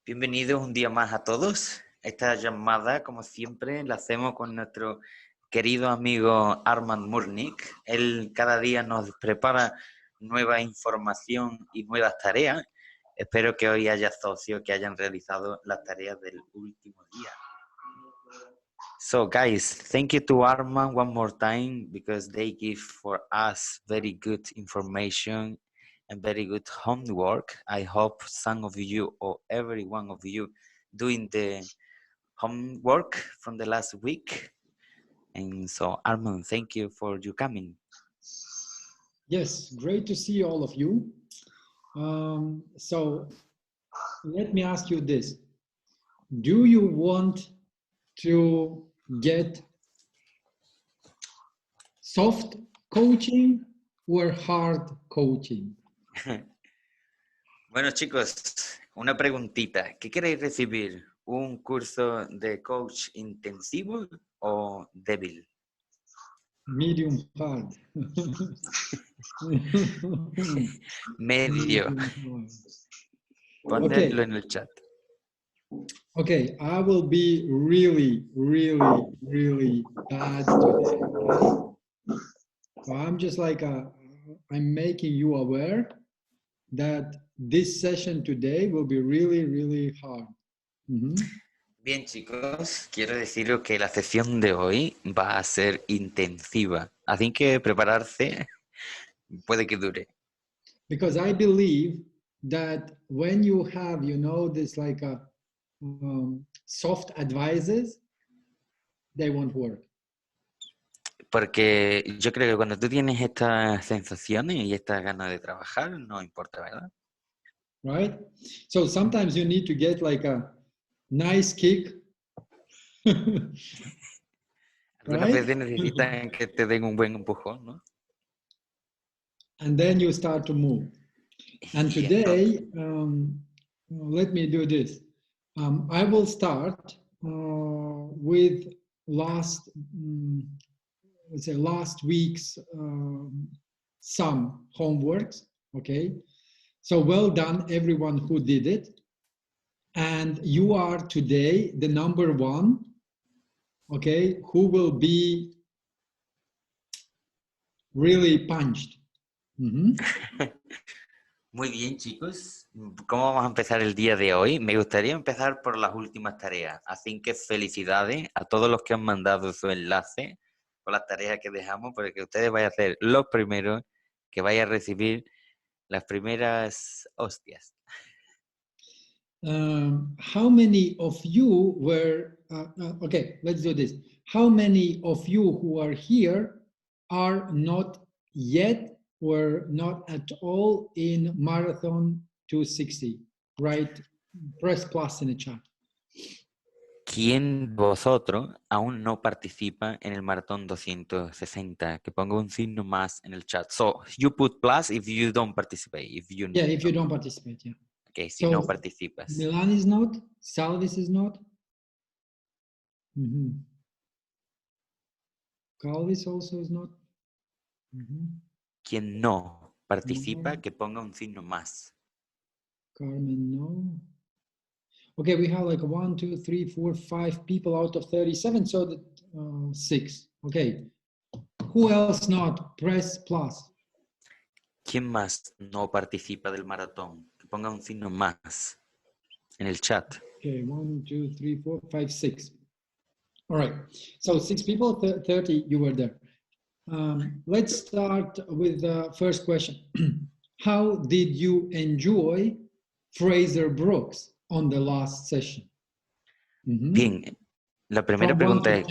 Bienvenidos un día más a todos. Esta llamada, como siempre, la hacemos con nuestro querido amigo ARMAND MURNIEKS. Él cada día nos prepara nueva información y nuevas tareas. Espero que hoy haya socios que hayan realizado las tareas del último día. So guys, thank you to Armand one more time because they give for us very good information and very good homework. I hope some of you or every one of you doing the homework from the last week. And so Armand, thank you for you coming. Yes, great to see all of you. So let me ask you this. Do you want to get soft coaching or hard coaching? Bueno chicos, una preguntita. ¿Qué queréis recibir? ¿Un curso de coach intensivo o débil? Medium hard. Medio. Okay. Ponedlo en el chat. Okay, I will be really bad today. Okay? So I'm just like I'm making you aware that this session today will be really hard. Bien chicos, quiero deciros que la sesión de hoy va a ser intensiva, así que prepararse puede que dure. Because I believe that when you have, you know, this like a soft advices, they won't work. Porque yo creo que cuando tú tienes estas sensaciones y estas ganas de trabajar, no importa, ¿verdad? Right? So sometimes you need to get like a nice kick. Algunas Right? veces necesitan que te den un buen empujón, ¿no? And then you start to move. And Y today, entonces, let me do this. I will start with last week's some homeworks. Okay, so well done everyone who did it. And you are today the number one. Okay, who will be really punched. Muy bien, chicos. ¿Cómo vamos a empezar el día de hoy? Me gustaría empezar por las últimas tareas. Así que felicidades a todos los que han mandado su enlace con las tareas que dejamos, porque ustedes vayan a ser los primeros que vayan a recibir las primeras hostias. How many of you were, okay, let's do this. How many of you who are here are not yet or not at all in Marathon 260? Right, press plus in the chat. ¿Quién de vosotros aún no participa en el maratón 260? Que ponga un signo más en el chat. So, you put plus if you don't participate. If you don't participate, yeah. Okay, si no participas. Milan is not, Salvis is not. Calvis also is not. Quien no participa, que ponga un signo más. Carmen, no. Okay, we have like 1, 2, 3, 4, 5 people out of 37, so that 6. Okay. Who else not? Press plus. ¿Quién más no participa del maratón? Que ponga un signo más en el chat. Okay, 1, 2, 3, 4, 5, 6. All right. So 6 people, 30, you were there. Let's start with the first question. How did you enjoy Fraser Brooks on the last session? Bien, la primera pregunta es...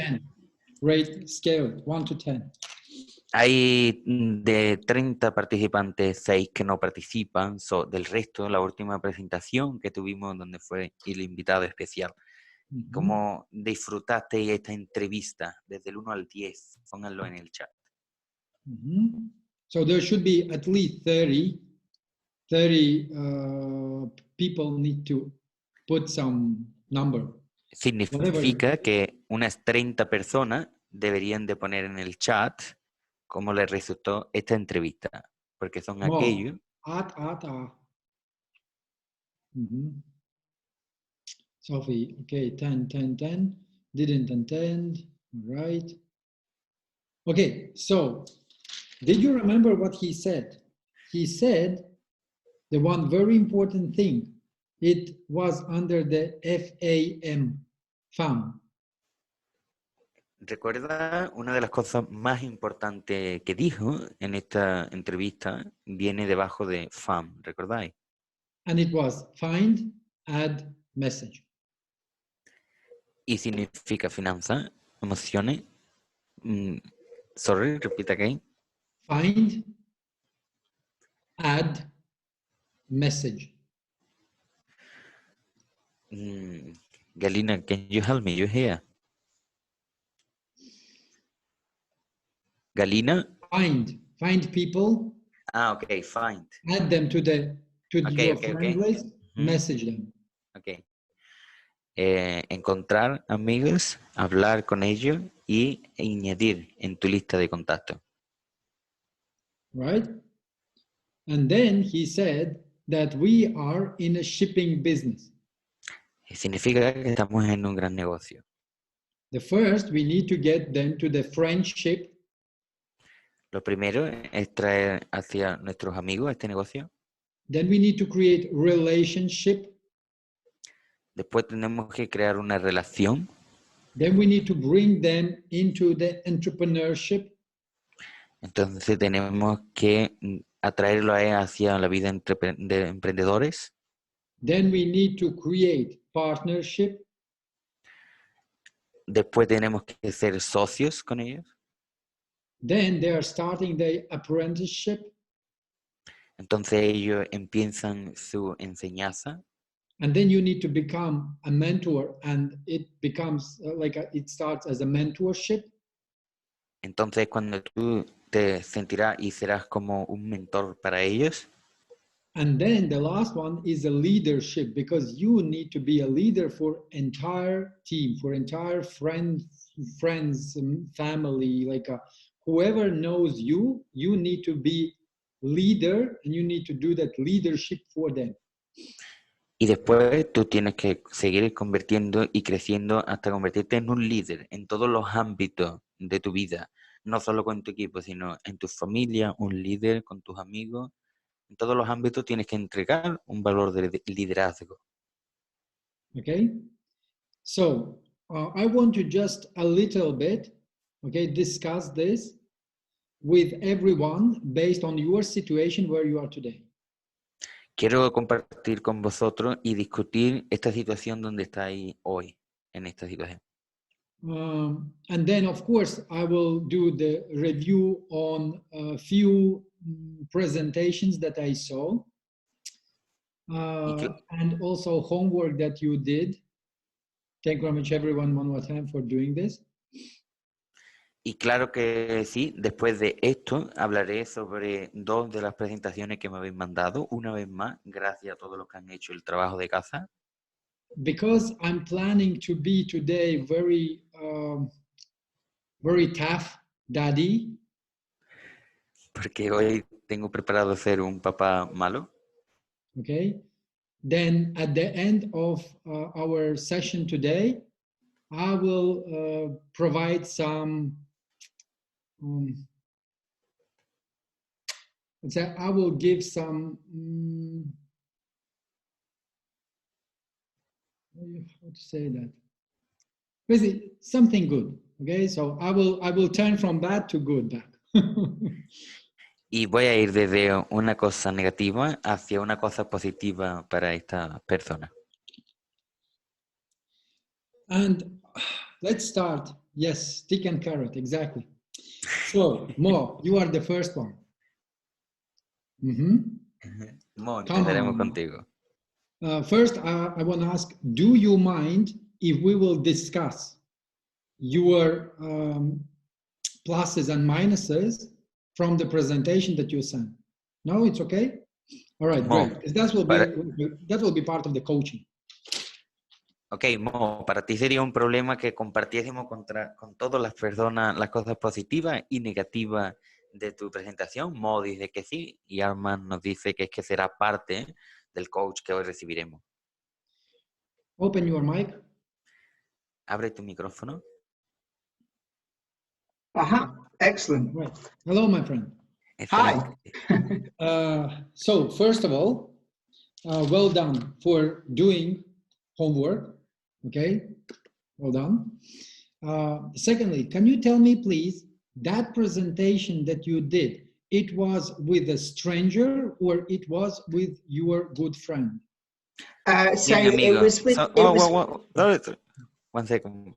Rate scale, 1 to 10. Hay de 30 participantes, 6 que no participan. So, del resto, la última presentación que tuvimos donde fue el invitado especial. ¿Cómo disfrutaste esta entrevista desde el 1 al 10? Pónganlo en el chat. So there should be at least 30 people need to put some number. Significa que unas 30 personas deberían de poner en el chat cómo les resultó esta entrevista, porque son aquellos Sophie, okay, 10, 10, 10. Didn't attend. All right. Okay, so did you remember what he said? He said the one very important thing. It was under the FAM, FAM. Recuerda, una de las cosas más importantes que dijo en esta entrevista viene debajo de FAM, ¿recordáis? And it was find, add, message. Y significa finanzas, emociones. Sorry, repeat again. Find, add, message. Galina, can you help me? You here? Galina? Find people. Okay, find. Add them to your friend list. Message them. Okay. Encontrar amigos, hablar con ellos y añadir en tu lista de contactos. Right? And then he said that we are in a shipping business. Significa que estamos en un gran negocio. The first, we need to get them to the friendship. Lo primero es traer hacia nuestros amigos este negocio. Then we need to create relationship. Después tenemos que crear una relación. Then we need to bring them into the entrepreneurship. Entonces tenemos que atraerlo hacia la vida de emprendedores. Then we need to create partnership. Después tenemos que ser socios con ellos. Then they are starting their apprenticeship. Entonces ellos empiezan su enseñanza. And then you need to become a mentor, and it becomes it starts as a mentorship. Entonces cuando tú te sentirás y serás como un mentor para ellos. And then the last one is a leadership, because you need to be a leader for entire team, for entire friends, family, whoever knows you, you need to be leader, and you need to do that leadership for them. Y después tú tienes que seguir convirtiendo y creciendo hasta convertirte en un líder en todos los ámbitos de tu vida, no solo con tu equipo, sino en tu familia, un líder con tus amigos. En todos los ámbitos tienes que entregar un valor de liderazgo. Okay, so I want to just a little bit, discuss this with everyone based on your situation where you are today. Quiero compartir con vosotros y discutir esta situación donde estáis hoy, en esta situación. And then, of course, I will do the review on a few presentations that I saw, and also homework that you did. Thank you very much, everyone, one more time for doing this. Y claro que sí, después de esto hablaré sobre 2 de las presentaciones que me habéis mandado, una vez más, gracias a todos los que han hecho el trabajo de casa. Because I'm planning to be today very tough daddy. Porque hoy tengo preparado ser un papá malo. Okay. Then at the end of our session today, I will provide some, I will give some, how to say that? Basically, something good. Okay, so I will turn from bad to good back. Y voy a ir desde una cosa negativa hacia una cosa positiva para esta persona. And let's start. Yes, stick and carrot, exactly. So, Mo, you are the first one. Mo, empezaremos contigo. First, I want to ask, do you mind if we will discuss your pluses and minuses from the presentation that you sent? No, it's okay? All right, Mo, great. That will be part of the coaching. Ok, Mo, para ti sería un problema que compartiésemos con todas las personas las cosas positivas y negativas de tu presentación. Mo dice que sí y Armand nos dice que es que será parte del coach que hoy recibiremos. Open your mic. Abre tu micrófono. Aha, excellent. Right. Hello, my friend. Hi. So first of all, well done for doing homework. Okay, well done. Secondly, can you tell me, please, that presentation that you did, it was with a stranger or it was with your good friend? So Bien, it amigo. was with, One second.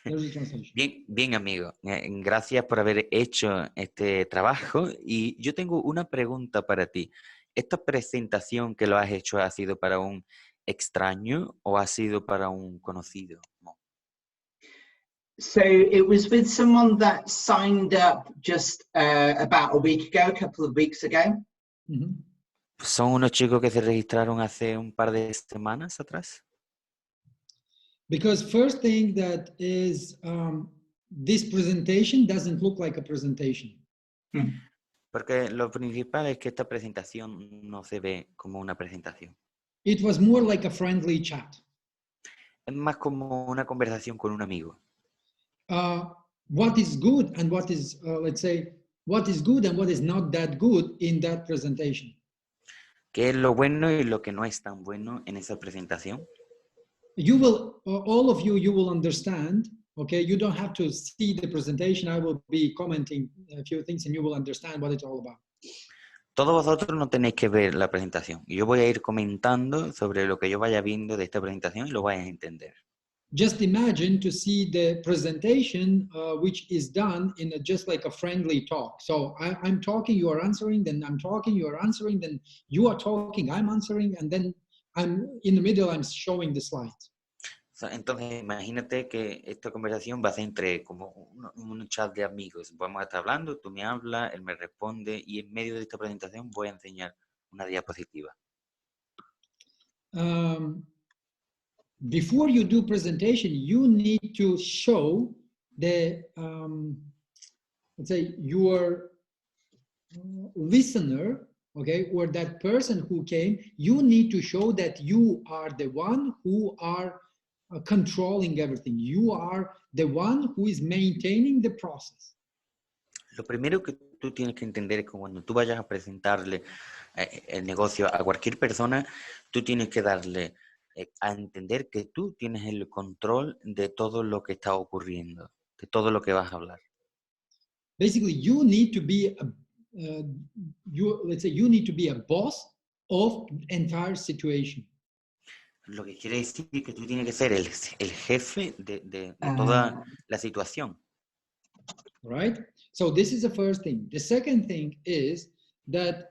There's a translation. Bien, amigo. Gracias por haber hecho este trabajo. Y yo tengo una pregunta para ti. ¿Esta presentación que lo has hecho ha sido para un extraño o ha sido para un conocido? No. So it was with someone that signed up just about a week ago, a couple of weeks ago. Mhm. ¿Son unos chicos que se registraron hace un par de semanas atrás? Because first thing that is, this presentation doesn't look like a presentation. Porque lo principal es que esta presentación no se ve como una presentación. It was more like a friendly chat. Es más como una conversación con un amigo. What is good and what is, let's say, what is good and what is not that good in that presentation? ¿Qué es lo bueno y lo que no es tan bueno en esa presentación? You will, all of you, you will understand, okay? You don't have to see the presentation. I will be commenting a few things and you will understand what it's all about. Todos vosotros no tenéis que ver la presentación. Y yo voy a ir comentando sobre lo que yo vaya viendo de esta presentación y lo vais a entender. Just imagine to see the presentation, which is done in just like a friendly talk. So I'm talking, you are answering, then I'm talking, you are answering, then you are talking, I'm answering, and then I'm in the middle, I'm showing the slides. Entonces, imagínate que esta conversación va a ser entre como un chat de amigos. Vamos a estar hablando, tú me hablas, él me responde y en medio de esta presentación voy a enseñar una diapositiva. Before you do presentation, you need to show the, let's say, your listener, okay, or that person who came, you need to show that you are the one who are controlling everything. You are the one who is maintaining the process. Lo primero que tú tienes que entender es que cuando tú vayas a presentarle el negocio a cualquier persona, tú tienes que darle a entender que tú tienes el control de todo lo que está ocurriendo, de todo lo que vas a hablar. Basically, you need to be let's say you need to be a boss of the entire situation. Lo que quiere decir que tú tienes que ser el jefe de toda la situación. Right? So this is the first thing. The second thing is that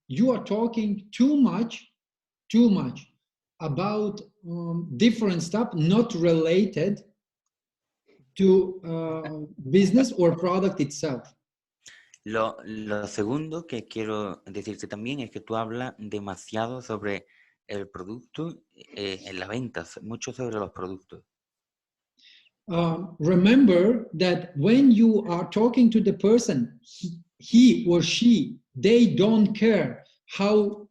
you are talking too much about different stuff not related to business or product itself. Lo segundo que quiero decirte también es que tú hablas demasiado sobre el producto en las ventas, mucho sobre los productos. Remember that when you are talking to the person, he or she, they don't care how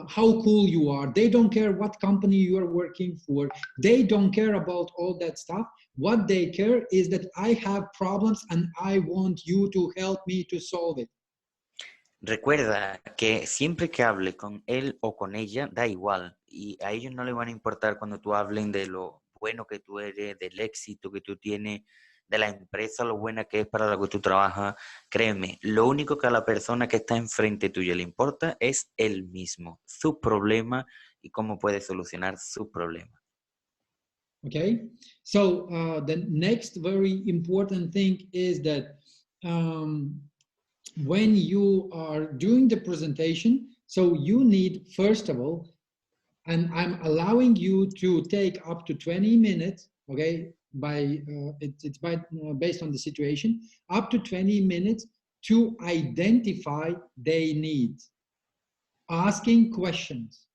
how cool you are. They don't care what company you are working for. They don't care about all that stuff. What they care is that I have problems and I want you to help me to solve it. Recuerda que siempre que hable con él o con ella, da igual. Y a ellos no les van a importar cuando tú hablen de lo bueno que tú eres, del éxito que tú tienes, de la empresa, lo buena que es para la que tú trabajas. Créeme, lo único que a la persona que está enfrente tuyo le importa es él mismo, su problema y cómo puede solucionar su problema. Okay, so the next very important thing is that when you are doing the presentation, so you need, first of all, and I'm allowing you to take up to 20 minutes, okay, by it's by based on the situation, up to 20 minutes to identify their needs, asking questions.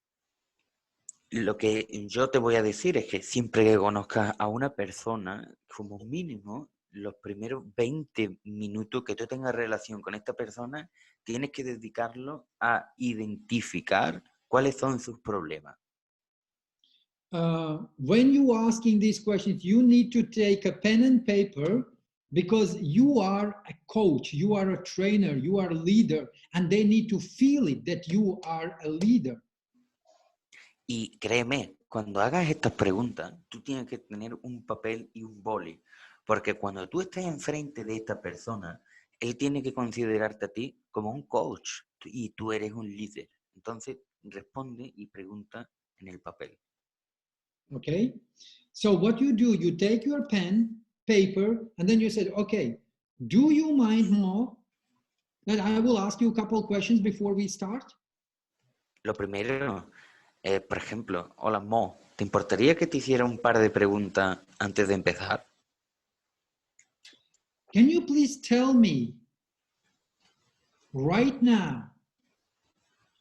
Lo que yo te voy a decir es que siempre que conozcas a una persona, como mínimo, los primeros 20 minutos que tú tengas relación con esta persona, tienes que dedicarlo a identificar cuáles son sus problemas. when you asking these questions, you need to take a pen and paper because you are a coach, you are a trainer, you are a leader, and they need to feel it that you are a leader. Y créeme, cuando hagas estas preguntas, tú tienes que tener un papel y un boli, porque cuando tú estés enfrente de esta persona, él tiene que considerarte a ti como un coach y tú eres un líder. Entonces, responde y pregunta en el papel. Okay, so what you do, you take your pen, paper, and then you said, okay, do you mind more that I will ask you a couple of questions before we start? Lo primero, por ejemplo, hola Mo, ¿te importaría que te hiciera un par de preguntas antes de empezar? Can you please tell me right now,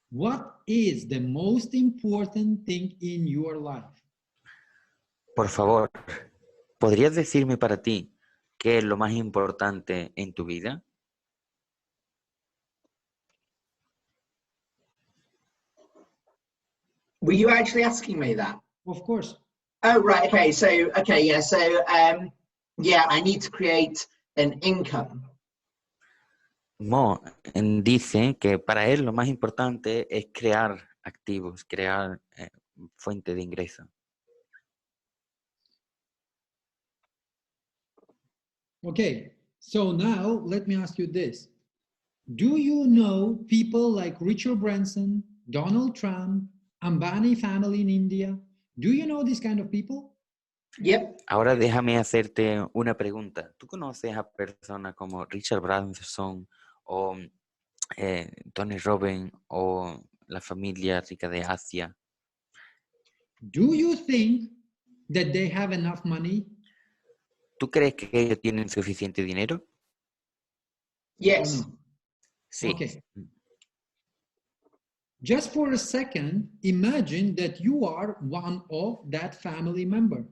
what is the most important thing in your life? Por favor, ¿podrías decirme para ti qué es lo más importante en tu vida? Were you actually asking me that? Of course. Oh, right. Okay. So, yeah. So, yeah, I need to create an income. Mo dice que para él lo más importante es crear activos, crear fuente de ingreso. Okay, so now let me ask you this. Do you know people like Richard Branson, Donald Trump, Ambani family in India? Do you know these kind of people? Yep. Ahora déjame hacerte una pregunta. ¿Tú conoces a personas como Richard Branson o Tony Robbins o la familia rica de Asia? Do you think that they have enough money? ¿Tú crees que ellos tienen suficiente dinero? Yes. Or no? Sí. Okay. Just for a second, imagine that you are one of that family member.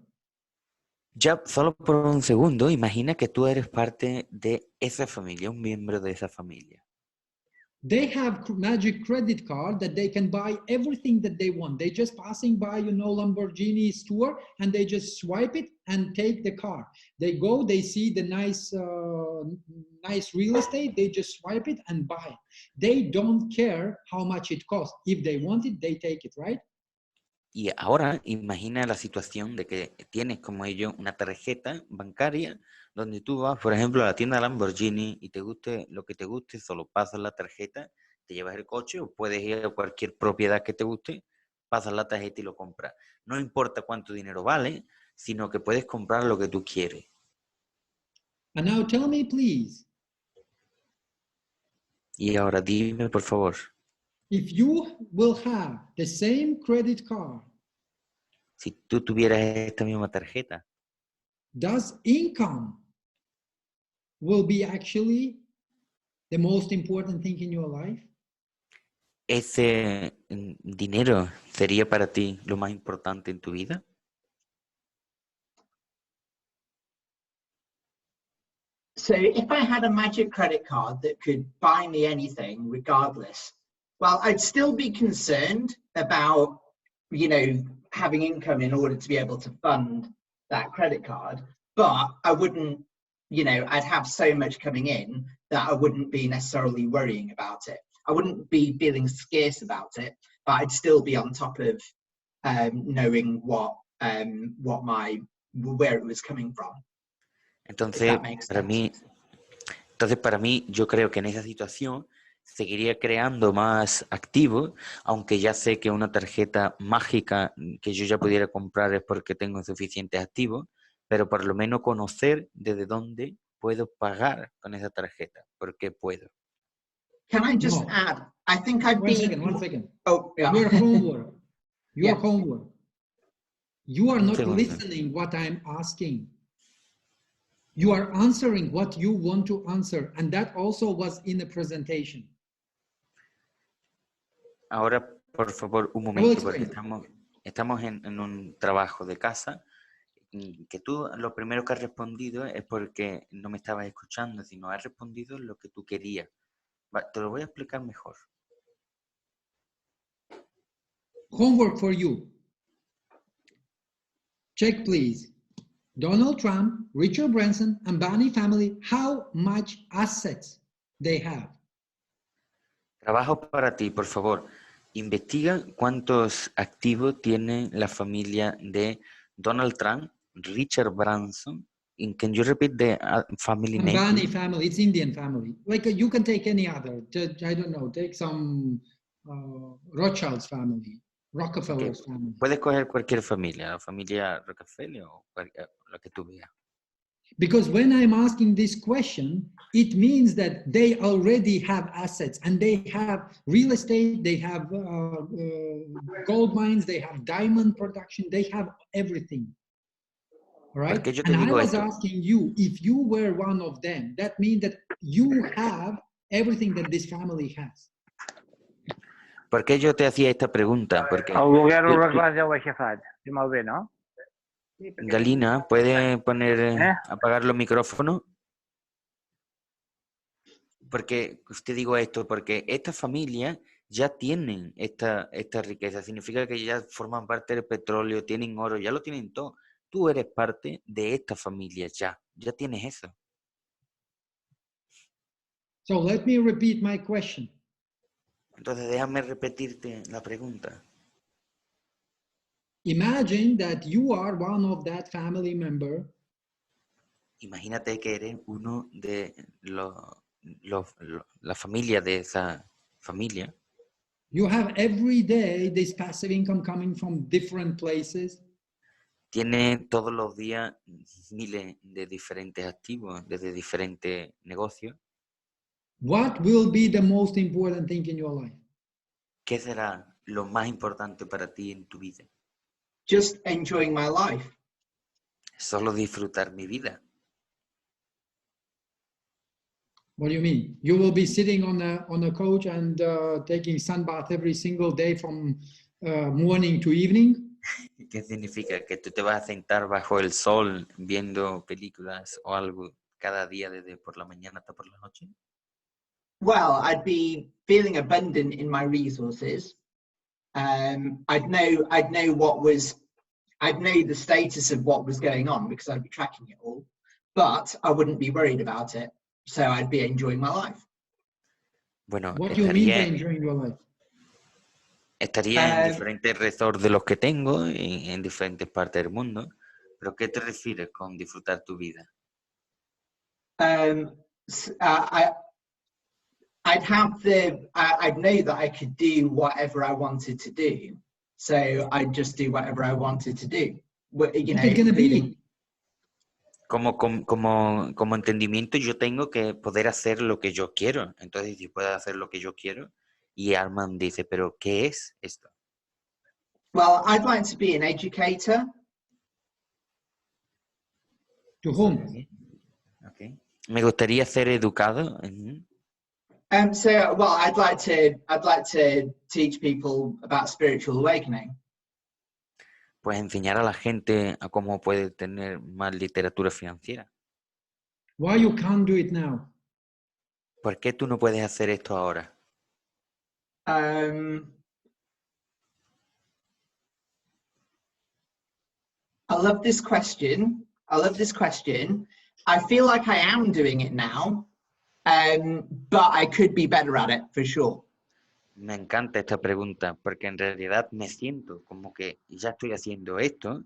Ya solo por un segundo, imagina que tú eres parte de esa familia, un miembro de esa familia. They have magic credit card that they can buy everything that they want. They just passing by, you know, Lamborghini store, and they just swipe it and take the car. They go, they see the nice real estate, they just swipe it and buy it. They don't care how much it costs. If they want it, they take it, right? Y ahora imagina la situación de que tienes como ellos una tarjeta bancaria donde tú vas, por ejemplo, a la tienda Lamborghini y te guste lo que te guste, solo pasas la tarjeta, te llevas el coche o puedes ir a cualquier propiedad que te guste, pasas la tarjeta y lo compras. No importa cuánto dinero vale, sino que puedes comprar lo que tú quieres. And now tell me, please, Y ahora dime, por favor, if you will have the same credit card, si tú tuvieras esta misma tarjeta, does income will be actually the most important thing in your life? ¿ese dinero sería para ti lo más importante en tu vida? So if I had a magic credit card that could buy me anything regardless, well, I'd still be concerned about, you know, having income in order to be able to fund that credit card, but I wouldn't, you know, I'd have so much coming in that I wouldn't be necessarily worrying about it. I wouldn't be feeling scarce about it, but I'd still be on top of knowing where it was coming from. Entonces, para mí, yo creo que en esa situación seguiría creando más activos, aunque ya sé que una tarjeta mágica que yo ya pudiera comprar es porque tengo suficientes activos, pero por lo menos conocer desde dónde puedo pagar con esa tarjeta, porque puedo. Can I just add? I think I'd be... One second. Oh, yeah. Your homework. Your homework. You are not segundo. listening what I'm asking. You are answering what you want to answer, and that also was in the presentation. Ahora, por favor, un momento, porque estamos en un trabajo de casa, que tú lo primero que has respondido es porque no me estabas escuchando, sino has respondido lo que tú querías. Te lo voy a explicar mejor. Homework for you. Check, please. Donald Trump, Richard Branson, and Barney family, how much assets they have? Trabajo para ti, por favor. Investiga cuántos activos tiene la familia de Donald Trump, Richard Branson. And can you repeat the family name? Barney family, it's Indian family. Like you can take any other. I don't know. Take some Rothschild's family, Rockefeller's family. Puedes coger cualquier familia, la familia Rockefeller o la que tú veas. Because when I'm asking this question, it means that they already have assets and they have real estate, they have gold mines, they have diamond production, they have everything. Right? And I was asking you, if you were one of them, that means that you have everything that this family has. ¿Por qué yo te hacía esta pregunta? Porque Galina, ¿puede apagar los micrófonos? Porque usted digo esto, porque esta familia ya tienen esta riqueza. Significa que ya forman parte del petróleo, tienen oro, ya lo tienen todo. Tú eres parte de esta familia ya tienes eso. So let me repeat my question. Entonces déjame repetirte la pregunta. Imagine that you are one of that family member. Imagínate que eres uno de la familia de esa familia. You have every day this passive income coming from different places. Tiene todos los días miles de diferentes activos desde diferentes negocios. What will be the most important thing in your life? ¿Qué será lo más importante para ti en tu vida? Just enjoying my life. Solo disfrutar mi vida. What do you mean? You will be sitting on a couch and taking sun bath every single day from morning to evening? ¿Qué significa? ¿Que tú te vas a sentar bajo el sol viendo películas o algo cada día desde por la mañana hasta por la noche? Well, I'd be feeling abundant in my resources. I'd know the status of what was going on because I'd be tracking it all, but I wouldn't be worried about it. So I'd be enjoying my life. Bueno, what do you mean by enjoying your life? Estaría en diferentes resorts de los que tengo en diferentes partes del mundo. ¿Pero qué te refieres con disfrutar tu vida? I'd know that I could do whatever I wanted to do. So I'd just do whatever I wanted to do. You know, como entendimiento yo tengo que poder hacer lo que yo quiero. Entonces, si puedo hacer lo que yo quiero. Y Armand dice, ¿pero qué es esto? Well, I'd like to be an educator. To whom? Okay. Me gustaría ser educado. So, well, I'd like to teach people about spiritual awakening. Pues enseñar a la gente a cómo puede tener más literatura financiera. Why you can't do it now? ¿Por qué tú no puedes hacer esto ahora? I love this question. I feel like I am doing it now, but I could be better at it for sure. Me encanta esta pregunta porque en realidad me siento como que ya estoy haciendo esto,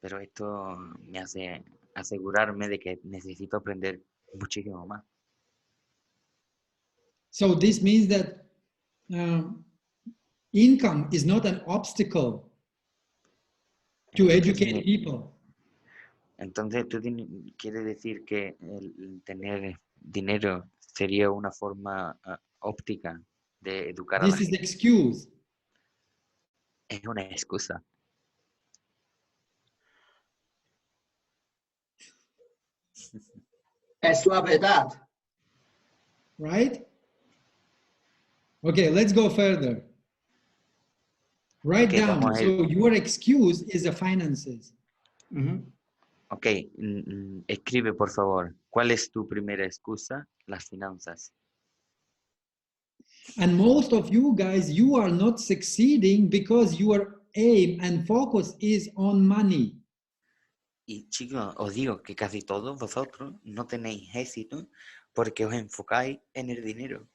pero esto me hace asegurarme de que necesito aprender muchísimo más. So this means that income is not an obstacle to educate people. Entonces, ¿tú quieres decir que el tener dinero sería una forma óptica de educar a la gente? This is the excuse. Es una excusa. Es la verdad. Right? Okay, let's go further. Write down. So your excuse is the finances. Mm-hmm. Ok, escribe por favor. ¿Cuál es tu primera excusa? Las finanzas. And most of you guys, you are not succeeding because your aim and focus is on money. Y chicos, os digo que casi todos vosotros no tenéis éxito porque os enfocáis en el dinero.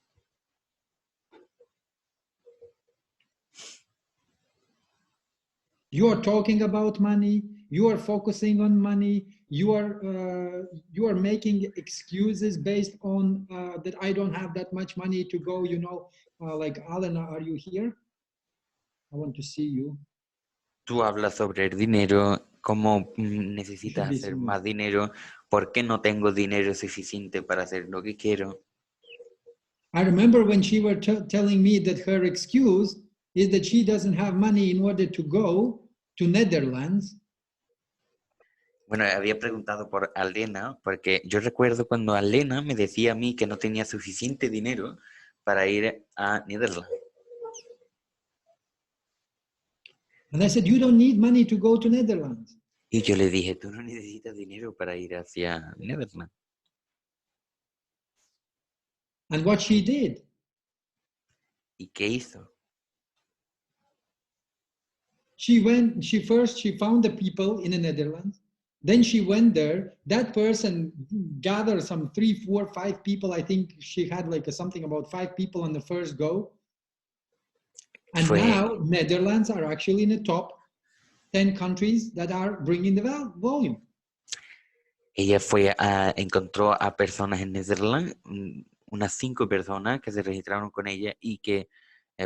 You are talking about money, you are focusing on money, you are making excuses based on that I don't have that much money to go, you know, like Alan, are you here? I want to see you. Tú hablas sobre el dinero, cómo necesitas Be hacer smooth. más dinero, por qué no tengo dinero suficiente para hacer lo que quiero. I remember when she were telling me that her excuse is that she doesn't have money in order to go to Netherlands. Bueno, había preguntado por Alena, porque yo recuerdo cuando Alena me decía a mí que no tenía suficiente dinero para ir a Netherlands. And I said, you don't need money to go to Netherlands. Y yo le dije, tú no necesitas dinero para ir hacia Netherlands. And what she did, ¿Y qué hizo? she found the people in the Netherlands. Then she went there. That person gathered some 3, 4, 5 people. I think she had like something about 5 people on the first go. And now Netherlands are actually in the top 10 countries that are bringing the volume. Ella encontró a personas en Netherlands, unas 5 personas que se registraron con ella y que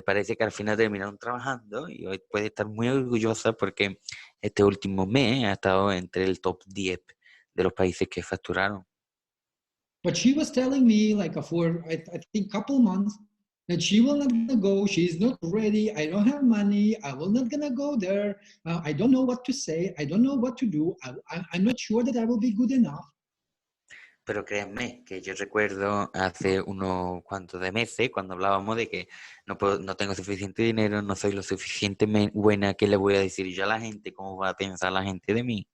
parece que al final terminaron trabajando y hoy puede estar muy orgullosa porque este último mes ha estado entre el top 10 de los países que facturaron. But she was telling me like for I think couple months that she will not go, she's not ready, I don't have money, I will not gonna go there, I don't know what to say, I don't know what to do, I'm not sure that I will be good enough. Pero créanme que yo recuerdo hace unos cuantos de meses cuando hablábamos de que no tengo suficiente dinero, no soy lo suficientemente buena, ¿qué le voy a decir yo a la gente? ¿Cómo va a pensar la gente de mí?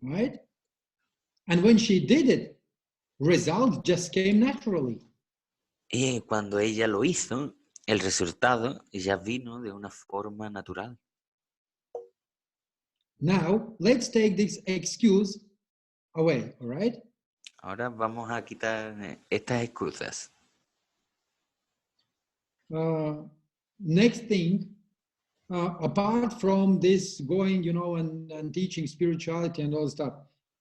Right? And when she did it, results just came naturally. Y cuando ella lo hizo, el resultado ya vino de una forma natural. Now, let's take this excuse away, all right? Ahora vamos a quitar estas excusas. Next thing, apart from this going, you know, and teaching spirituality and all stuff,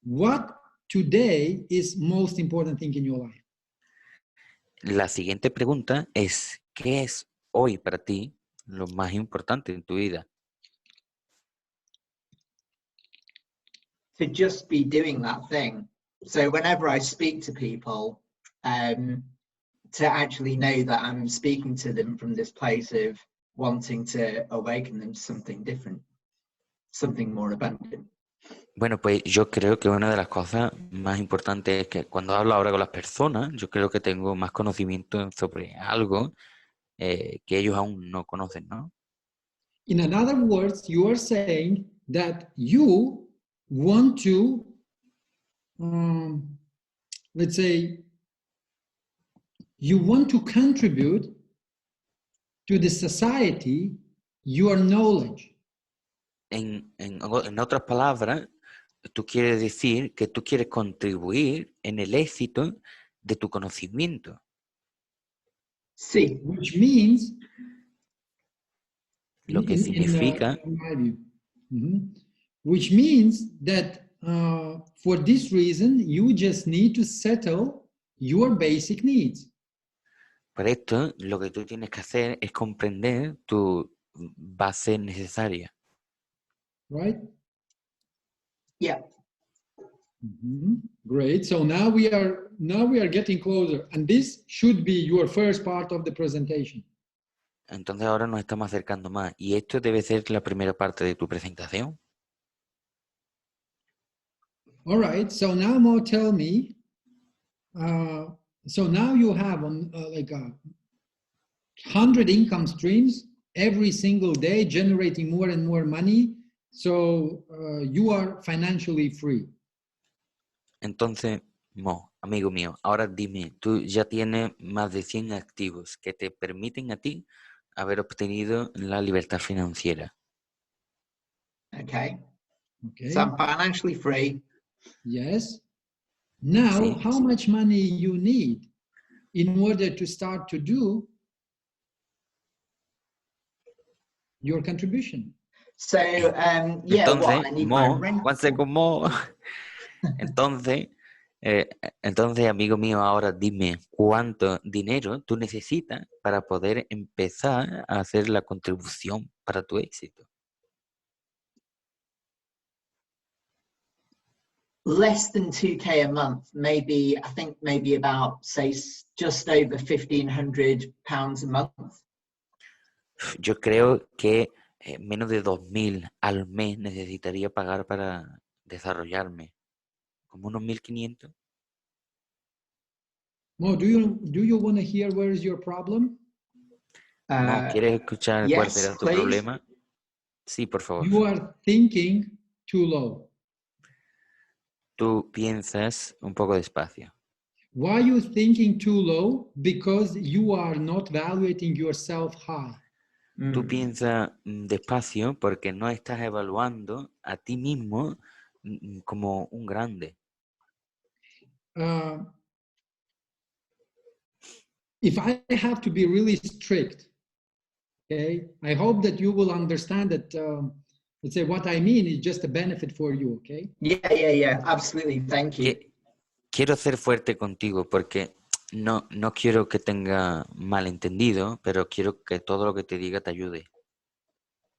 what today is most important thing in your life? La siguiente pregunta es, ¿qué es hoy para ti lo más importante en tu vida? To just be doing that thing. So whenever I speak to people, to actually know that I'm speaking to them from this place of wanting to awaken them to something different, something more abundant. Bueno, pues yo creo que una de las cosas más importantes es que cuando hablo ahora con las personas, yo creo que tengo más conocimiento sobre algo que ellos aún no conocen, ¿no? In other words, you are saying that you want to, let's say, you want to contribute to the society your knowledge. En otras palabras, tú quieres decir que tú quieres contribuir en el éxito de tu conocimiento. Sí. Which means, Lo que significa, in my view, which means that for this reason, you just need to settle your basic needs. por esto, lo que tú tienes que hacer es comprender tu base necesaria. Right? Yeah. Great. So now we are getting closer, and this should be your first part of the presentation. Entonces ahora nos estamos acercando más y esto debe ser la primera parte de tu presentación. All right. So now Mo, tell me. So now you have like 100 income streams every single day, generating more and more money. So you are financially free. Entonces, Mo, amigo mío, ahora dime, tú ya tienes más de 100 activos que te permiten a ti haber obtenido la libertad financiera. Okay. Okay. So I'm financially free. Yes. Now, Sí. how much money you need in order to start to do your contribution? So yeah, Entonces, what I need my rent. one second more. Entonces, entonces, amigo mío, ahora dime cuánto dinero tú necesitas para poder empezar a hacer la contribución para tu éxito. Less than 2K a month, maybe, I think maybe about, say, just over £1,500 a month. Yo creo que menos de 2.000 al mes necesitaría pagar para desarrollarme. Como unos 1.500. Mo, do you want to hear where is your problem? Mo, ¿quieres escuchar cuál Yes, será tu please. problema? Sí, por favor. You are thinking too low. Tú piensas un poco despacio. Why are you thinking too low? Because you are not evaluating yourself high. Tú piensas despacio porque no estás evaluando a ti mismo como un grande. If I have to be really strict, okay, I hope that you will understand that, let's say what I mean is just a benefit for you, okay? Yeah, absolutely. Thank you. Quiero ser fuerte contigo porque no quiero que tenga malentendido, pero quiero que todo lo que te diga te ayude.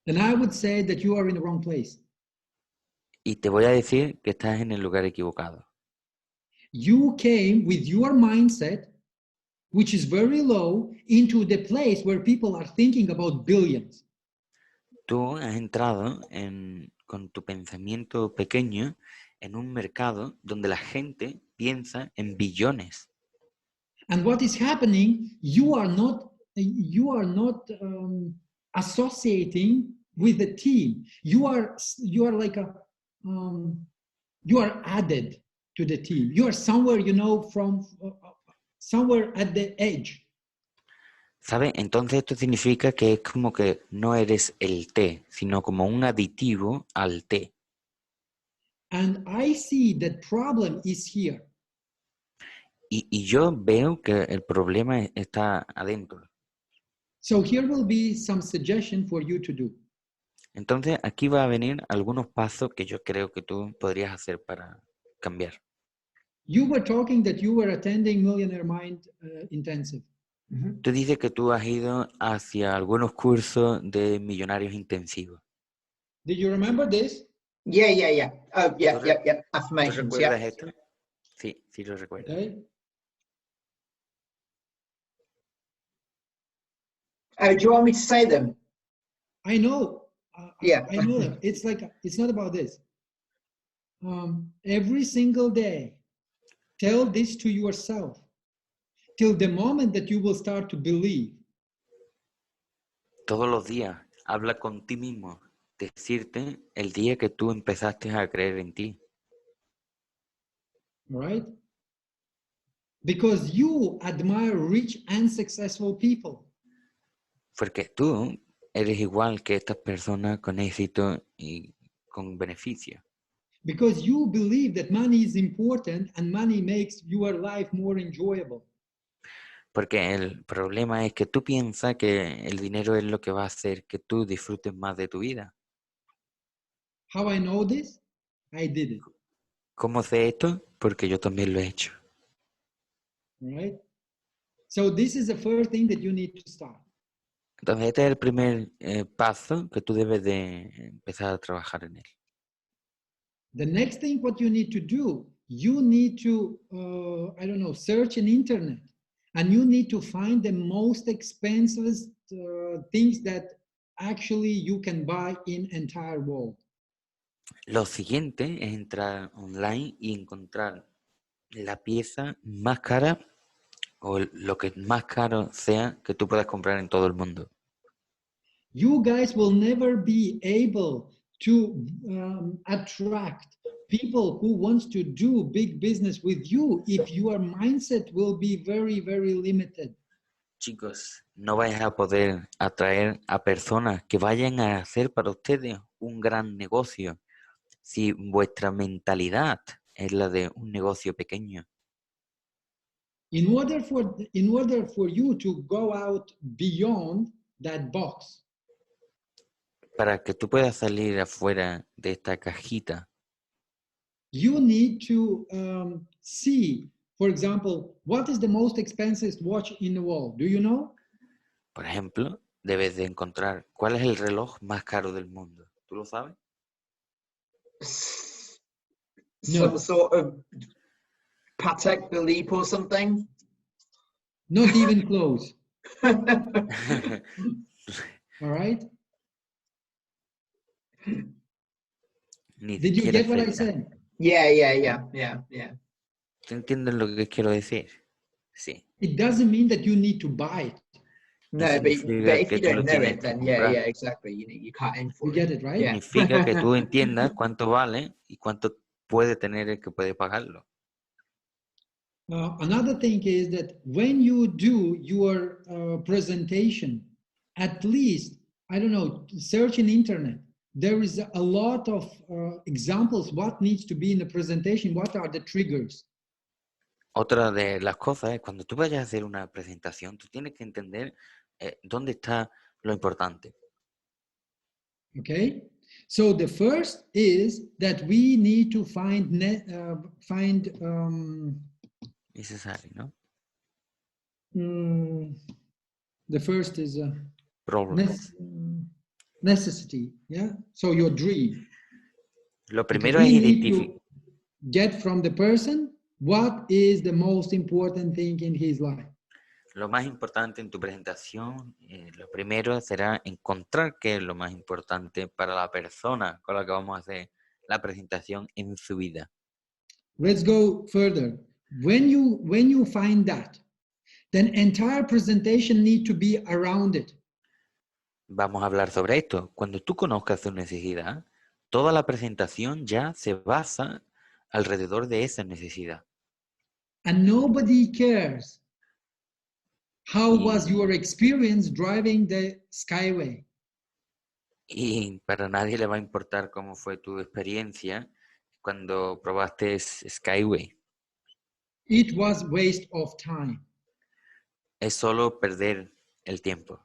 Then I would say that you are in the wrong place. Y te voy a decir que estás en el lugar equivocado. You came with your mindset, which is very low, into the place where people are thinking about billions. Tú has entrado con tu pensamiento pequeño en un mercado donde la gente piensa en billones. And what is happening, you are not associating with the team. You are like you are added to the team. You are somewhere, from somewhere at the edge. ¿Sabes? Entonces esto significa que es como que no eres el té, sino como un aditivo al té. And I see that problem is here. Y yo veo que el problema está adentro. So here will be some suggestion for you to do. Entonces aquí va a venir algunos pasos que yo creo que tú podrías hacer para cambiar. You were talking that you were attending Millionaire Mind Intensive. Tú dices que tú has ido hacia algunos cursos de millonarios intensivos. Did you remember this? Yeah. Oh, yeah. ¿Tú Affirmations, recuerdas yeah. esto? Sí lo recuerdo. Okay. Oh, do you want me to say them? I know. Yeah. I know that. It's not about this. Every single day, tell this to yourself till the moment that you will start to believe. Todos los días, habla con ti mismo. Decirte el día que tú empezaste a creer en ti. All right? Because you admire rich and successful people. Porque tú eres igual que estas personas con éxito y con beneficio. Because you believe that money is important and money makes your life more enjoyable. Porque el problema es que tú piensas que el dinero es lo que va a hacer que tú disfrutes más de tu vida. How I know this? I did it. ¿Cómo sé esto? Porque yo también lo he hecho. All right? So this is the first thing that you need to start. Entonces este es el primer paso que tú debes de empezar a trabajar en él. The next thing what you need to do, you need to, search in internet, and you need to find the most expensive things that actually you can buy in entire world. Lo siguiente es entrar online y encontrar la pieza más cara o lo que más caro sea que tú puedas comprar en todo el mundo. You guys will never be able to attract people who wants to do big business with you if your mindset will be very, very limited. Chicos, no vais a poder atraer a personas que vayan a hacer para ustedes un gran negocio si vuestra mentalidad es la de un negocio pequeño, in order for you to go out beyond that box, para que tú puedas salir afuera de esta cajita, you need to see, for example, what is the most expensive watch in the world? Do you know? por ejemplo, debes de encontrar cuál es el reloj más caro del mundo. ¿Tú lo sabes? Some No, sort of Patek Philippe or something. not even close. All right. Ni Did you siquiera get what I cerca. said? Yeah. ¿Tú entiendes lo que quiero decir? Sí. It doesn't mean that you need to buy it. No No, but significa if que you tú lo don't know tienes it, que then comprar. exactly. You can't aim for You get it, right? Yeah. Significa que tú entiendas cuánto vale y cuánto puede tener el que puede pagarlo. Another thing is that when you do your presentation, at least, I don't know, search in internet. There is a lot of examples what needs to be in the presentation, what are the triggers. Otra de las cosas es cuando tú vayas a hacer una presentación, tú tienes que entender dónde está lo importante. Okay, so the first is that we need to find Necesario, ¿no? the first is Problems. necessity. Yeah, so your dream. Lo Okay, primero we es need identificar. to get from the person what is the most important thing in his life. Lo más importante en tu presentación, lo primero será encontrar qué es lo más importante para la persona con la que vamos a hacer la presentación en su vida. Let's go further. When you find that, then entire presentation need to be around it. Vamos a hablar sobre esto. Cuando tú conozcas su necesidad, toda la presentación ya se basa alrededor de esa necesidad. And nobody cares how was your experience driving the Skyway. Y para nadie le va a importar cómo fue tu experiencia cuando probaste Skyway. It was waste of time. Es solo perder el tiempo.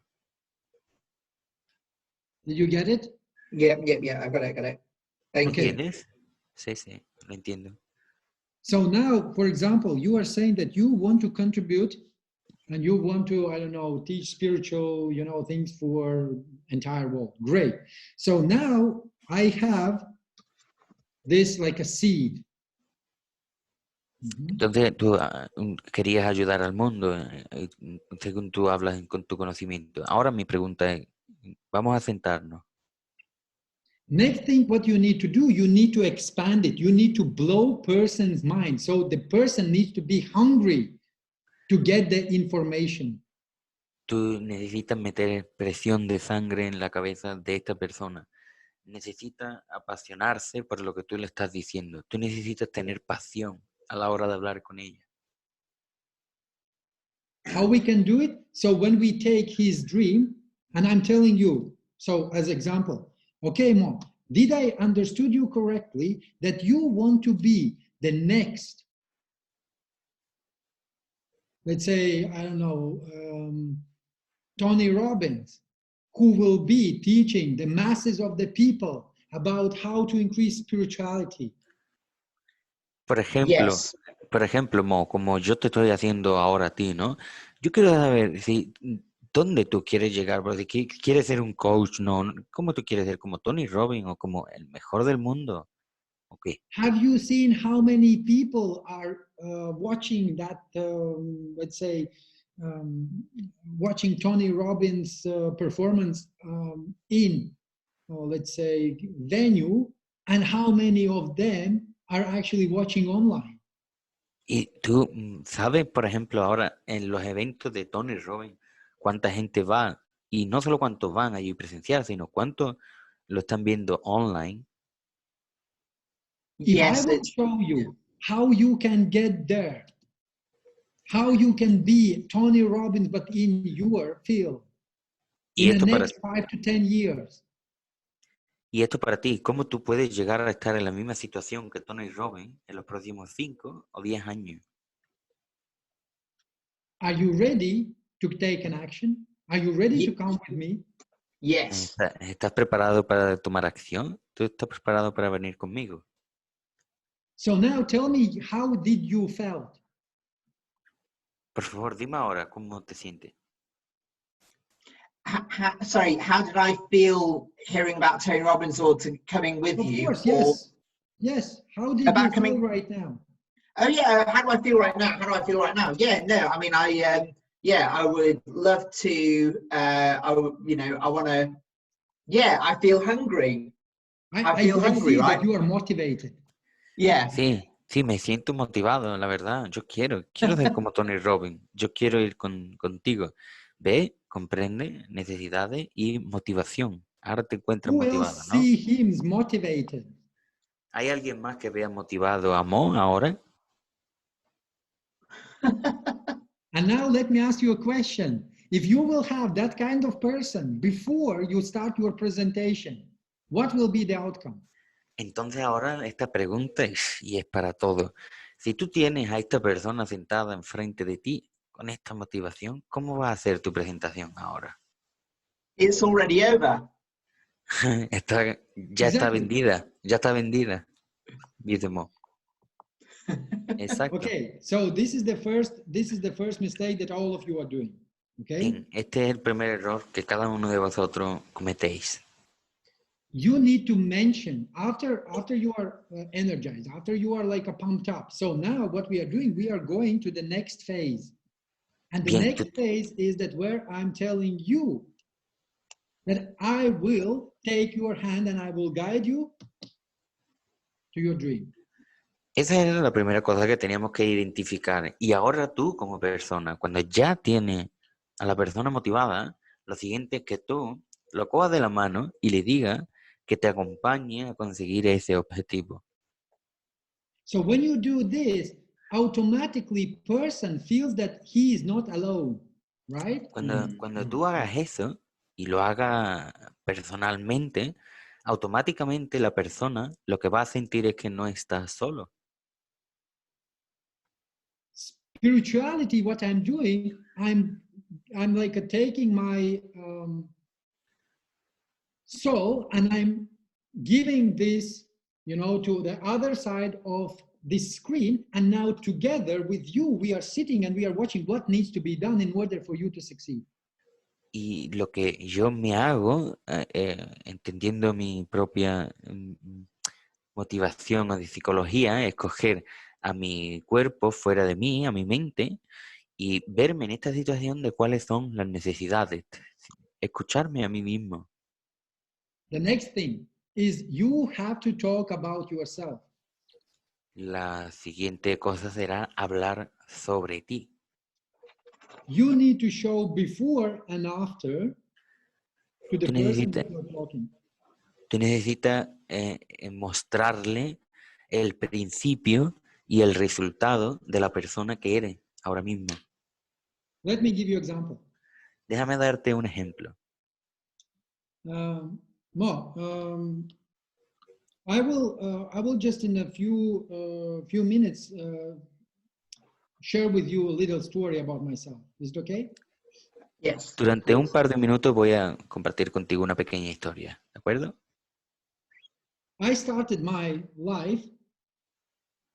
Did you get it? Yeah. I got it. Thank you. ¿Entiendes? Sí, lo entiendo. So now, for example, you are saying that you want to contribute and you want to, I don't know, teach spiritual, things for entire world. Great. So now I have this like a seed. Entonces tú querías ayudar al mundo, según tú hablas con tu conocimiento. Ahora mi pregunta es, vamos a sentarnos. Next thing, what you need to do, you need to expand it. You need to blow person's mind. So the person needs to be hungry to get the information. Tú necesitas meter presión de sangre en la cabeza de esta persona. Necesita apasionarse por lo que tú le estás diciendo. Tú necesitas tener pasión a la hora de hablar con ella. How we can do it? So when we take his dream, and I'm telling you, so as example, okay, Mom, did I understood you correctly that you want to be the next, let's say, I don't know, Tony Robbins, who will be teaching the masses of the people about how to increase spirituality? Por ejemplo, Mo, como yo te estoy haciendo ahora a ti, ¿no? Yo quiero saber dónde tú quieres llegar, porque quieres ser un coach, ¿no? ¿Cómo tú quieres ser? ¿Como Tony Robbins o como el mejor del mundo? Okay. Have you seen how many people are watching that, let's say, watching Tony Robbins' performance in, let's say, venue, and how many of them are actually watching online? Y tú sabes, por ejemplo, ahora en los eventos de Tony Robbins, cuánta gente va, y no solo cuántos van allí presencial, sino cuántos lo están viendo online. If I will show you how you can get there, how you can be Tony Robbins, but in your field, in the next 5 to 10 years. Y esto para ti, ¿cómo tú puedes llegar a estar en la misma situación que Tony Robbins en los próximos 5 o 10 años? Are you ready to take an action? Are you ready to come with me? Yes. ¿Estás preparado para tomar acción? ¿Tú estás preparado para venir conmigo? So now tell me, how did you felt? Por favor, dime ahora cómo te sientes. Sorry, how did I feel hearing about Tony Robbins or to coming with Of you? course, Or yes. Yes, how did you about feel coming? right now? Oh yeah, how do I feel right now? How do I feel right now? Yeah, no, I mean, I would love to. I want to. Yeah, I feel hungry. I feel hungry, see right? that you are motivated. Yeah. Sí, me siento motivado, la verdad. Yo quiero ser como Tony Robbins. Yo quiero ir contigo. Ve, comprende necesidades y motivación. Ahora te encuentras Who motivado, else ¿no? see him motivated? ¿Hay alguien más que vea motivado a Mo ahora? And now let me ask you a question. If you will have that kind of person before you start your presentation, what will be the outcome? Entonces ahora esta pregunta y es para todos. Si tú tienes a esta persona sentada enfrente de ti con esta motivación, ¿cómo va a ser tu presentación ahora? It's already over. Ya está Exactly. vendida, dice Mo. Exacto. Okay, so this is the first mistake that all of you are doing. Okay? Bien, este es el primer error que cada uno de vosotros cometéis. You need to mention after you are energized, after you are like a pumped up. So now what we are doing, we are going to the next phase. And the Bien, next phase is that where I'm telling you that I will take your hand and I will guide you to your dream. esa era la primera cosa que teníamos que identificar. Y ahora tú como persona, cuando ya tienes a la persona motivada, lo siguiente es que tú lo cojas de la mano y le digas que te acompañe a conseguir ese objetivo. So when you do this, automatically person feels that he is not alone, right? Cuando tú hagas eso y lo hagas personalmente, automáticamente la persona lo que va a sentir es que no estás solo. Spirituality, what I'm doing, I'm like taking my soul and I'm giving this, to the other side of this screen, and now together with you we are sitting and we are watching what needs to be done in order for you to succeed. Y lo que yo me hago, entendiendo mi propia motivación o de psicología, es coger a mi cuerpo fuera de mí, a mi mente, y verme en esta situación de cuáles son las necesidades. Escucharme a mí mismo. The next thing is you have to talk about yourself. La siguiente cosa será hablar sobre ti. You need to show before and after to the person that you're talking. Tú necesitas mostrarle el principio y el resultado de la persona que eres ahora mismo. Let me give you an example. Déjame darte un ejemplo. Mo, I will just in a few minutes share with you a little story about myself. Is it okay? Yes. Durante un par de minutos voy a compartir contigo una pequeña historia, ¿de acuerdo? I started my life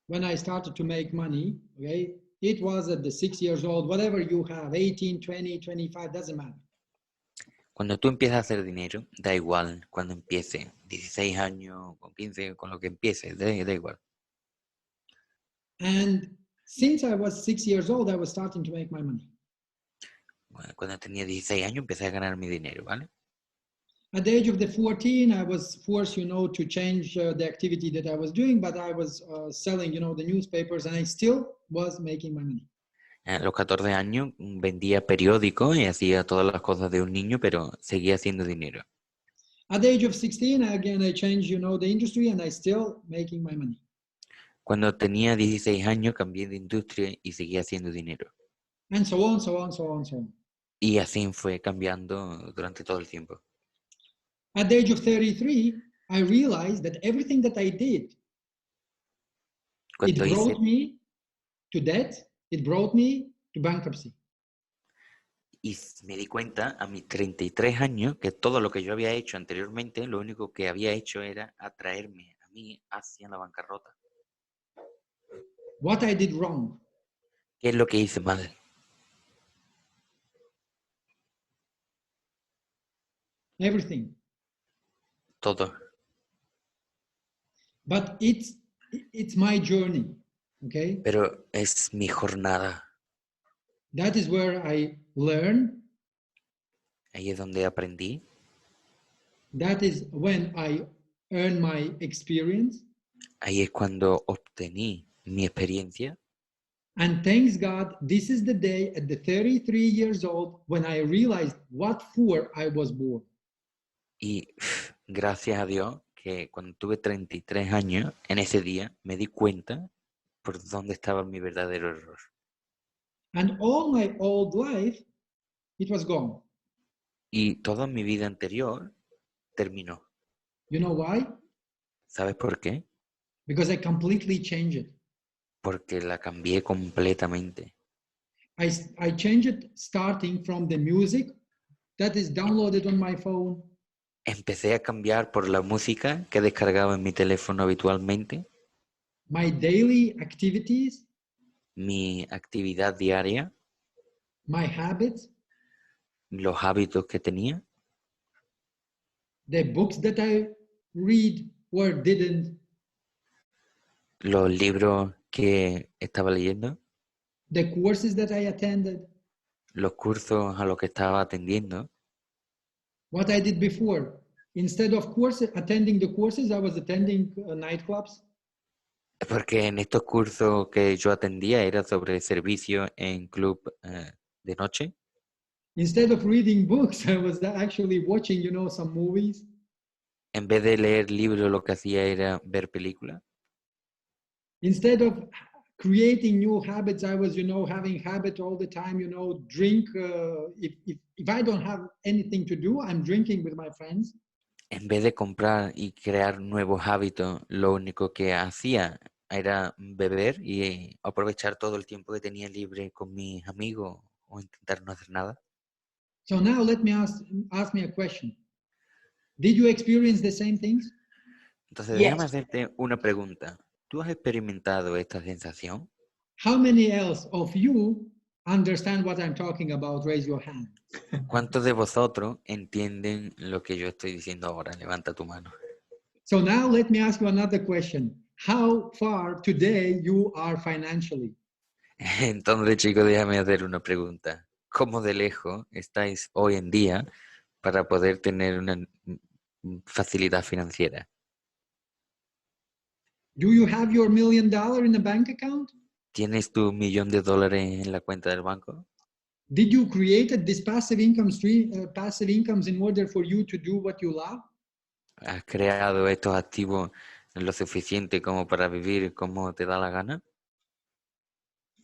when I started to make money, okay? It was at the 6 years old, whatever you have, 18, 20, 25, doesn't matter. Cuando tú empiezas a hacer dinero, da igual cuando empiece, 16 años, con 15, con lo que empiece, da igual. And since I was 6 years old, I was starting to make my money. Bueno, cuando tenía 16 años empecé a ganar mi dinero, ¿vale? At the age of the 14, I was forced, to change the activity that I was doing, but I was selling, the newspapers, and I still was making my money. A los 14 años vendía periódicos y hacía todas las cosas de un niño, pero seguía haciendo dinero. At the age of 16, again, I changed, the industry, and I still making my money. Cuando tenía 16 años cambié de industria y seguía haciendo dinero. And so on, so on, so on, so on. Y así fue cambiando durante todo el tiempo. At the age of 33, I realized that everything that I did, it Cuando hice, brought me to debt, it brought me to bankruptcy. y me di cuenta a mis 33 años que todo lo que yo había hecho anteriormente, lo único que había hecho era atraerme a mí hacia la bancarrota. What I did wrong? ¿Qué es lo que hice mal? Everything. Todo. But it's my journey, okay? Pero es mi jornada. That is where I learn. Ahí es donde aprendí. That is when I earn my experience. Ahí es cuando obtení mi experiencia. And thanks God, this is the day at the 33 years old when I realized what for I was born. Y gracias a Dios que cuando tuve 33 años, en ese día me di cuenta por dónde estaba mi verdadero error. And all my old life, it was gone. Y toda mi vida anterior terminó. You know why? ¿Sabes por qué? Because I completely changed it. Porque la cambié completamente. I changed it starting from the music that is downloaded on my phone. Empecé a cambiar por la música que descargaba en mi teléfono habitualmente, My daily activities, mi actividad diaria, my habits, los hábitos que tenía, the books that I read or didn't, los libros que estaba leyendo, the courses that I attended, los cursos a los que estaba atendiendo. what I did before. Instead of attending the courses, I was attending nightclubs. Porque en estos cursos que yo atendía era sobre servicio en club de noche. Instead of reading books, I was actually watching, some movies. En vez de leer libros, lo que hacía era ver películas. Instead of creating new habits, I was, having habit all the time, drink. If I don't have anything to do, I'm drinking with my friends. En vez de comprar y crear nuevos hábitos, lo único que hacía era beber y aprovechar todo el tiempo que tenía libre con mis amigos o intentar no hacer nada. So now let me ask me a question. Did you experience the same things? Entonces, Yes. déjame hacerte una pregunta. ¿Tú has experimentado esta sensación? How many else of you understand what I'm talking about? Raise your hand. ¿Cuántos de vosotros entienden lo que yo estoy diciendo ahora? Levanta tu mano. So now let me ask you another question. How far today you are financially? Entonces, chicos, déjame hacer una pregunta. ¿Cómo de lejos estáis hoy en día para poder tener una facilidad financiera? Do you have your $1 million in a bank account? ¿Tienes tu $1.000.000 en la cuenta del banco? Did you create this passive income stream, passive incomes in order for you to do what you love? ¿Has creado estos activos lo suficiente como para vivir como te da la gana?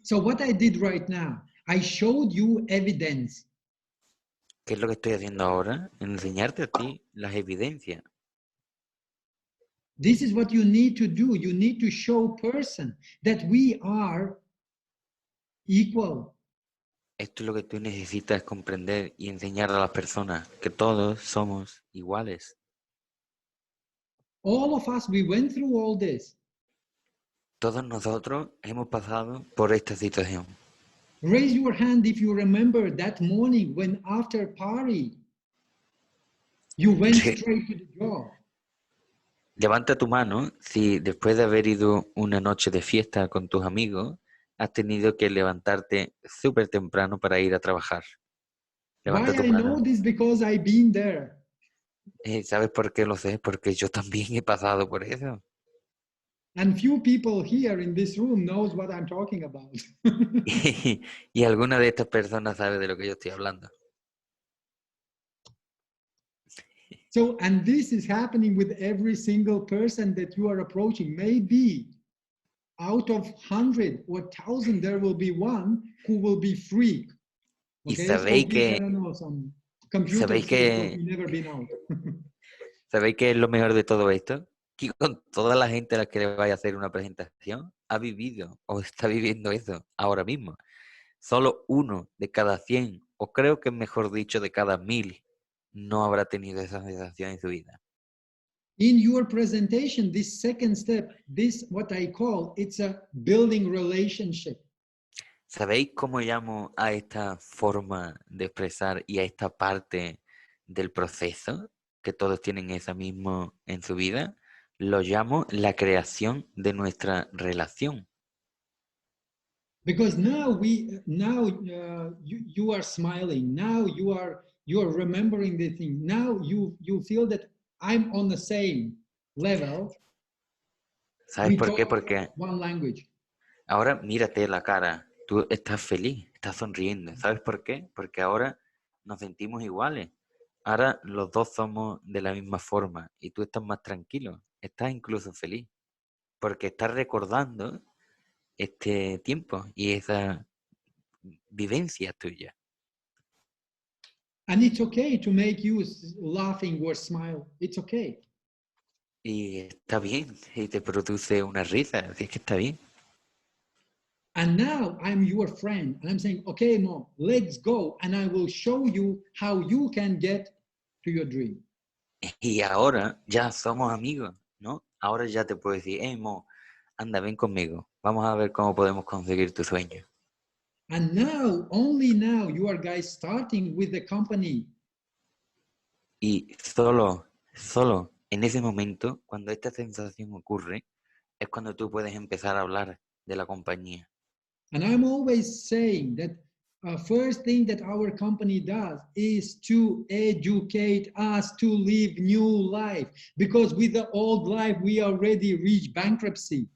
So what I did right now, I showed you evidence. ¿Qué es lo que estoy haciendo ahora? Enseñarte a ti las evidencias. This is what you need to do. You need to show person that we are equal. Esto es lo que tú necesitas comprender y enseñar a las personas, que todos somos iguales. All of us, we went through all this. Todos nosotros hemos pasado por esta situación. Raise your hand if you remember that morning when after party, you went Sí. straight to the job. Levanta tu mano si después de haber ido una noche de fiesta con tus amigos, has tenido que levantarte súper temprano para ir a trabajar. Levanta Why tu I mano. know this? Because I've been there. ¿Sabes por qué lo sé? Porque yo también he pasado por eso. And few people here in this room knows what I'm talking about. Y alguna de estas personas sabe de lo que yo estoy hablando. So, and this is happening with every single person that you are approaching. Maybe out of 100 or 1,000, there will be one who will be free. Y Okay, sabéis so que, I don't know, some computers sabéis that que have never been out. ¿Sabéis qué es lo mejor de todo esto? Que con toda la gente a la que le vaya a hacer una presentación ha vivido o está viviendo eso ahora mismo. Solo uno de cada 100, o creo que mejor dicho, de cada 1000, no habrá tenido esa sensación en su vida. In your presentation, this second step, this what I call, it's a building relationship. ¿Sabéis cómo llamo a esta forma de expresar y a esta parte del proceso que todos tienen esa mismo en su vida? Lo llamo la creación de nuestra relación. Because now you are smiling. Now you are remembering the thing. Now you feel that I'm on the same level. ¿Sabes We por qué? talk Porque one language. ahora mírate la cara, tú estás feliz, estás sonriendo. ¿Sabes por qué? Porque ahora nos sentimos iguales. Ahora los dos somos de la misma forma y tú estás más tranquilo, estás incluso feliz, porque estás recordando este tiempo y esa vivencia tuya. And it's okay to make you laughing or smile. It's okay. Y está bien, y te produce una risa, así es que está bien. And now I'm your friend, and I'm saying, okay, Mo, let's go, and I will show you how you can get to your dream. Y ahora ya somos amigos, ¿no? Ahora ya te puedo decir, Mo, anda, ven conmigo, vamos a ver cómo podemos conseguir tu sueño. And now, only now, you are guys starting with the company. Y solo en ese momento, cuando esta sensación ocurre, es cuando tú puedes empezar a hablar de la compañía. And I'm always saying that first thing that our company does is to educate us to live new life, because with the old life we already reached bankruptcy.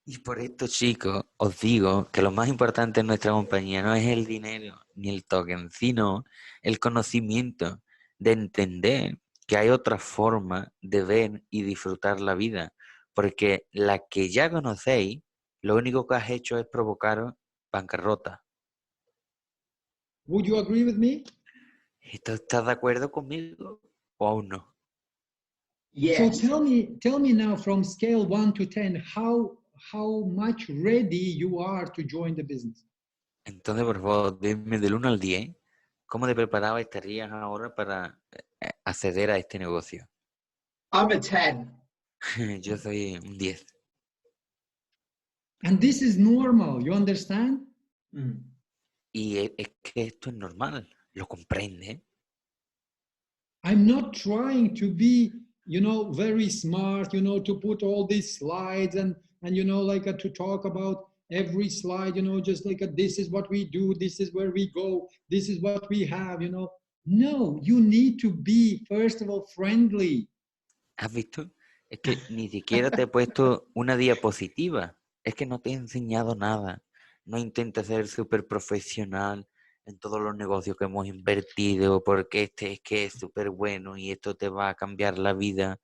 Y por esto, chicos, os digo que lo más importante en nuestra compañía no es el dinero ni el token, sino el conocimiento de entender que hay otra forma de ver y disfrutar la vida. Porque la que ya conocéis, lo único que has hecho es provocaros bancarrota. Would you agree with me? ¿Estás de acuerdo conmigo o aún no? Yes. So tell me now from scale 1 to 10, how much ready you are to join the business. Entonces, por favor, dime del 1 al 10, ¿cómo de preparado estarías ahora para acceder a este negocio? I'm a 10. Yo soy un 10. And this is normal, you understand? Mm. Y es que esto es normal, lo comprende. I'm not trying to be, very smart, to put all these slides and like to talk about every slide, just like this is what we do, this is where we go, this is what we have, No, you need to be, first of all, friendly. ¿Has visto? Es que ni siquiera te he puesto una diapositiva. Es que no te he enseñado nada. No intentes ser súper profesional en todos los negocios que hemos invertido, porque este es que es súper bueno y esto te va a cambiar la vida.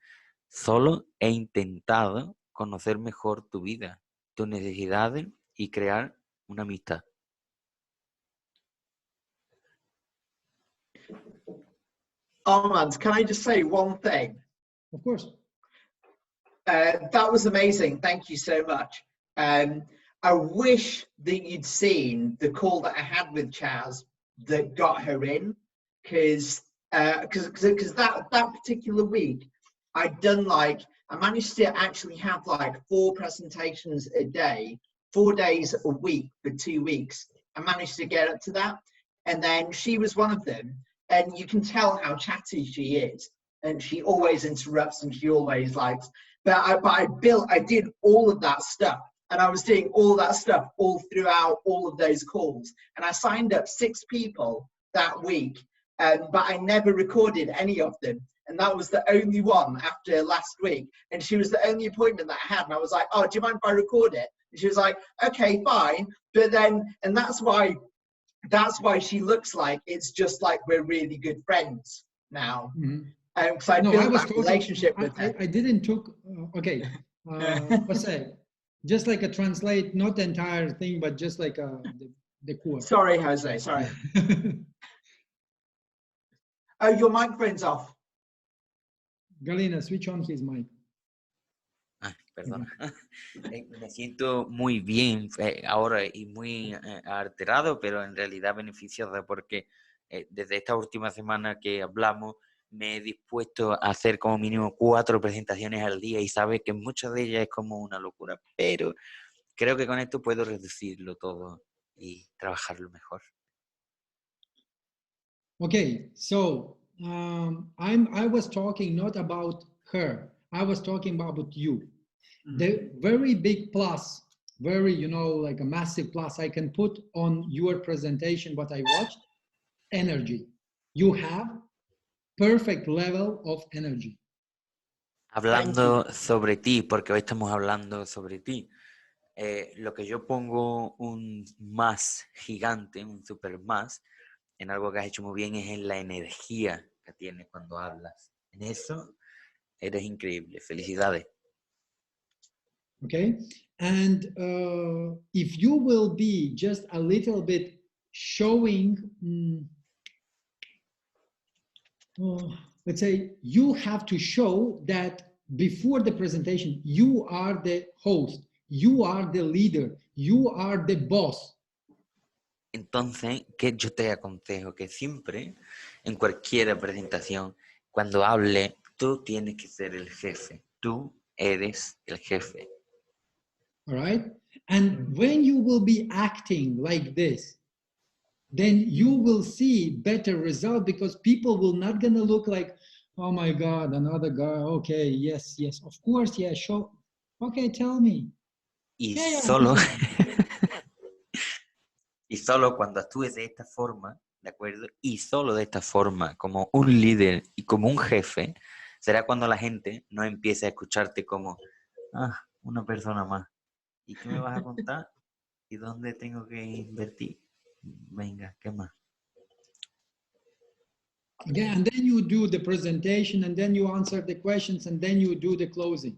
Solo he intentado conocer mejor tu vida, tus necesidades y crear una amistad. Armand, can I just say one thing? Of course. That was amazing. Thank you so much. I wish that you'd seen the call that I had with Chaz that got her in, because that particular week I managed to actually have like 4 presentations a day, 4 days a week for 2 weeks. I managed to get up to that, and then she was one of them. And you can tell how chatty she is, and she always interrupts, and she always likes. But I did all of that stuff, and I was doing all that stuff all throughout all of those calls. And I signed up 6 people that week, but I never recorded any of them. And that was the only one after last week. And she was the only appointment that I had. And I was like, oh, do you mind if I record it? And she was like, okay, fine. But then, and that's why she looks like it's just like we're really good friends now. Mm-hmm. Because I built that relationship with her. I didn't took, okay, Jose, just like a translate, not the entire thing, but just like the core. Sorry, Jose, sorry. Oh, your microphone's off. Galina, switch on his mic. Ay, perdona. Me siento muy bien ahora y muy alterado, pero en realidad beneficioso porque desde esta última semana que hablamos me he dispuesto a hacer como mínimo 4 presentaciones al día y sabe que muchas de ellas es como una locura, pero creo que con esto puedo reducirlo todo y trabajarlo mejor. Okay, so I was talking not about her. I was talking about you. The very big plus, very, like a massive plus I can put on your presentation, what I watched, energy. You have perfect level of energy. Hablando sobre ti, porque hoy estamos hablando sobre ti. Lo que yo pongo un más gigante, un super más, en algo que has hecho muy bien es en la energía que tienes cuando hablas. En eso eres increíble. Felicidades. Okay, and if you will be just a little bit showing, let's say you have to show that before the presentation, you are the host, you are the leader, you are the boss. Entonces, que yo te aconsejo que siempre, en cualquier presentación, cuando hable, tú tienes que ser el jefe. Tú eres el jefe. All right. And when you will be acting like this, then you will see better result because people will not gonna look like, oh my God, another guy. Okay, yes, of course, yeah, show. Okay, tell me. Y Yeah, solo, y solo cuando actúes de esta forma, ¿de acuerdo? Y solo de esta forma, como un líder y como un jefe, será cuando la gente no empiece a escucharte como, una persona más. ¿Y qué me vas a contar? ¿Y dónde tengo que invertir? Venga, ¿qué más? Okay, and then you do the presentation, and then you answer the questions, and then you do the closing.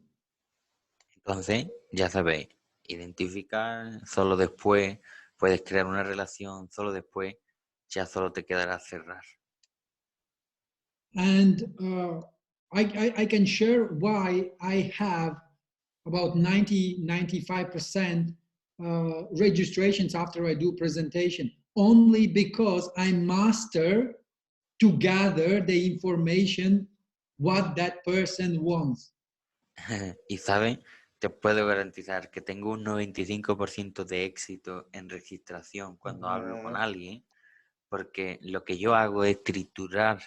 Entonces, ya sabéis, identificar, solo después puedes crear una relación, solo después ya solo te quedará cerrar. And I can share why I have about 95% registrations after I do presentation, only because I master to gather the information what that person wants. Y sabes, te puedo garantizar que tengo un 95% de éxito en registración cuando hablo con alguien, porque lo que yo hago es triturar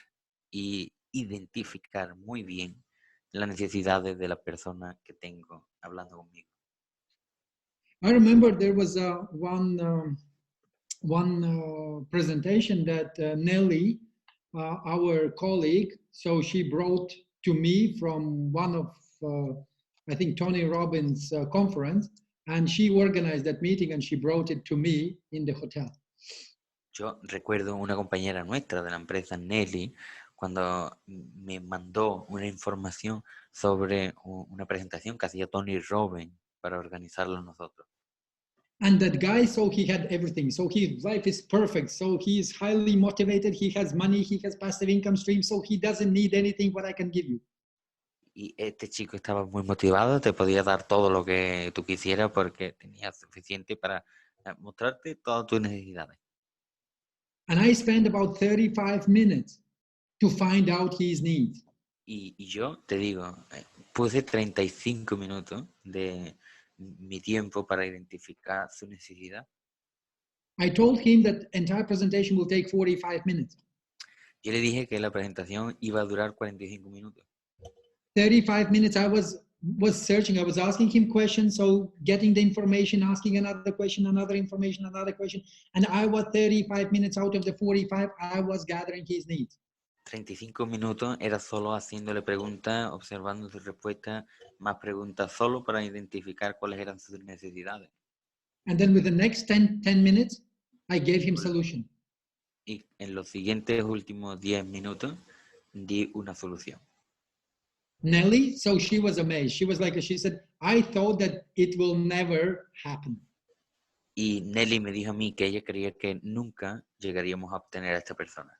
y identificar muy bien las necesidades de la persona que tengo hablando conmigo. I remember there was one presentation that Nelly, our colleague, so she brought to me from one of, I think, Tony Robbins' conference, and she organized that meeting and she brought it to me in the hotel. Yo recuerdo una compañera nuestra de la empresa, Nelly, cuando me mandó una información sobre una presentación que hacía Tony Robbins para organizarlo nosotros. And that guy, so he had everything. So his life is perfect. So he is highly motivated. He has money. He has passive income stream. So he doesn't need anything what I can give you. Y este chico estaba muy motivado, te podía dar todo lo que tú quisieras porque tenía suficiente para mostrarte todas tus necesidades. And I spent about 35 minutes to find out his needs. Y yo te digo, puse 35 minutos de mi tiempo para identificar su necesidad. I told him that entire presentation will take 45 minutes. Yo le dije que la presentación iba a durar 45 minutos. 35 minutes I was searching, I was asking him questions, so getting the information, asking another question, another information, another question, and I was 35 minutes out of the 45, I was gathering his needs. 35 minutos era solo haciéndole preguntas, observando sus respuestas, más preguntas solo para identificar cuáles eran sus necesidades. And then with the next 10 minutes, I gave him solution. Y en los siguientes últimos 10 minutos di una solución. Nelly, so she was amazed. She was like, she said, I thought that it will never happen. Y Nelly me dijo a mí que ella creía que nunca llegaríamos a obtener a esta persona.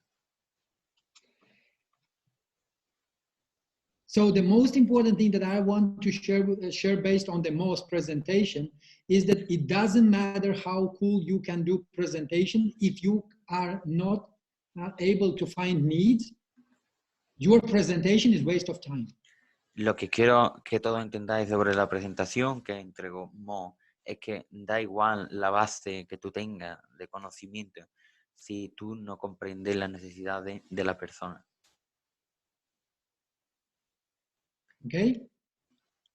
So the most important thing that I want to share based on the most presentation is that it doesn't matter how cool you can do presentation if you are not able to find needs, your presentation is waste of time. Lo que quiero que todos entendáis sobre la presentación que entregó Mo es que da igual la base que tú tengas de conocimiento si tú no comprendes las necesidades de la persona. Okay?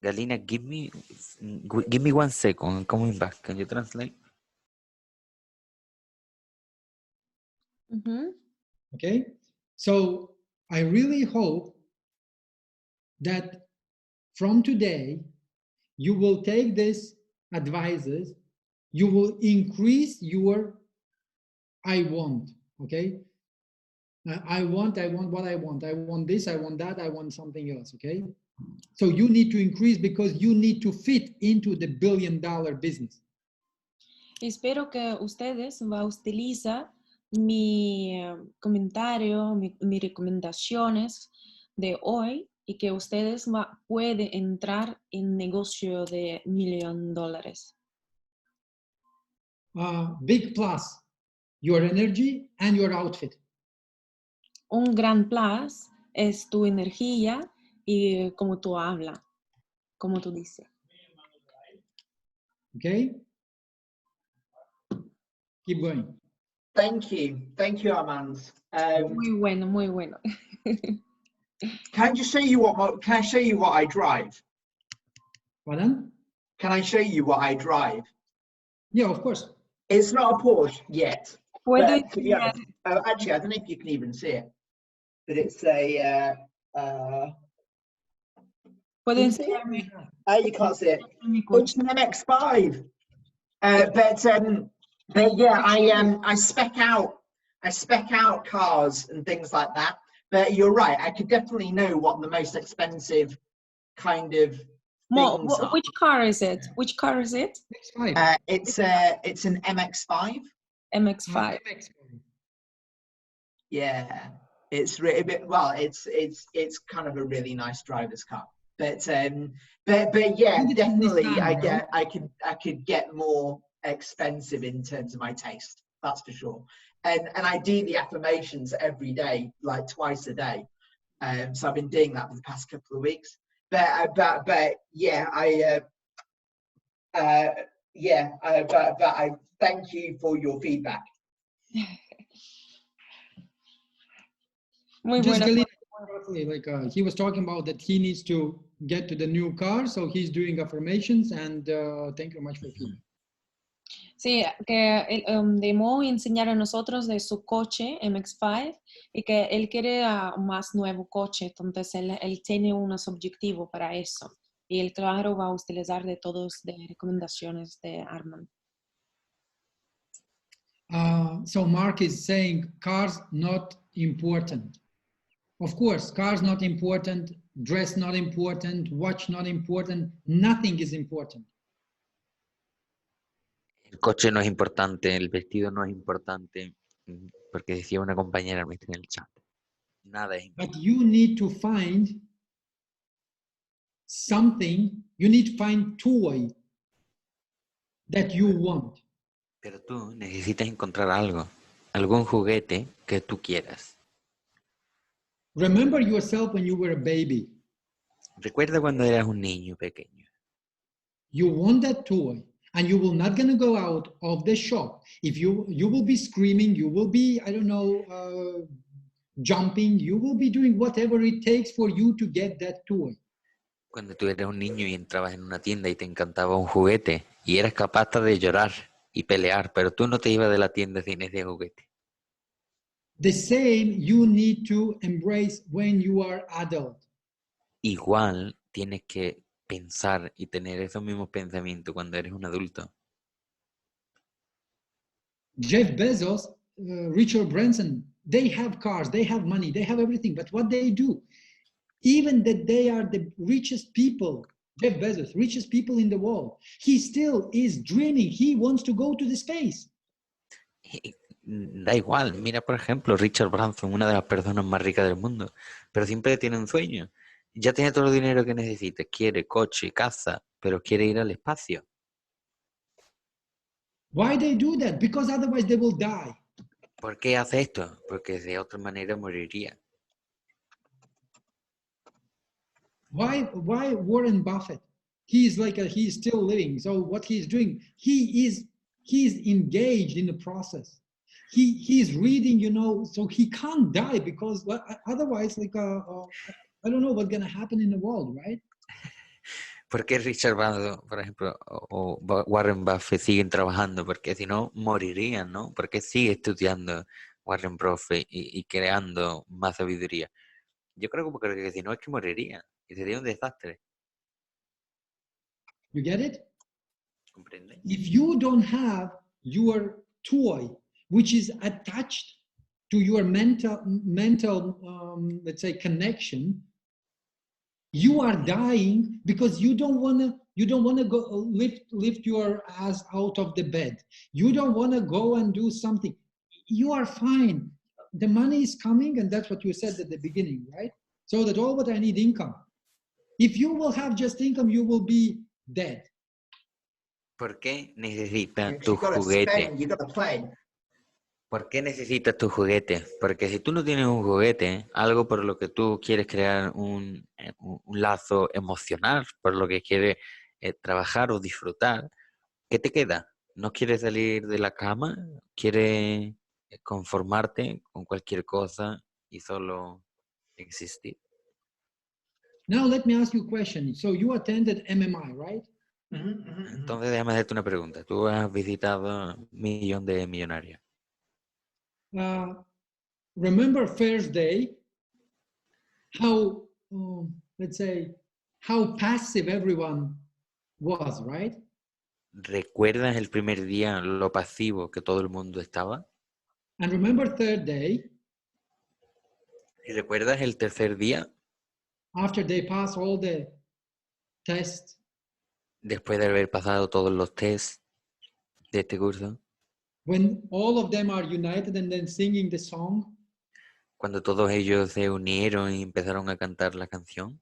Galina, give me 1 second. I'm coming back. Can you translate? Okay? So I really hope that from today, you will take these advices, you will increase your I want, okay? I want what I want. I want this, I want that, I want something else, okay? So you need to increase because you need to fit into the billion-dollar business. Espero que ustedes van a utilizar mi comentario, mis recomendaciones de hoy y que ustedes pueden entrar en negocio de $1,000,000. Big plus, your energy and your outfit. Un gran plus es tu energía y como tú hablas, como tú dices. Okay? Keep going. Thank you, Armand. Muy bueno, muy bueno. Can I show you what I drive? Pardon? Can I show you what I drive? Yeah, of course. It's not a Porsche yet. Puedo But, to be honest, actually, I don't know if you can even see it, but it's a. Puedo Can you see it? enseñarme. You can't see it. Mi It's coche. an MX-5. But yeah, I spec out cars and things like that. But you're right. I could definitely know what the most expensive kind of things are. Which car is it? Which car is it? MX-5. It's an MX-5. MX-5. MX-5. Yeah, it's really bit. Well, it's kind of a really nice driver's car. But yeah, definitely I could get more expensive in terms of my taste. That's for sure. And I do the affirmations every day, like twice a day. So I've been doing that for the past couple of weeks. But yeah, but I thank you for your feedback. Muy Just bueno. like he was talking about that he needs to get to the new car, so he's doing affirmations, and thank you very much for feedback. Sí, que Demo enseñar a nosotros de su coche MX-5 y que él quiere un más nuevo coche, entonces él tiene unos objetivos para eso y él claro va a utilizar de todos de recomendaciones de Armand. So Mark is saying cars not important. Of course, cars not important, dress not important, watch not important, nothing is important. El coche no es importante, el vestido no es importante, porque decía una compañera nuestra en el chat. Nada es importante. But you need to find something, you need to find toy that you want. Pero tú necesitas encontrar algo, algún juguete que tú quieras. Remember yourself when you were a baby. Recuerda cuando eras un niño pequeño. You want that toy, and you will not gonna go out of the shop. If you will be screaming, you will be, I don't know, jumping, you will be doing whatever it takes for you to get that toy. Cuando tú eras un niño y entrabas en una tienda y te encantaba un juguete y eras capaz de llorar y pelear, pero tú no te ibas de la tienda sin ese juguete. The same you need to embrace when you are adult. Igual tienes que pensar y tener esos mismos pensamientos cuando eres un adulto. Jeff Bezos, Richard Branson, they have cars, they have money, they have everything, but what they do, even that they are the richest people, Jeff Bezos, richest people in the world, he still is dreaming, he wants to go to the space. Da igual, mira por ejemplo Richard Branson, una de las personas más ricas del mundo, pero siempre tiene un sueño Ya tiene todo el dinero que necesita, quiere coche, casa, pero quiere ir al espacio. Why they do that? Because otherwise they will die. ¿Por qué hace esto? Porque de otra manera moriría. Why Warren Buffett? He's still living. So what he's doing, he's engaged in the process. He's reading, you know, so he can't die because otherwise, I don't know what's gonna happen in the world, right? ¿Por qué Richard Branson, por ejemplo, o Warren Buffett siguen trabajando? Porque si no, morirían, ¿no? Porque sigue estudiando Warren Buffett y creando más sabiduría. Yo creo que si no es que morirían y sería un desastre. You get it? ¿Comprende? If you don't have your toy, which is attached to your mental, let's say, connection, you are dying because you don't wanna go lift your ass out of the bed. You don't wanna go and do something. You are fine. The money is coming, and that's what you said at the beginning, right? So that all what I need income. If you will have just income, you will be dead. ¿Por qué necesitas If tu you've got to juguete? spend, you've got to play. ¿Por qué necesitas tu juguete? Porque si tú no tienes un juguete, algo por lo que tú quieres crear un lazo emocional, por lo que quieres trabajar o disfrutar, ¿qué te queda? ¿No quieres salir de la cama? ¿Quieres conformarte con cualquier cosa y solo existir? Now let me ask you a question. So you attended MMI, right? Entonces déjame hacerte una pregunta. Tú has visitado Millón de Millonarios. Remember first day, how, let's say, how passive everyone was, right? ¿Recuerdas el primer día lo pasivo que todo el mundo estaba? And remember third day, ¿Y recuerdas el tercer día? after they pass all the tests, Después de haber pasado todos los tests de este curso, when all of them are united and then singing the song, cuando todos ellos se unieron y empezaron a cantar la canción,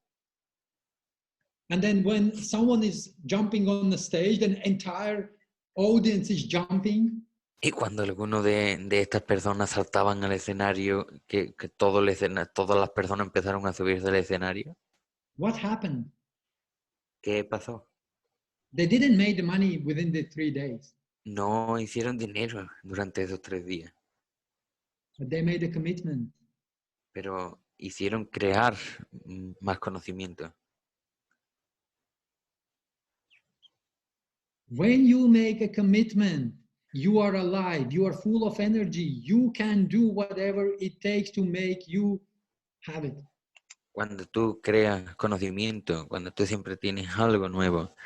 and then when someone is jumping on the stage, the entire audience is jumping. y cuando alguno de estas personas saltaban al escenario, que todas las personas empezaron a subirse al escenario, What happened? ¿qué pasó? They didn't make the money within the 3 days, No hicieron dinero durante esos 3 días, but they made a commitment. pero hicieron crear más conocimiento. When you make a commitment, you are alive, you are full of energy, you can do whatever it takes to make you have it. Cuando tú creas conocimiento, cuando tú siempre tienes algo nuevo,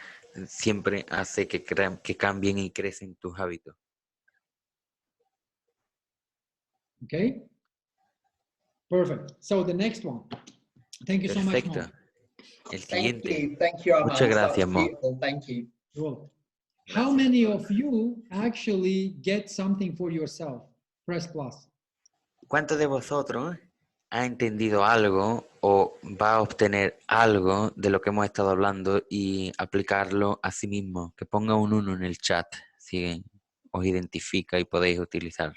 siempre hace que cambien y crecen tus hábitos. Okay? Perfect. So the next one. Thank you so much, Perfecto. Mo. El siguiente. Thank you, Armand. Muchas gracias, Mo. Beautiful. Thank you. You're welcome. How many of you actually get something for yourself? Press plus. ¿Cuántos de vosotros ha entendido algo o va a obtener algo de lo que hemos estado hablando y aplicarlo a sí mismo? Que ponga un 1 en el chat si os identifica y podéis utilizar.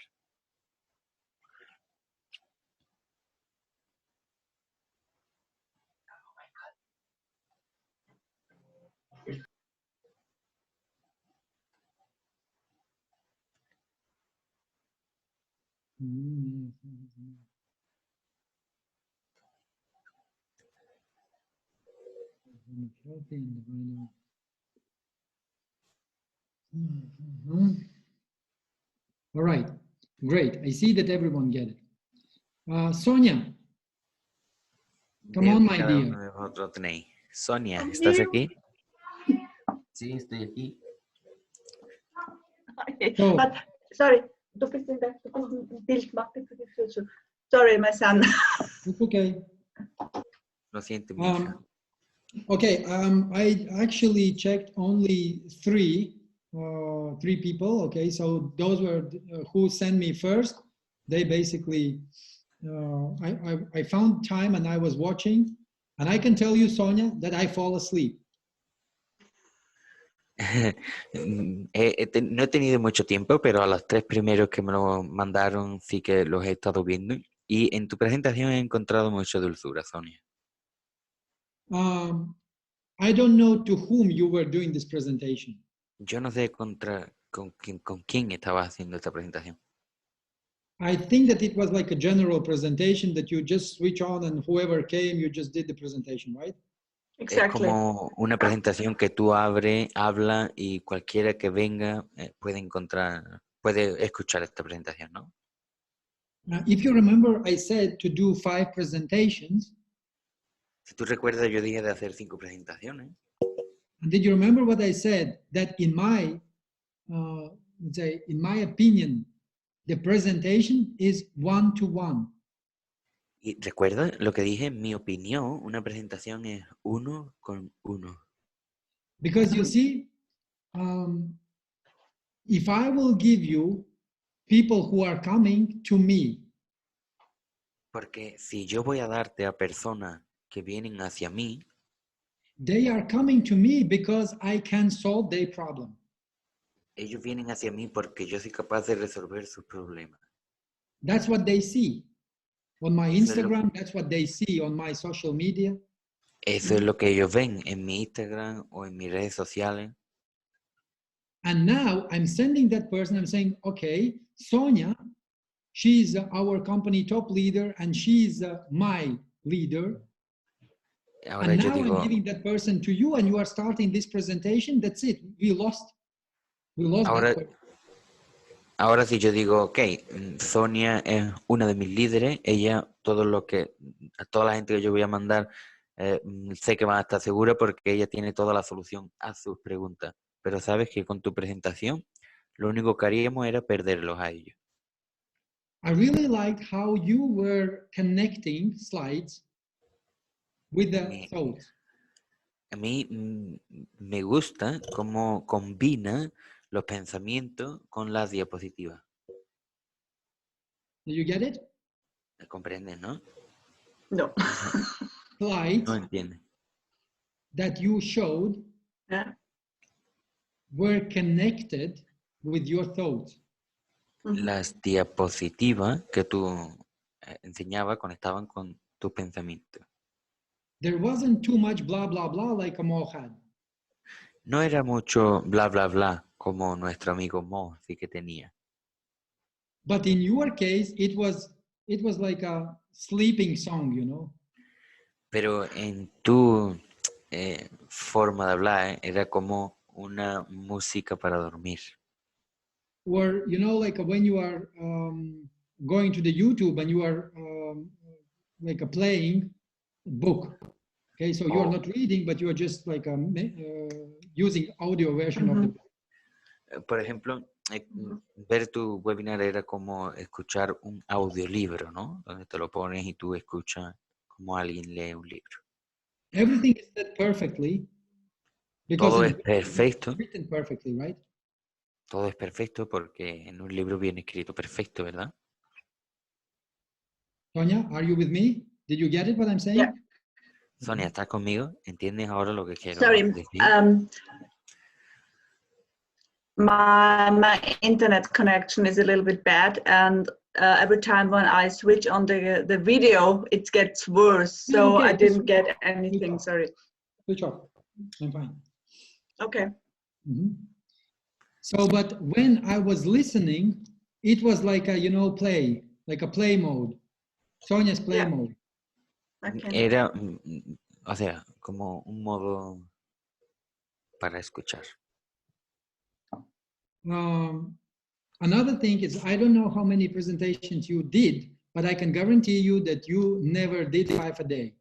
All right, great. I see that everyone get it. Sonia, come on, my dear. Uno de vosotros tenéis. Sonia, ¿estás aquí? Sí, estoy aquí. So, But, sorry, sorry, my son. it's okay. Lo siento, mi hija. Okay, I actually checked only three people. Okay, so those were who sent me first. They basically, I found time and I was watching, And I can tell you, Sonia, that I fall asleep. No he tenido mucho tiempo, pero a los 3 primeros que me lo mandaron sí que los he estado viendo. Y en tu presentación he encontrado mucha dulzura, Sonia. I don't know to whom you were doing this presentation. Yo no sé con quién estabas haciendo esta presentación. I think that it was like a general presentation that you just switch on and whoever came, you just did the presentation, right? Exactly. Es como una presentación que tú habla y cualquiera que venga puede escuchar esta presentación, ¿no? If you remember, I said to do 5 presentations. Si tú recuerdas, yo dije de hacer 5 presentaciones. And did you remember what I said? That in my, let's say, in my opinion, the presentation is 1-to-1. Y recuerda lo que dije, en mi opinión, una presentación es 1 con 1. Because you see, if I will give you people who are coming to me, Porque si yo voy a darte a personas que vienen hacia mí, they are coming to me because I can solve their problem. ellos vienen hacia mí porque yo soy capaz de resolver sus problemas. That's what they see. On my Eso es lo- Instagram, that's what they see on my social media. Eso es lo que ellos ven en mi Instagram o en mis redes sociales. And now I'm sending that person, I'm saying, okay, Sonia, she's our company top leader and she's my leader. Ahora And yo now I'm digo, giving that person to you and you are starting this presentation. That's it. We lost ahora, that person. ahora si yo digo, ok, Sonia es una de mis líderes, ella, a toda la gente que yo voy a mandar, sé que van a estar segura porque ella tiene toda la solución a sus preguntas. Pero sabes que con tu presentación, lo único que haríamos era perderlos a ellos. I really liked how you were connecting slides with the Me- thoughts. A mí me gusta cómo combina los pensamientos con las diapositivas. Do you get it? ¿Me comprendes, no? No. Slides No entiendes. that you showed Yeah. were connected with your thoughts. Mhm. Las diapositivas que tú enseñabas conectaban con tu pensamiento. There wasn't too much blah, blah, blah like Mo had. No era mucho bla, bla, bla como nuestro amigo Mo sí que tenía. But in your case, it was like a sleeping song, you know. Pero en tu forma de hablar era como una música para dormir. Or, you know, like when you are going to the YouTube and you are like playing a book. Okay, so you are Oh. not reading, but you are just like using audio version of the book. Por ejemplo, ver tu webinar era como escuchar un audiolibro, ¿no? Donde te lo pones y tú escuchas como alguien lee un libro. Everything is said perfectly because Todo it's es perfecto. written perfectly, right? Todo es perfecto porque en un libro viene escrito perfecto, ¿verdad? Sonia, are you with me? Did you get it what I'm saying? Yeah. Sonia, ¿estás conmigo? ¿Entiendes ahora lo que quiero Sorry. decir? My internet connection is a little bit bad, and every time when I switch on the video, it gets worse. So Okay, I just didn't get anything. off. Sorry. Switch off. I'm fine. Okay. Mhm. So, but when I was listening, it was like a, you know, play, like a play mode. Sonia's play Yeah. mode. Okay. Era, o sea, como un modo para escuchar. Another thing is, I don't know how many presentations you did, but I can guarantee you that you never did 5 a day.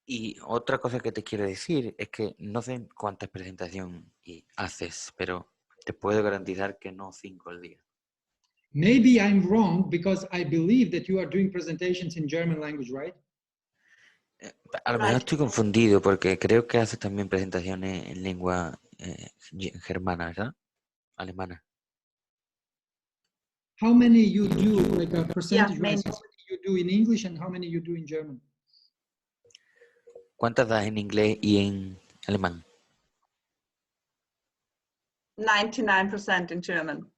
Y otra cosa que te quiero decir es que no sé cuántas presentaciones haces, pero te puedo garantizar que no 5 al día. Maybe I'm wrong because I believe that you are doing presentations in German language, right? A lo mejor Right. estoy confundido porque creo que haces también presentaciones en lengua germana, ¿verdad? Alemana. How many you do, like a percentage Yeah, wise, how many you do in English and how many you do in German? ¿Cuántas das en inglés y en alemán? 99% in German.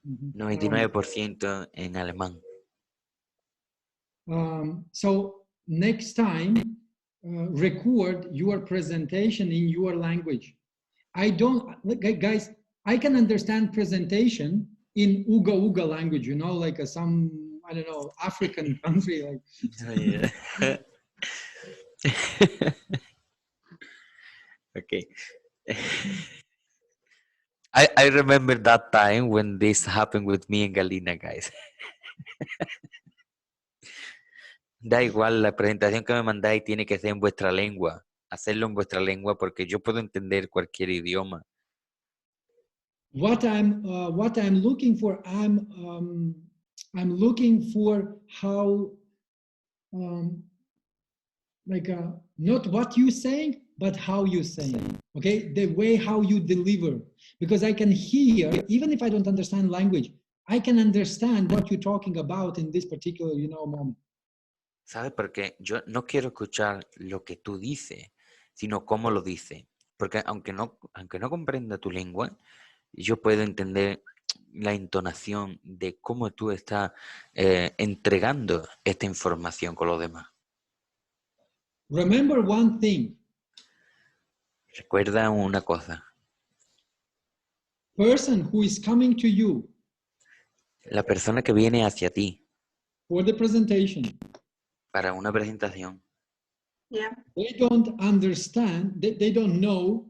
99% en alemán. So next time, record your presentation in your language. I don't, guys, I can understand presentation in Uga Uga language, you know, like some, I don't know, African country. Like. Okay. I remember that time when this happened with me and Galina, guys. Da igual, la presentación que me mandáis tiene que ser en vuestra lengua. Hacerlo en vuestra lengua porque yo puedo entender cualquier idioma. What I'm looking for, I'm looking for how, not what you saying, but how you saying. Okay, the way how you deliver, because I can hear, even if I don't understand language, I can understand what you're talking about in this particular, moment. ¿Sabes? Porque yo no quiero escuchar lo que tú dices, sino cómo lo dices. Porque aunque no comprenda tu lengua, yo puedo entender la entonación de cómo tú estás entregando esta información con los demás. Remember one thing. Recuerda una cosa. Person who is coming to you. La persona que viene hacia ti. For the presentation. Para una presentación. Yeah. They don't understand, they don't know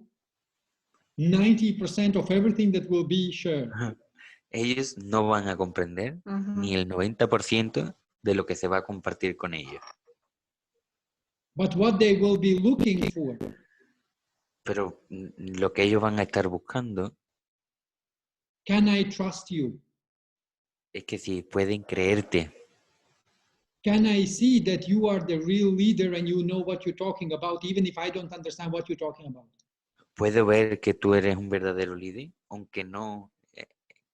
90% of everything that will be shared. Ellos no van a comprender ni el 90% de lo que se va a compartir con ellos. But what they will be looking for. Pero lo que ellos van a estar buscando. Can I trust you? Es que si pueden creerte. Can I see that you are the real leader and you know what you're talking about, even if I don't understand what you're talking about? ¿Puedo ver que tú eres un verdadero líder, aunque no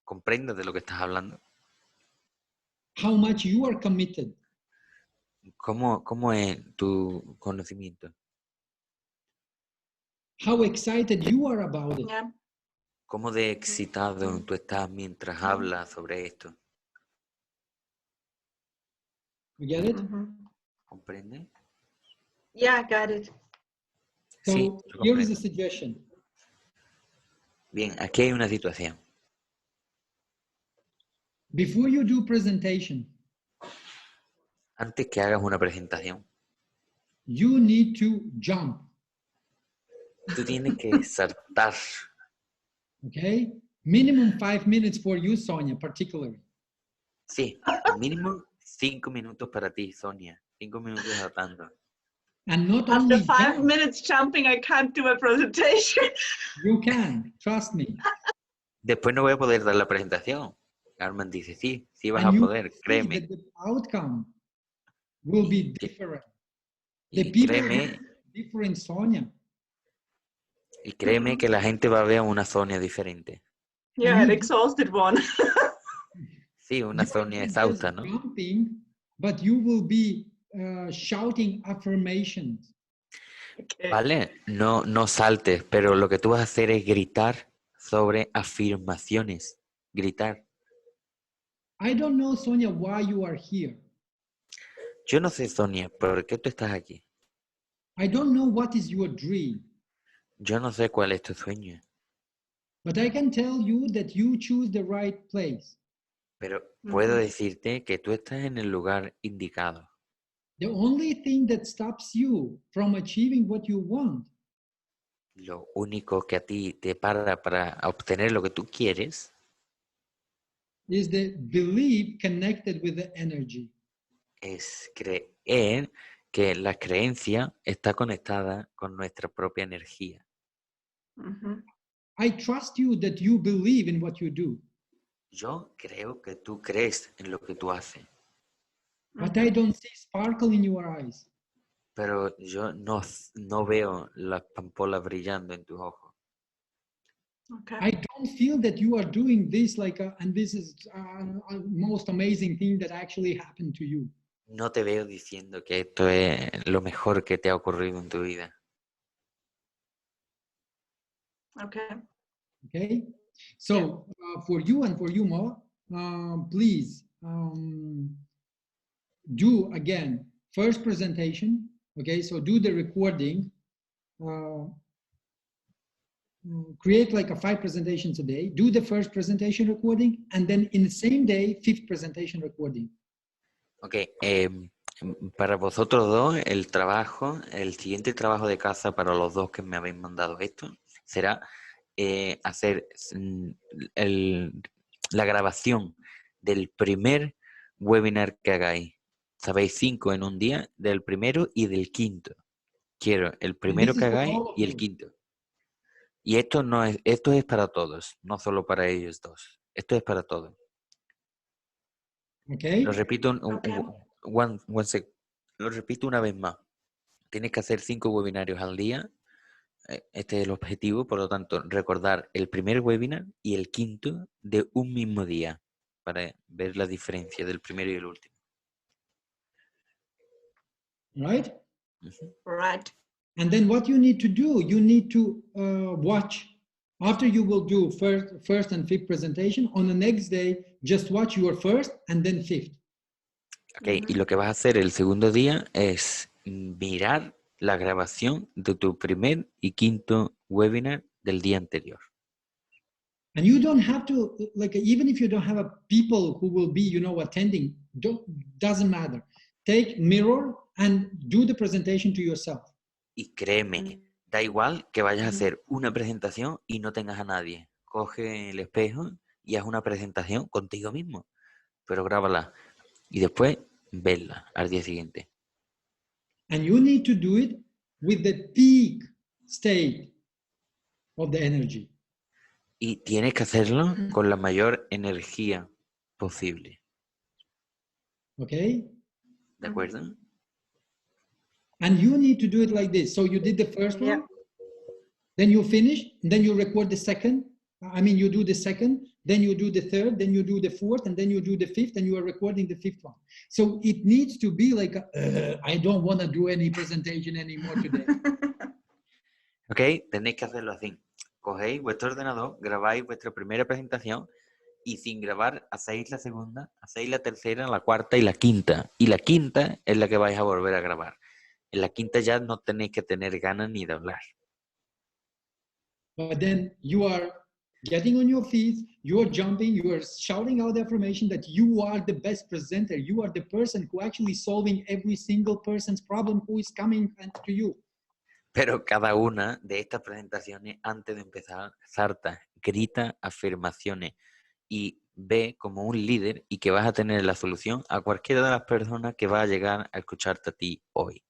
comprendas de lo que estás hablando? How much you are committed? ¿Cómo es tu conocimiento? How excited you are about it? Yeah. ¿Cómo de excitado tú estás mientras hablas sobre esto? You get it? ¿Comprende? Yeah, I got it. So Sí, here is a suggestion. Bien, aquí hay una situación. Before you do presentation, Antes que hagas una presentación, you need to jump. tú tienes que saltar. Okay? Minimum 5 minutes for you, Sonia, particularly. Sí, mínimo 5 minutos para ti, Sonia. 5 minutos saltando. And not After only 5 jump, minutes jumping, I can't do a presentation. you can, trust me. Después no voy a poder dar la presentación. Armand dice, sí, sí vas And a you poder, see créeme. that the outcome will be different. The Y people créeme, will be different, Sonia. y créeme que la gente va a ver una Sonia diferente. Yeah, an exhausted one. Sí, una Sonia exhausta, ¿no? Jumping, but you will be shouting affirmations. Okay. Vale, no saltes, pero lo que tú vas a hacer es gritar sobre afirmaciones. Gritar. I don't know, Sonia, why you are here. Yo no sé, Sonia, ¿por qué tú estás aquí? I don't know what is your dream. Yo no sé cuál es tu sueño. But I can tell you that you choose the right place. Pero puedo decirte que tú estás en el lugar indicado. The only thing that stops you from achieving what you want Lo único que a ti te para obtener lo que tú quieres is the belief connected with the energy. es creer que la creencia está conectada con nuestra propia energía. I trust you that you believe in what you do. Yo creo que tú crees en lo que tú haces, But I don't see sparkle in your eyes. pero yo no veo las pampolas brillando en tus ojos. Okay. I don't feel that you are doing this and this is most amazing thing that actually happened to you. No te veo diciendo que esto es lo mejor que te ha ocurrido en tu vida. Okay. Okay, so for you and for you, Mo, please do again first presentation. Okay, so do the recording. Create like 5 presentations a day. Do the first presentation recording, and then in the same day, 5th presentation recording. Ok, para vosotros dos, el siguiente trabajo de casa para los dos que me habéis mandado esto, será hacer la grabación del primer webinar que hagáis. Sabéis 5 en un día, del primero y del quinto. Quiero el primero que hagáis y el quinto. Y esto es para todos, no solo para ellos dos. Esto es para todos. Okay. Lo repito, lo repito una vez más. Tienes que hacer 5 webinarios al día. Este es el objetivo, por lo tanto, recordar el primer webinar y el quinto de un mismo día para ver la diferencia del primero y el último. Right? Right. And then what you need to do, you need to watch. After you will do first and 5th presentation, on the next day, just watch your first and then 5th. Okay, y lo que vas a hacer el segundo día es mirar la grabación de tu primer y quinto webinar del día anterior. And you don't have to, like, even if you don't have people who will be, attending, doesn't matter. Take mirror and do the presentation to yourself. Y créeme, da igual que vayas a hacer una presentación y no tengas a nadie. Coge el espejo y haz una presentación contigo mismo, pero grábala y después verla al día siguiente. And you need to do it with the peak state of the energy. Y tienes que hacerlo con la mayor energía posible. Okay? ¿De acuerdo? And you need to do it like this. So you did the first one, then you finish, then you record the second. You do the second, then you do the third, then you do the fourth, and then you do the 5th, and you are recording the 5th one. So it needs to be like, I don't want to do any presentation anymore today. Ok, tenéis que hacerlo así. Cogéis vuestro ordenador, grabáis vuestra primera presentación y sin grabar hacéis la segunda, hacéis la tercera, la cuarta y la quinta. Y la quinta es la que vais a volver a grabar. En la quinta ya no tenéis que tener ganas ni de hablar. But then you are getting on your feet, you are jumping, you are shouting out the affirmation that you are the best presenter. You are the person who actually solving every single person's problem who is coming to you. Pero cada una de estas presentaciones, antes de empezar, salta, grita afirmaciones y ve como un líder y que vas a tener la solución a cualquiera de las personas que va a llegar a escucharte a ti hoy.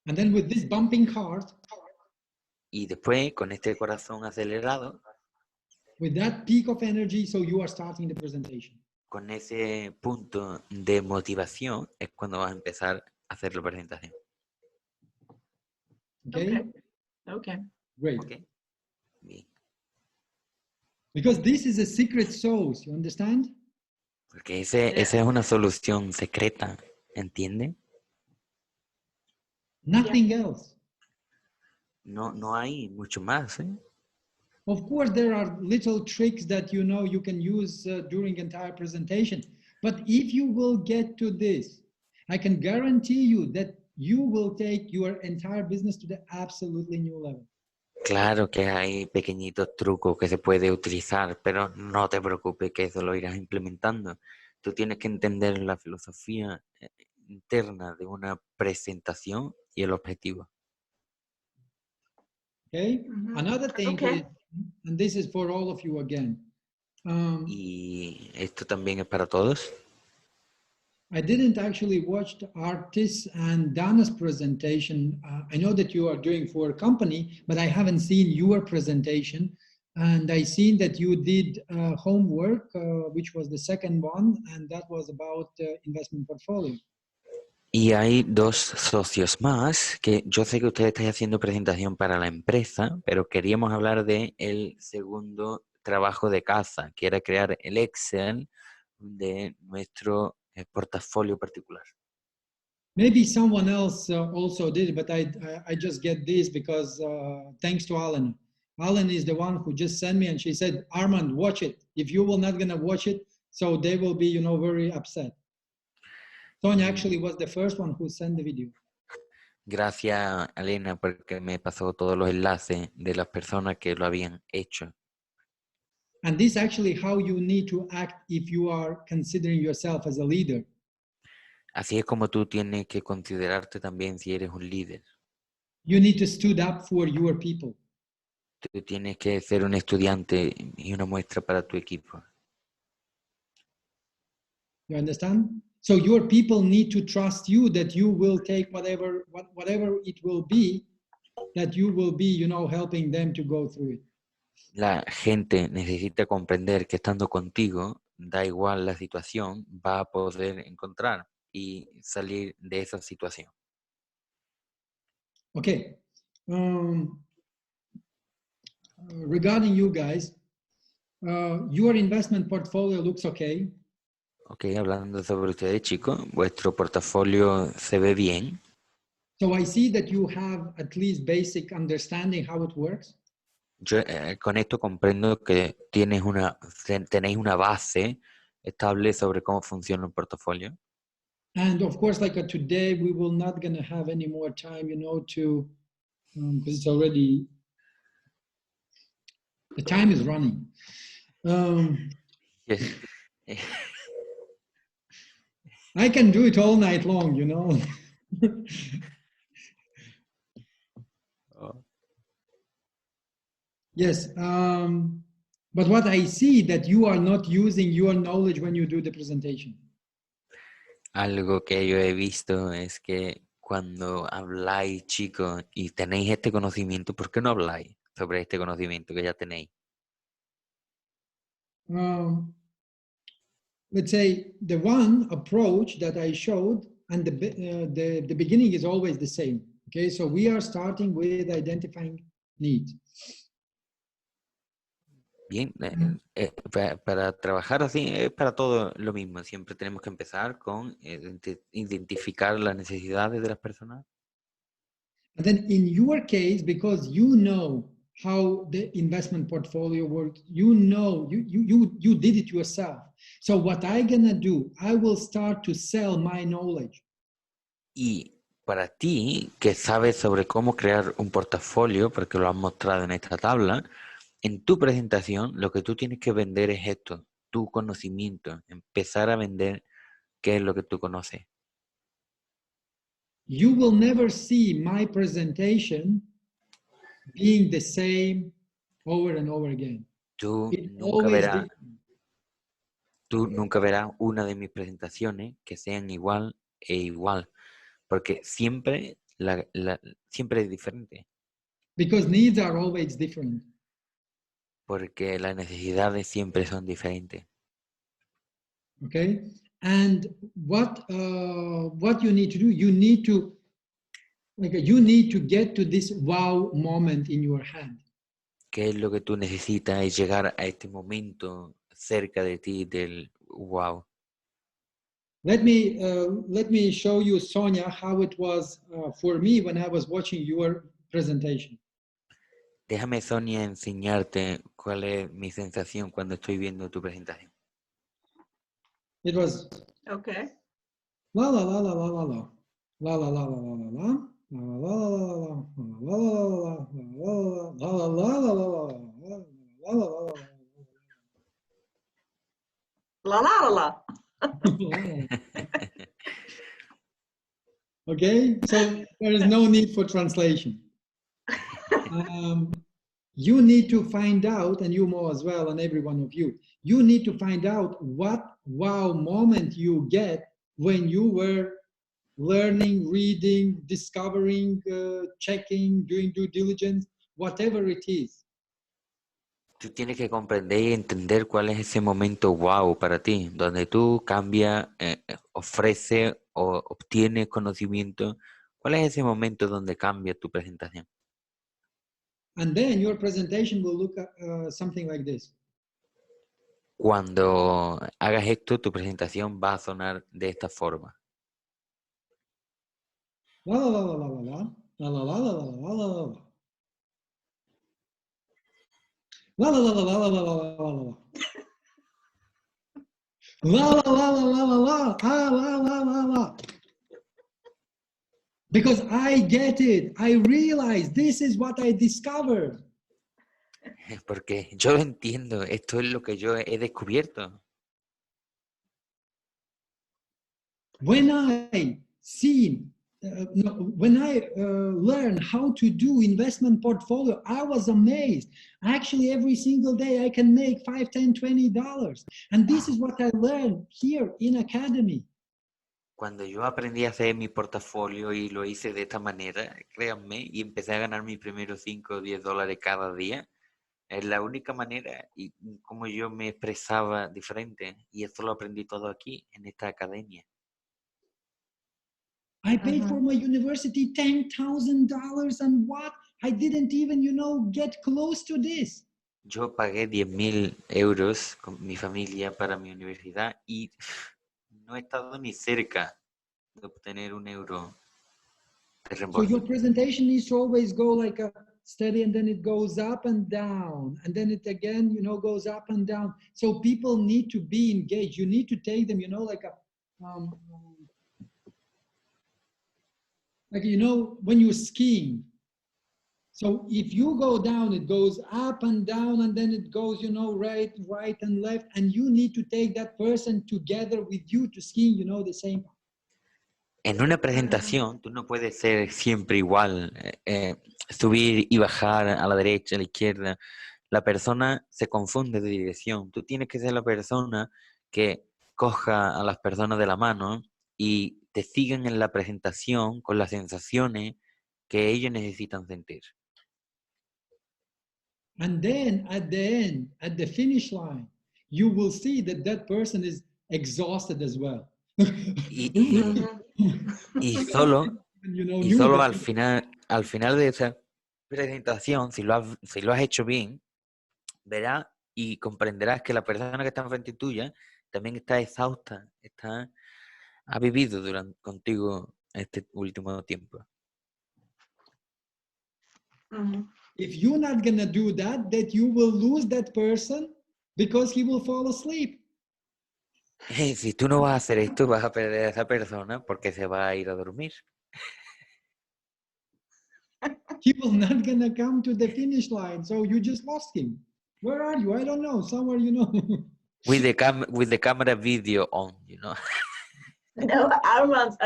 And then with this bumping heart, y después, con este corazón acelerado, with that peak of energy, so you are starting the presentation. con ese punto de motivación, es cuando vas a empezar a hacer la presentación. Okay? Okay. Great. Okay. Bien. Because this is a secret sauce, you understand? Porque esa es una solución secreta, ¿entiende? Nothing else. No hay mucho más, ¿eh? Of course, there are little tricks that you can use during entire presentation. But if you will get to this, I can guarantee you that you will take your entire business to the absolutely new level. Claro que hay pequeñitos trucos que se puede utilizar, pero no te preocupes que eso lo irás implementando. Tú tienes que entender la filosofía interna de una presentación y el objetivo. Okay? Another thing is, and this is for all of you again. Y esto también es para todos. I didn't actually watch the artists and Dana's presentation. I know that you are doing for a company, but I haven't seen your presentation. And I seen that you did homework, which was the second one, and that was about investment portfolio. Y hay 2 socios más que yo sé que ustedes están haciendo presentación para la empresa, pero queríamos hablar de el segundo trabajo de casa, que era crear el Excel de nuestro portafolio particular. Maybe someone else also did, but I just get this because thanks to Alan. Alan is the one who just sent me, and she said, Armand, watch it. If you will not gonna watch it, so they will be, you know, very upset. Sonia actually was the first one who sent the video. Gracias, Elena, porque me pasó todos los enlaces de las personas que lo habían hecho. And this is actually how you need to act if you are considering yourself as a leader. Así es como tú tienes que considerarte también si eres un líder. You need to stand up for your people. Tú tienes que ser un estudiante y una muestra para tu equipo. You understand? So your people need to trust you that you will take whatever it will be, that you will be, you know, helping them to go through it. La gente necesita comprender que estando contigo, da igual la situación, va a poder encontrar y salir de esa situación. Okay. Regarding you guys, your investment portfolio looks okay. Ok, hablando sobre ustedes, chicos, vuestro portafolio se ve bien. So I see that you have at least basic understanding how it works. Yo con esto comprendo que tenéis una base estable sobre cómo funciona un portafolio. And of course, like today, we will not gonna have any more time, you know, to, because it's already, the time is running. Yes. I can do it all night long, you know. Oh. Yes, but what I see that you are not using your knowledge when you do the presentation. Algo que yo he visto es que cuando habláis, chicos, y tenéis este conocimiento, ¿por qué no habláis sobre este conocimiento que ya tenéis? Let's say the one approach that I showed, and the beginning is always the same. Okay, so we are starting with identifying needs. Bien, para trabajar así es para todo lo mismo. Siempre tenemos que empezar con identificar las necesidades de las personas. And then in your case, because you know how the investment portfolio works, you know, you did it yourself. So what I'm gonna do, I will start to sell my knowledge. Y para ti, que sabes sobre cómo crear un portafolio, porque lo has mostrado en esta tabla, en tu presentación lo que tú tienes que vender es esto, tu conocimiento, empezar a vender qué es lo que tú conoces. You will never see my presentation being the same over and over again. Tú It's nunca always verás, different. tú nunca verás una de mis presentaciones que sean igual e igual, porque siempre, siempre es diferente, Because needs are always different. porque las necesidades siempre son diferentes. Okay, and what you need to do, you need to get to this wow moment in your hand. ¿Qué es lo que tú necesitas? Es llegar a este momento cerca de ti del wow. Let me show you, Sonia, how it was for me when I was watching your presentation. Déjame, Sonia, enseñarte cuál es mi sensación cuando estoy viendo tu presentación. It was Okay. la la la la la la la la la la la la la La la la la. Okay, so there is no need for translation. You need to find out, and you more as well, and every one of you, you need to find out what wow moment you get when you were learning, reading, discovering, checking, doing due diligence, whatever it is. Tú tienes que comprender y entender cuál es ese momento wow para ti, donde tú cambias, ofreces o obtienes conocimiento. ¿Cuál es ese momento donde cambia tu presentación? And then your presentation will look something like this. Cuando hagas esto, tu presentación va a sonar de esta forma. La la la la la la la la la la la la la la la. La la la la la la la la la la la. La la la la la la la la la la la. Because I get it. I realize this is what I discovered. Porque yo lo entiendo, esto es lo que yo he descubierto. When I learned how to do investment portfolio, I was amazed. Actually, every single day I can make $5, $10, $20. And this is what I learned here in Academy. Cuando yo aprendí a hacer mi portafolio y lo hice de esta manera, créanme, y empecé a ganar mis primeros 5 o 10 dólares cada día, es la única manera y como yo me expresaba diferente. Y esto lo aprendí todo aquí, en esta academia. I paid for my university $10,000 and what? I didn't even, get close to this. Yo pagué 10.000 euros con mi familia para mi universidad y no he estado ni cerca de obtener un euro de So reembolso. your presentation needs to always go like a steady, and then it goes up and down, and then it again, goes up and down. So people need to be engaged. You need to take them, like a, when you're skiing. So if you go down, it goes up and down, and then it goes, right and left, and you need to take that person together with you to skiing, the same. En una presentación, tú no puedes ser siempre igual, subir y bajar a la derecha, a la izquierda. La persona se confunde de dirección. Tú tienes que ser la persona que coja a las personas de la mano y te sigan en la presentación con las sensaciones que ellos necesitan sentir. And then at the end, at the finish line, you will see that that person is exhausted as well. Y solo al final de esa presentación, si lo has hecho bien, verás y comprenderás que la persona que está enfrente tuya también está exhausta, ha vivido contigo este último tiempo. If you're not gonna do that you will lose that person because he will fall asleep. Si tú no vas a hacer esto, vas a perder a esa persona porque se va a ir a dormir. He will not gonna come to the finish line, so you just lost him. Where are you? I don't know. Somewhere, With the camera video on, No, Armand,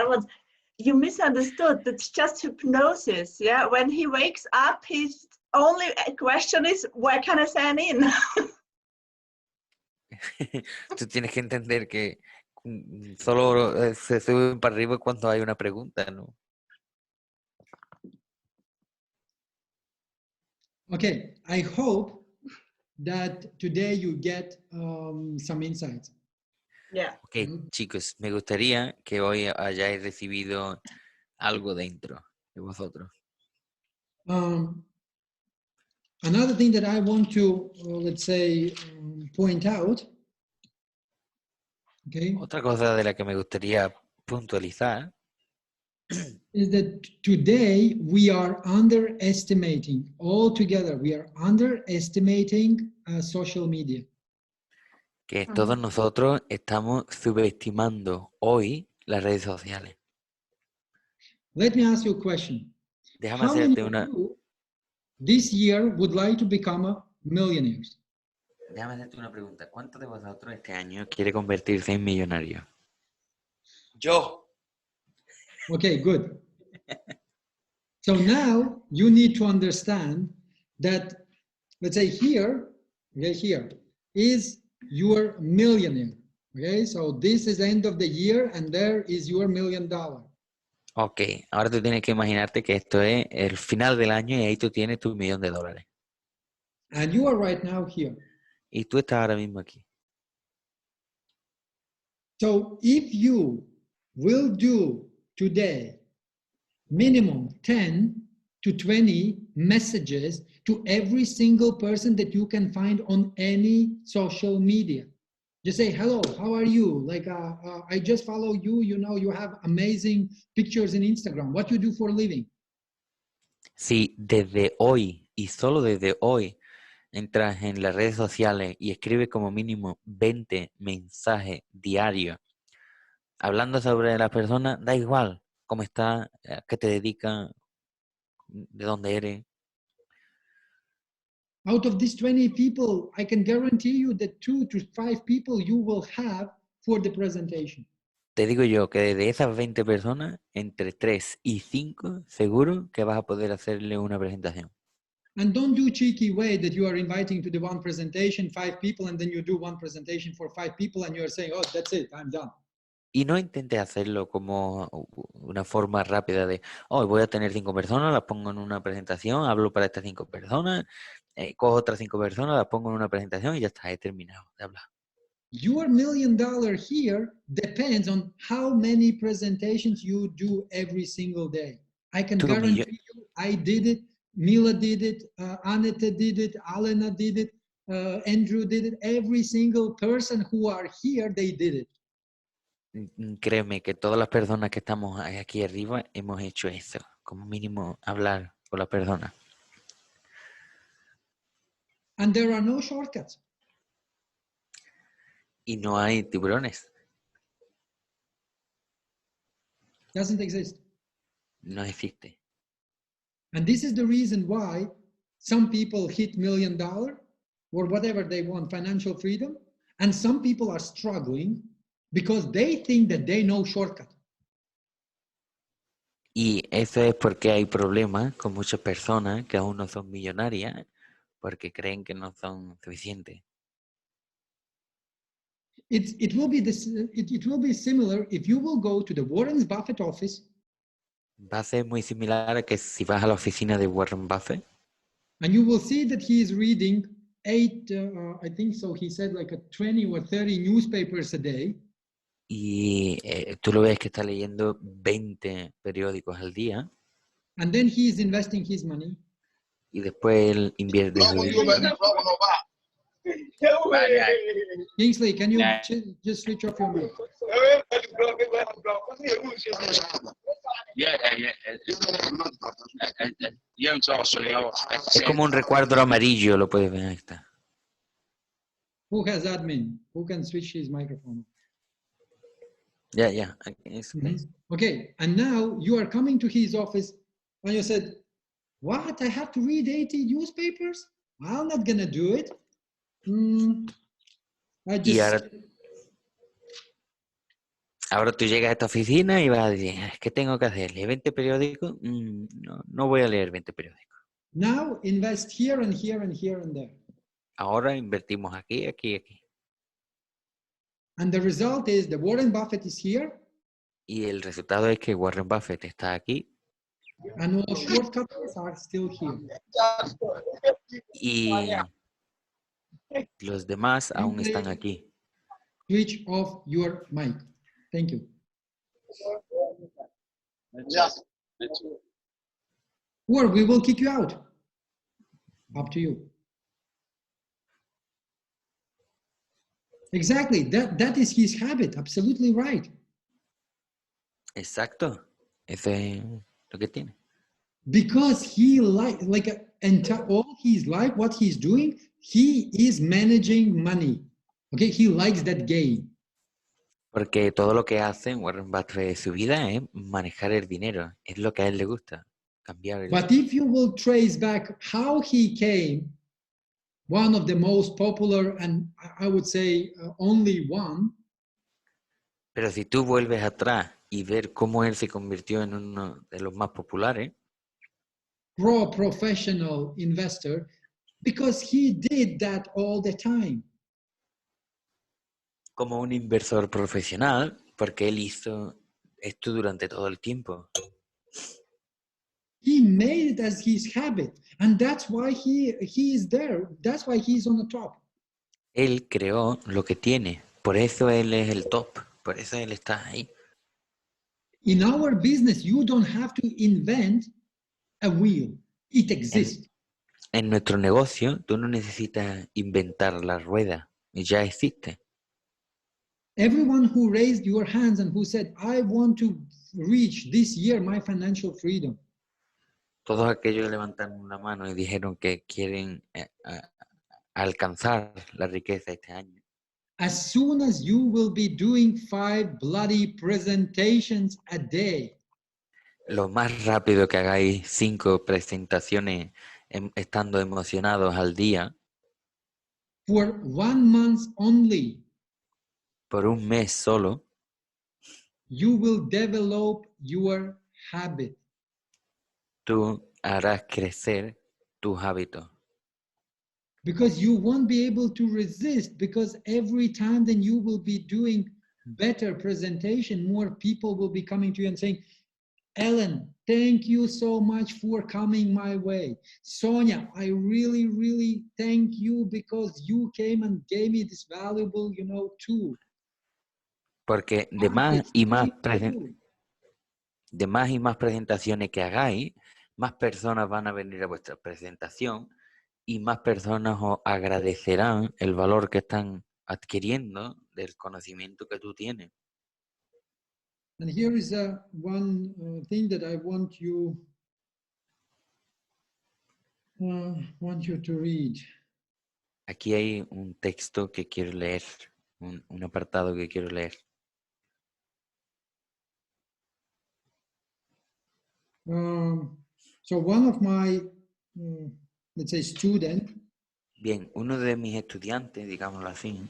you misunderstood. That's just hypnosis. Yeah, when he wakes up, his only question is, where can I sign in? Tú tienes que entender que solo se suben para arriba cuando hay una pregunta, ¿no? Okay, I hope that today you get some insights. Yeah. Ok, chicos, me gustaría que hoy hayáis recibido algo dentro de vosotros. Another thing that I want to, let's say, point out. Okay. Otra cosa de la que me gustaría puntualizar is that today we are underestimating altogether. We are underestimating social media. que todos nosotros estamos subestimando hoy las redes sociales. Let me ask you a question. Déjame How many hacerte of una, you this year would like to become a millionaires? déjame hacerte una pregunta. ¿Cuántos de vosotros este año quiere convertirse en millonario? Yo. Okay, good. So now you need to understand that, let's say here, okay, here is your millionaire. Okay, so this is the end of the year and there is your $1 million. Ok, ahora tú tienes que imaginarte que esto es el final del año y ahí tú tienes tu $1.000.000. And you are right now here. Y tú estás ahora mismo aquí. So if you will do today minimum 10 to 20 messages to every single person that you can find on any social media. Just say, hello, how are you? Like, I just follow you, you know, you have amazing pictures in Instagram. What you do for a living? Si desde hoy y solo desde hoy entras en las redes sociales y escribes como mínimo 20 mensajes diarios hablando sobre la persona, da igual cómo está, a qué te dedicas, de dónde eres. Out of these 20 people, I can guarantee you that 2 to 5 people you will have for the presentation. Te digo yo que de esas 20 personas, entre 3 y 5, seguro que vas a poder hacerle una presentación. And don't do cheeky way that you are inviting to the one presentation 5 people and then you do one presentation for 5 people and you're saying, oh, that's it, I'm done. Y no intentes hacerlo como una forma rápida de, oh, voy a tener 5 personas, las pongo en una presentación, hablo para estas 5 personas, cojo otras 5 personas, las pongo en una presentación y ya está, he terminado de hablar. Your $1 million here depends on how many presentations you do every single day. I can guarantee you, I did it, Mila did it, Aneta did it, Alena did it, Andrew did it. Every single person who are here, they did it. Créeme que todas las personas que estamos aquí arriba hemos hecho eso, como mínimo hablar con las personas. And there are no shortcuts. Y no hay tiburones. Doesn't exist. No existe. And this is the reason why some people hit $1 million or whatever they want, financial freedom, and some people are struggling because they think that they know shortcut. Y eso es porque hay problemas con muchas personas que aún no son millonarias porque creen que no son suficientes. It will be similar if you will go to the Warren Buffett office. Va a ser muy similar a que si vas a la oficina de Warren Buffett. And you will see that he is reading 8, I think so, he said like 20 or 30 newspapers a day. Y tú lo ves que está leyendo 20 periódicos al día. And then he is investing his money. Y después él invierte su dinero. Kingsley, can you just switch off your mic? Es como un recuadro amarillo, lo puedes ver, ahí está. Who has admin? Who can switch his microphone? Ya. Okay, and now you are coming to his office and you said, what, I have to read 80 newspapers? I'm not gonna do it. Y ahora tú llegas a esta oficina y vas a decir, ¿qué tengo que hacer? ¿Leer 20 periódicos? No voy a leer 20 periódicos. Now invest here and here and here and there. Ahora invertimos aquí. And the result is the Warren Buffett is here. Y el resultado es que Warren Buffett está aquí. And all shortcuts are still here. Y los demás aún están aquí. Switch off your mic. Thank you. Or we will kick you out. Up to you. Exactly. That is his habit. Absolutely right. Exacto. Eso es lo que tiene. Because he all his life, what he's doing, he is managing money. Okay, he likes that game. Porque todo lo que hace Warren Buffett de su vida es manejar el dinero. Es lo que a él le gusta. Cambiar el But if you will trace back how he came, one of the most popular and I would say only one. Pero si tú vuelves atrás y ver cómo él se convirtió en uno de los más populares. Professional investor, because he did that all the time. Como un inversor profesional, porque él hizo esto durante todo el tiempo. He made it as his habit, and that's why he is there. That's why he's on the top. Él creó lo que tiene, por eso él es el top, por eso él está ahí. In our business, you don't have to invent a wheel. It exists. En nuestro negocio, tú no necesitas inventar la rueda, ya existe. Everyone who raised your hands and who said, I want to reach this year my financial freedom. Todos aquellos que levantaron la mano y dijeron que quieren alcanzar la riqueza este año. As soon as you will be doing 5 bloody presentations a day, Lo más rápido que hagáis 5 presentaciones estando emocionados al día, for 1 month only, por un mes solo, you will develop your habit. tú harás crecer tus hábitos. Because you won't be able to resist, because every time then you will be doing better presentation, more people will be coming to you and saying, Ellen, thank you so much for coming my way. Sonia, I really, really thank you because you came and gave me this valuable, tool. Porque de más y más presentaciones que hagáis, más personas van a venir a vuestra presentación y más personas os agradecerán el valor que están adquiriendo del conocimiento que tú tienes. And here is one thing that I want you to read. Aquí hay un texto que quiero leer, un apartado que quiero leer. So one of my, let's say, student. Bien, uno de mis estudiantes, digámoslo así,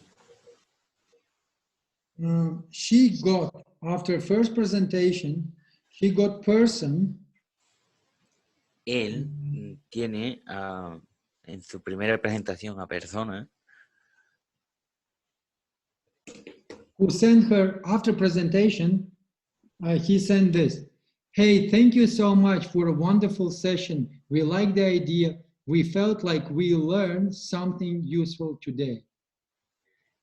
she got, after first presentation, she got person. Él tiene en su primera presentación a personas who sent her after presentation, he sent this. Hey, thank you so much for a wonderful session. We like the idea. We felt like we learned something useful today.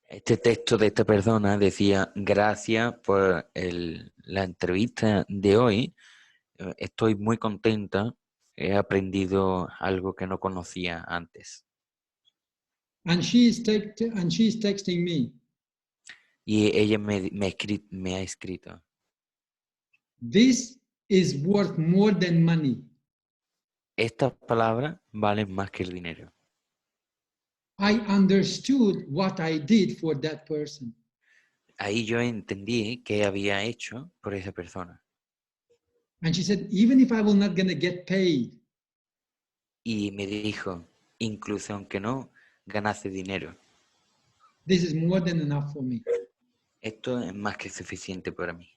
Este texto de esta persona decía, gracias por la entrevista de hoy. Estoy muy contenta. He aprendido algo que no conocía antes. And she's texting me. Y ella me ha escrito. This is worth more than money. Estas palabras valen más que el dinero. I understood what I did for that person. Ahí yo entendí qué había hecho por esa persona. And she said, even if I will not gonna get paid. Y me dijo, incluso aunque no ganase dinero. This is more than enough for me. Esto es más que suficiente para mí.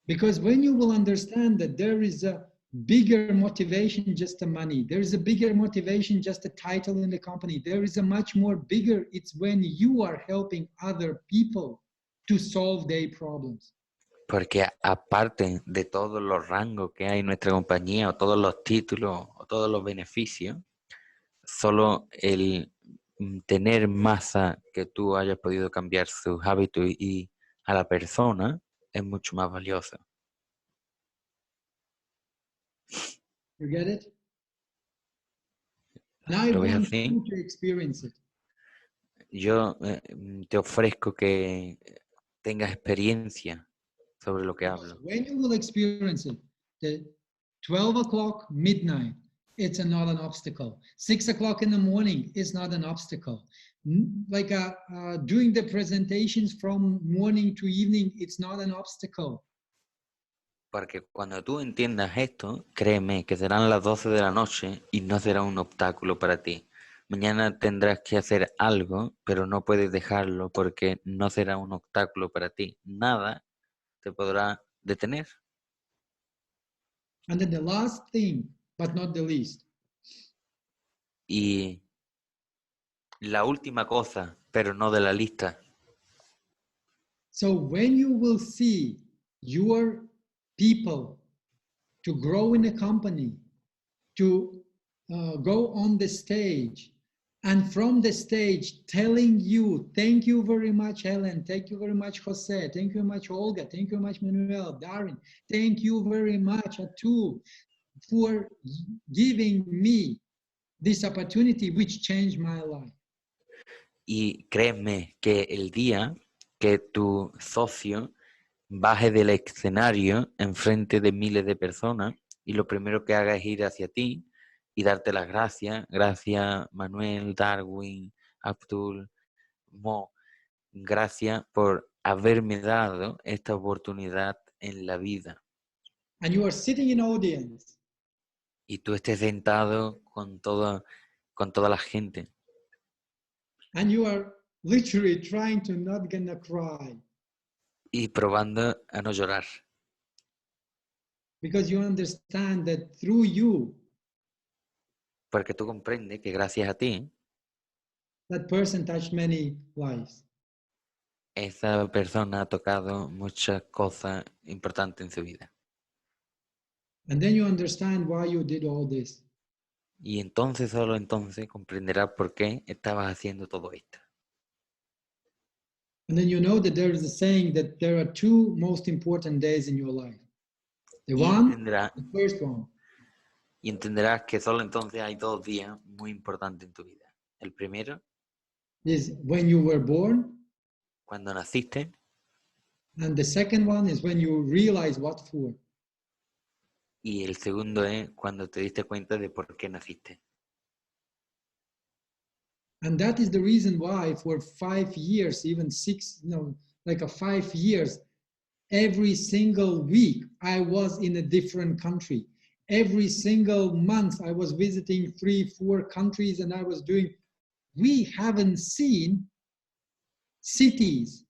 Because when you will understand that there is a bigger motivation just the money, there is a bigger motivation just a title in the company, there is a much more bigger, it's when you are helping other people to solve their problems. Porque aparte de todos los rangos que hay en nuestra compañía, o todos los títulos, o todos los beneficios, solo el tener masa que tú hayas podido cambiar sus hábitos y a la persona es mucho más valioso. You get it? And I want you to experience it. Yo te ofrezco que tengas experiencia sobre lo que hablo. When you will experience it, the 12 o'clock midnight, it's not an obstacle. 6 o'clock in the morning is not an obstacle. Like doing the presentations from morning to evening, it's not an obstacle. Porque cuando tú entiendas esto, créeme que serán las 12 de la noche y no será un obstáculo para ti. Mañana tendrás que hacer algo, pero no puedes dejarlo porque no será un obstáculo para ti. Nada te podrá detener. And then the last thing, but not the least. Y la última cosa, pero no de la lista. So when you will see your people to grow in a company, to go on the stage, and from the stage telling you, thank you very much, Helen, thank you very much, Jose, thank you very much, Olga, thank you very much, Manuel, Darren, thank you very much, Atul, for giving me this opportunity which changed my life. Y créeme que el día que tu socio baje del escenario enfrente de miles de personas y lo primero que haga es ir hacia ti y darte las gracias. Gracias, Manuel, Darwin, Abdul, Mo. Gracias por haberme dado esta oportunidad en la vida. And you are sitting in audience. Y tú estés sentado con toda la gente And you are literally trying to not gonna cry y probando a no llorar. because you understand that through you, Porque tú comprendes que gracias a ti, that person touched many lives. esa persona ha tocado muchas cosas importantes en su vida. And then you understand why you did all this. Y entonces, solo entonces, comprenderás por qué estabas haciendo todo esto. And then you know that there is a saying that there are two most important days in your life. The the first one. Y entenderás que solo entonces hay 2 días muy importantes en tu vida. El primero, Is when you were born, cuando naciste, and the second one is when you realize what for. y el segundo es cuando te diste cuenta de por qué naciste. And that is the reason why for 5 years, even 6, like 5 years, every single week I was in a different country. Every single month I was visiting 3, 4 countries, and I was doing, we haven't seen cities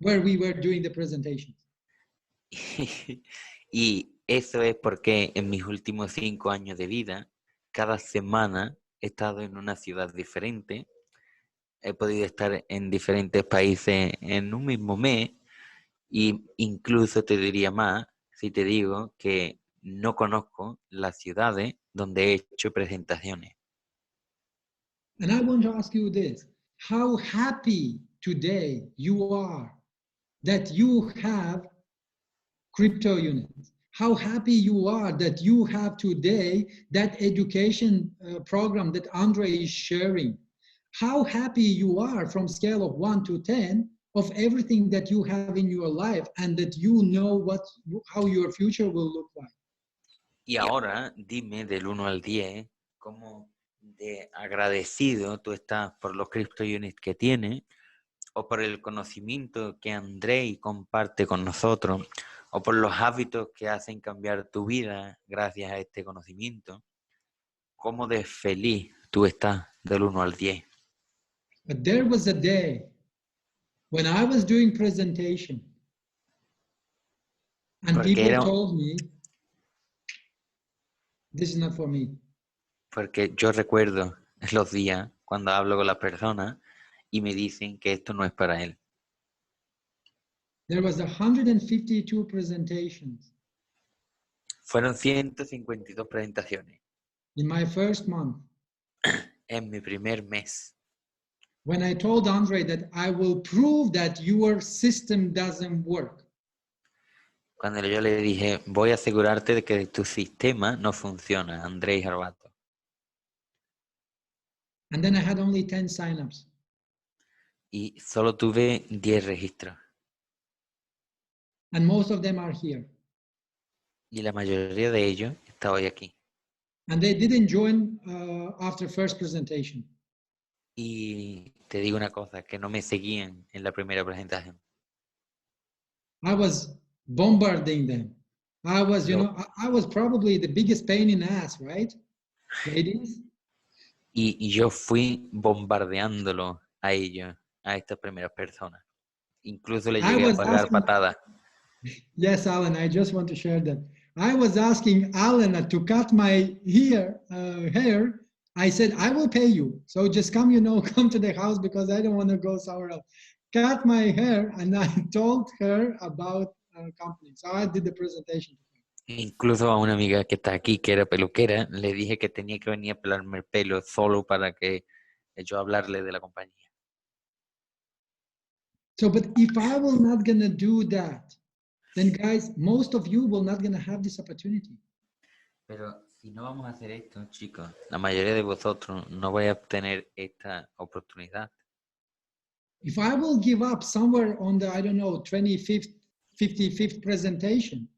where we were doing the presentations. Y eso es porque en mis últimos 5 años de vida, cada semana he estado en una ciudad diferente. He podido estar en diferentes países en un mismo mes. Y incluso te diría más si te digo que no conozco las ciudades donde he hecho presentaciones. And I want to ask you this: how happy today you are that you have crypto units? How happy you are that you have today that education program that Andre is sharing? How happy you are from scale of 1 to 10 of everything that you have in your life and that you know how your future will look like. Y ahora dime del 1 al 10 cómo de agradecido tú estás por los crypto units que tienes, o por el conocimiento que Andrei comparte con nosotros, o por los hábitos que hacen cambiar tu vida gracias a este conocimiento. ¿Cómo de feliz tú estás del 1 al 10? But there was a day when I was doing presentation and Porque people told me, this is not for me. Porque yo recuerdo los días cuando hablo con las personas y me dicen que esto no es para él. There was 152 presentations. Fueron 152 presentaciones. In my first month. En mi primer mes. When I told Andre that I will prove that your system doesn't work. Cuando yo le dije, voy a asegurarte de que tu sistema no funciona, Andrei Harbato. And then I had only 10 signups. Y solo tuve 10 registros. And most of them are here. Y la mayoría de ellos está hoy aquí. And they didn't join after first presentation. Y te digo una cosa, que no me seguían en la primera presentación. I was bombarding them. I was, I was probably the biggest pain in the ass, right? Ladies? Y yo fui bombardeándolo a ellos, a estas primeras personas. Incluso le llegué a pagar patadas. Yes, Alan, I just want to share that. I was asking Alan to cut my hair. I said, I will pay you. So just come, come to the house because I don't want to go somewhere else. Cut my hair, and I told her about company. So I did the presentation. Incluso a una amiga que está aquí, que era peluquera, le dije que tenía que venir a pelarme el pelo solo para que yo hablarle de la compañía. So, but if I will not gonna do that, then guys, most of you will not gonna have this opportunity. Pero si no vamos a hacer esto, chicos, la mayoría de vosotros no vais a obtener esta oportunidad. If I will give up somewhere on the, I don't know, 25th, 55th presentation,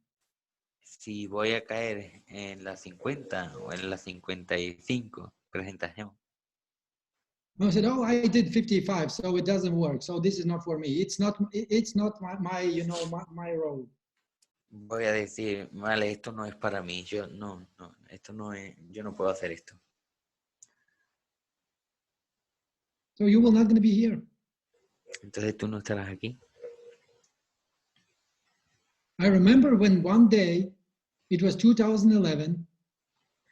Si voy a caer en la 50 o en la 55 presentación. I said, oh, I did 55, so it doesn't work. So this is not for me. It's not my you know, my role. Voy a decir, vale, esto no es para mí. Yo no, esto no es, yo no puedo hacer esto. So you will not going to be here. Entonces tú no estarás aquí. I remember when one day, it was 2011,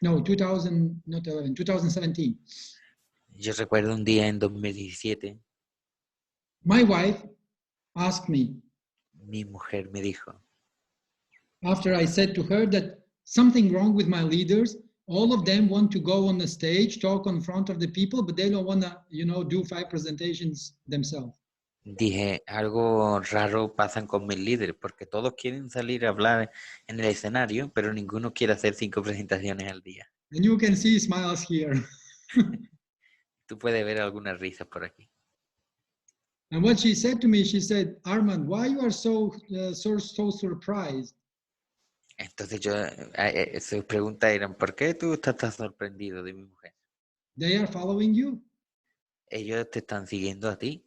no, 2000, not 11, 2017. Yo recuerdo un día en 2017, My wife asked me, mi mujer me dijo, after I said to her that something wrong with my leaders, all of them want to go on the stage, talk in front of the people, but they don't want to, you know, do 5 presentations themselves. dije, algo raro pasa con mis líderes, porque todos quieren salir a hablar en el escenario, pero ninguno quiere hacer 5 presentaciones al día. And you can see smiles here. Tú puedes ver algunas risas por aquí. And what she said to me, she said, Armand, why you are so surprised? Entonces sus preguntas eran, ¿por qué tú estás tan sorprendido de mi mujer? They are following you. Ellos te están siguiendo a ti.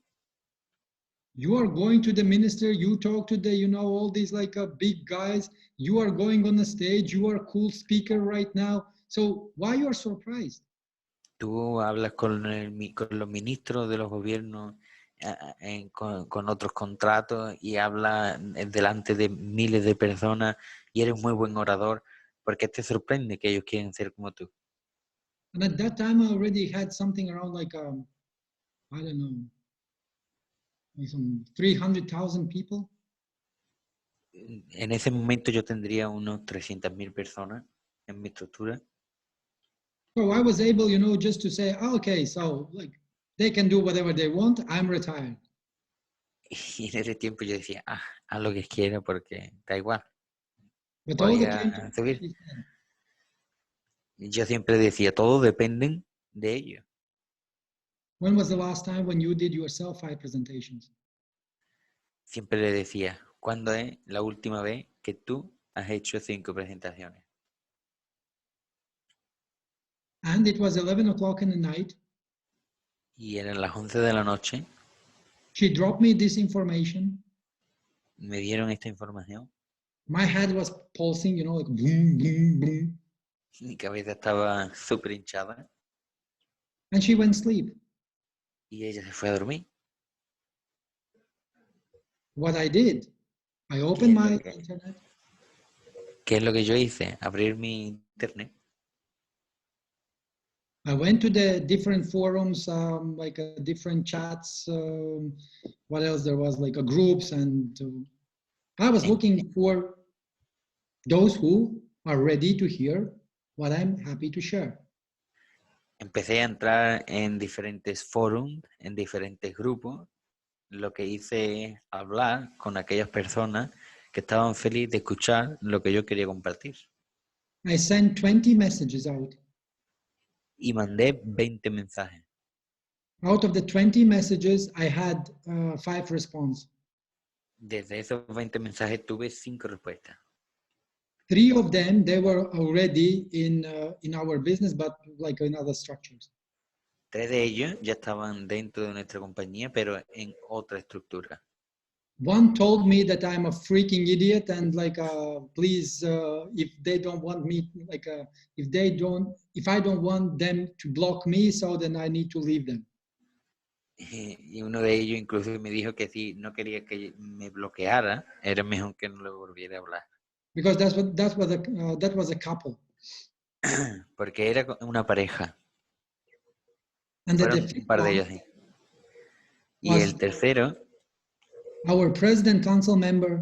You are going to the minister, you talk to the, you know, all these like big guys, you are going on the stage, you are a cool speaker right now. So why you are surprised? Tú hablas con los ministros de los gobiernos, con otros contratos y hablas delante de miles de personas y eres muy buen orador. ¿Por qué te sorprende que ellos quieren ser como tú? And at that time, I already had something around like, I don't know, like some 300,000 people. En ese momento yo tendría unos 300,000 personas en mi estructura. So I was able, you know, just to say, oh, okay, so like they can do whatever they want, I'm retired. Y en ese tiempo yo decía, haz lo que quiera porque da igual. But Voy all the a time, subir. she said, Yo siempre decía, todos dependen de ellos. when was the last time when you did yourself 5 presentations? Siempre le decía, ¿cuándo es la última vez que tú has hecho 5 presentaciones? And it was 11 o'clock in the night. Y eran las 11 de la noche, She dropped me this information. me dieron esta información, My head was pulsing, you know, like boom, boom, boom. mi cabeza estaba súper hinchada And she went to sleep. y ella se fue a dormir. What I did, I ¿Qué opened es my lo que- internet. ¿Qué es lo que yo hice? Abrir mi internet. I went to the different forums, like different chats. What else there was, like groups, and I was looking for those who are ready to hear what I'm happy to share. Empecé a entrar en diferentes foros, en diferentes grupos. Lo que hice es hablar con aquellas personas que estaban felices de escuchar lo que yo quería compartir. I sent 20 messages out. Y mandé 20 mensajes. Out of the 20 messages, I had 5 responses. Desde esos 20 mensajes tuve 5 respuestas. 3 of them, they were already in our business, but like in other structures. 3 de ellos ya estaban dentro de nuestra compañía, pero en otra estructura. One told me that I'm a freaking idiot and like, please, if they don't want me, like, if I don't want them to block me, so then I need to leave them. Y uno de ellos incluso me dijo que si no quería que me bloqueara, era mejor que no le volviera a hablar. Because that was a couple. Porque era una pareja. And the Fueron fifth un par de one ellos, sí. Y was el tercero, our president council member,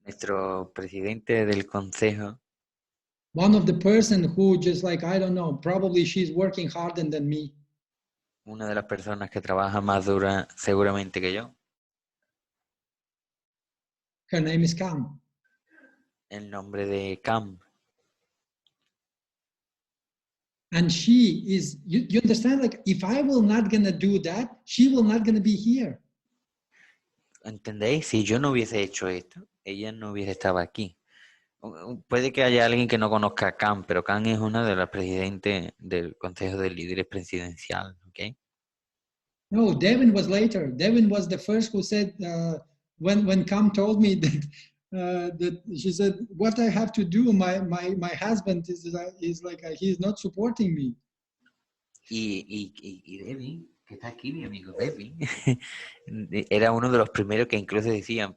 nuestro presidente del consejo, one of the person who just like, I don't know, probably she's working harder than me. una de las personas que trabaja más dura seguramente que yo. Her name is Cam. El nombre de Cam. And she is, you understand, like, if I will not gonna do that, she will not gonna be here. ¿Entendéis? Si yo no hubiese hecho esto, ella no hubiese estado aquí. Puede que haya alguien que no conozca a Cam, pero Cam es una de las presidentes del Consejo de Líderes Presidencial, ¿ok? No, Devin was later. Devin was the first who said, when Cam told me that she said, what I have to do, my husband is like, he's not supporting me. Y Devin, que está aquí, mi amigo Devin, era uno de los primeros que incluso decían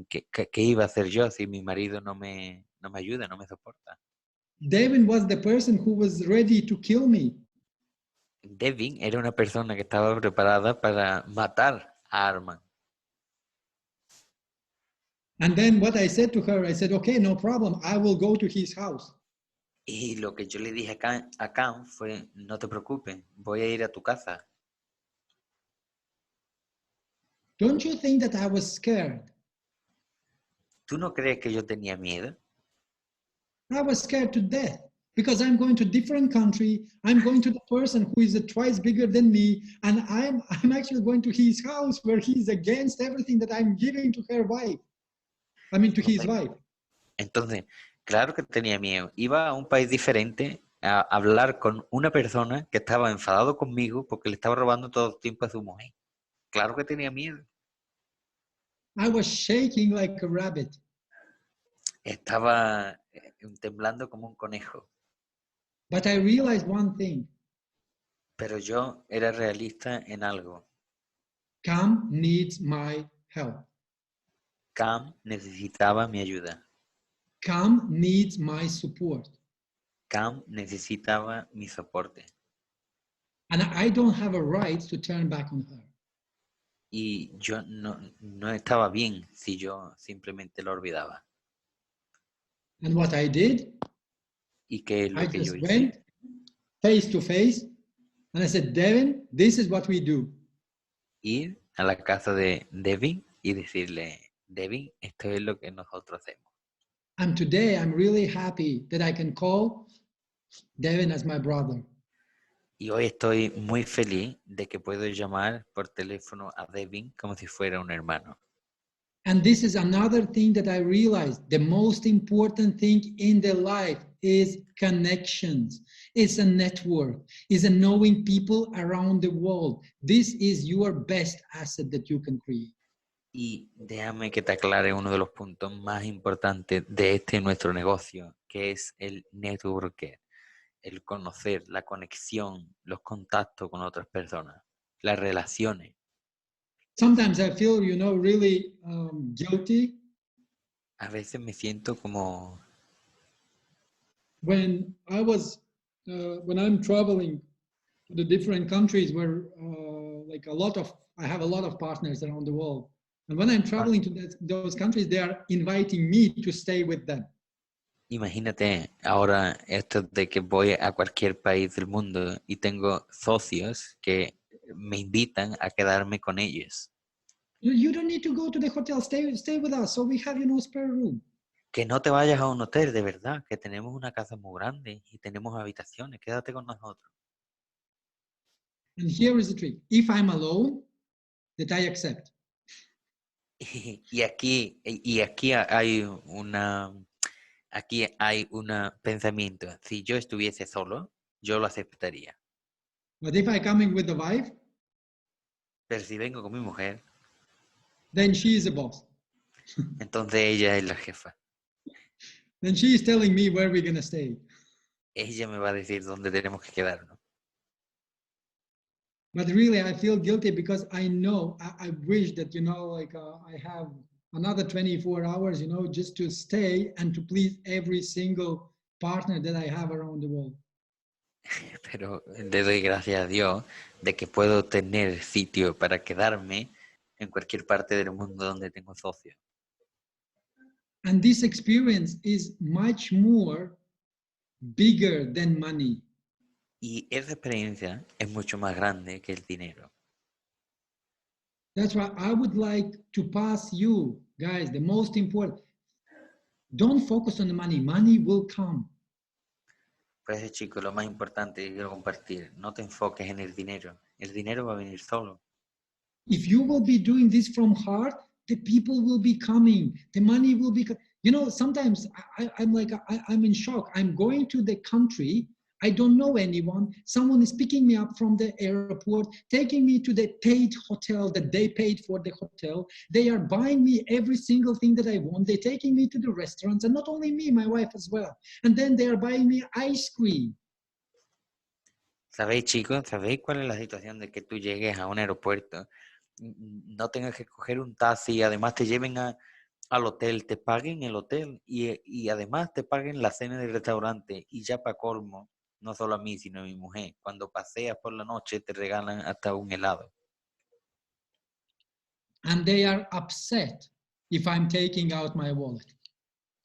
que iba a hacer yo si mi marido no me ayuda, no me soporta. Devin was the person who was ready to kill me. Devin era una persona que estaba preparada para matar a Armand. And then what I said to her, I said, okay, no problem, I will go to his house. Y lo que yo le dije a Cam fue, no te preocupes, voy a ir a tu casa. Don't you think that I was scared? ¿Tú no crees que yo tenía miedo? I was scared to death because I'm going to a different country. I'm going to the person who is twice bigger than me, and I'm actually going to his house where he's against everything that I'm giving to her wife. I mean, to his wife. Entonces, claro que tenía miedo. Iba a un país diferente a hablar con una persona que estaba enfadado conmigo porque le estaba robando todo el tiempo a su mujer. Claro que tenía miedo. I was shaking like a rabbit. Estaba temblando como un conejo. But I realized one thing. Pero yo era realista en algo. Cam needs my help. Cam necesitaba mi ayuda. Cam needs my support. Cam necesitaba mi soporte. And I don't have a right to turn back on her. Y yo no estaba bien si yo simplemente lo olvidaba. And what I did, ¿Y qué es lo I que yo just hice? went face to face and I said, Devin, this is what we do. Ir a la casa de Devin y decirle, Devin, esto es lo que nosotros hacemos. And today I'm really happy that I can call Devin as my brother. Y hoy estoy muy feliz de que puedo llamar por teléfono a Devin como si fuera un hermano. And this is another thing that I realized. The most important thing in the life is connections. It's a network. It's a knowing people around the world. This is your best asset that you can create. Y déjame que te aclare uno de los puntos más importantes de nuestro negocio, que es el networker, el conocer, la conexión, los contactos con otras personas, las relaciones. Sometimes I feel, really guilty A veces me siento como when I'm traveling to the different countries where I have a lot of partners around the world. And when I'm traveling to those countries, they are inviting me to stay with them. Imagínate ahora esto de que voy a cualquier país del mundo y tengo socios que me invitan a quedarme con ellos. You don't need to go to the hotel. Stay with us. So we have, spare room. Que no te vayas a un hotel, de verdad, que tenemos una casa muy grande y tenemos habitaciones. Quédate con nosotros. And here is the trick. If I'm alone, that I accept. Y aquí hay un pensamiento. Si yo estuviese solo, yo lo aceptaría. But if I'm coming with the wife, Pero si vengo con mi mujer, then she is the boss. entonces ella es la jefa. Then she is telling me where we're going to stay. Ella me va a decir dónde tenemos que quedarnos. But really, I feel guilty because I know, I wish that, I have another 24 hours, just to stay and to please every single partner that I have around the world. Pero le doy gracias a Dios de que puedo tener sitio para quedarme en cualquier parte del mundo donde tengo socios. And this experience is much more bigger than money. Y esa experiencia es mucho más grande que el dinero. That's why I would like to pass you, guys, the most important. Don't focus on the money. Money will come. Por eso, chicos, lo más importante que quiero compartir, no te enfoques en el dinero va a venir solo. If you will be doing this from heart, the people will be coming, the money will be, you know, sometimes I'm like, I'm in shock. I'm going to the country, I don't know anyone, someone is picking me up from the airport, taking me to the paid hotel that they paid for the hotel. They are buying me every single thing that I want. They're taking me to the restaurants, and not only me, my wife as well. And then they are buying me ice cream. ¿Sabéis, chicos? ¿Sabéis cuál es la situación de que tú llegues a un aeropuerto, no tengas que coger un taxi y además te lleven al hotel, te paguen el hotel y además te paguen la cena del restaurante y ya para colmo, no solo a mí, sino a mi mujer, cuando paseas por la noche te regalan hasta un helado? And they are upset if I'm taking out my wallet.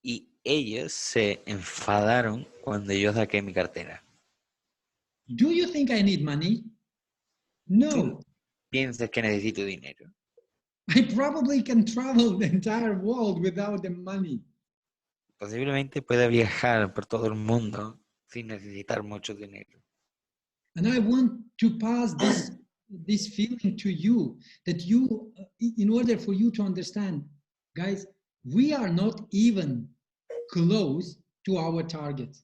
Y ellos se enfadaron cuando yo saqué mi cartera. Do you think I need money? No. ¿Tú piensas que necesito dinero? I probably can travel the entire world without the money. Posiblemente pueda viajar por todo el mundo sin necesitar mucho dinero. And I want to pass this feeling to you, that you, in order for you to understand, guys, we are not even close to our target.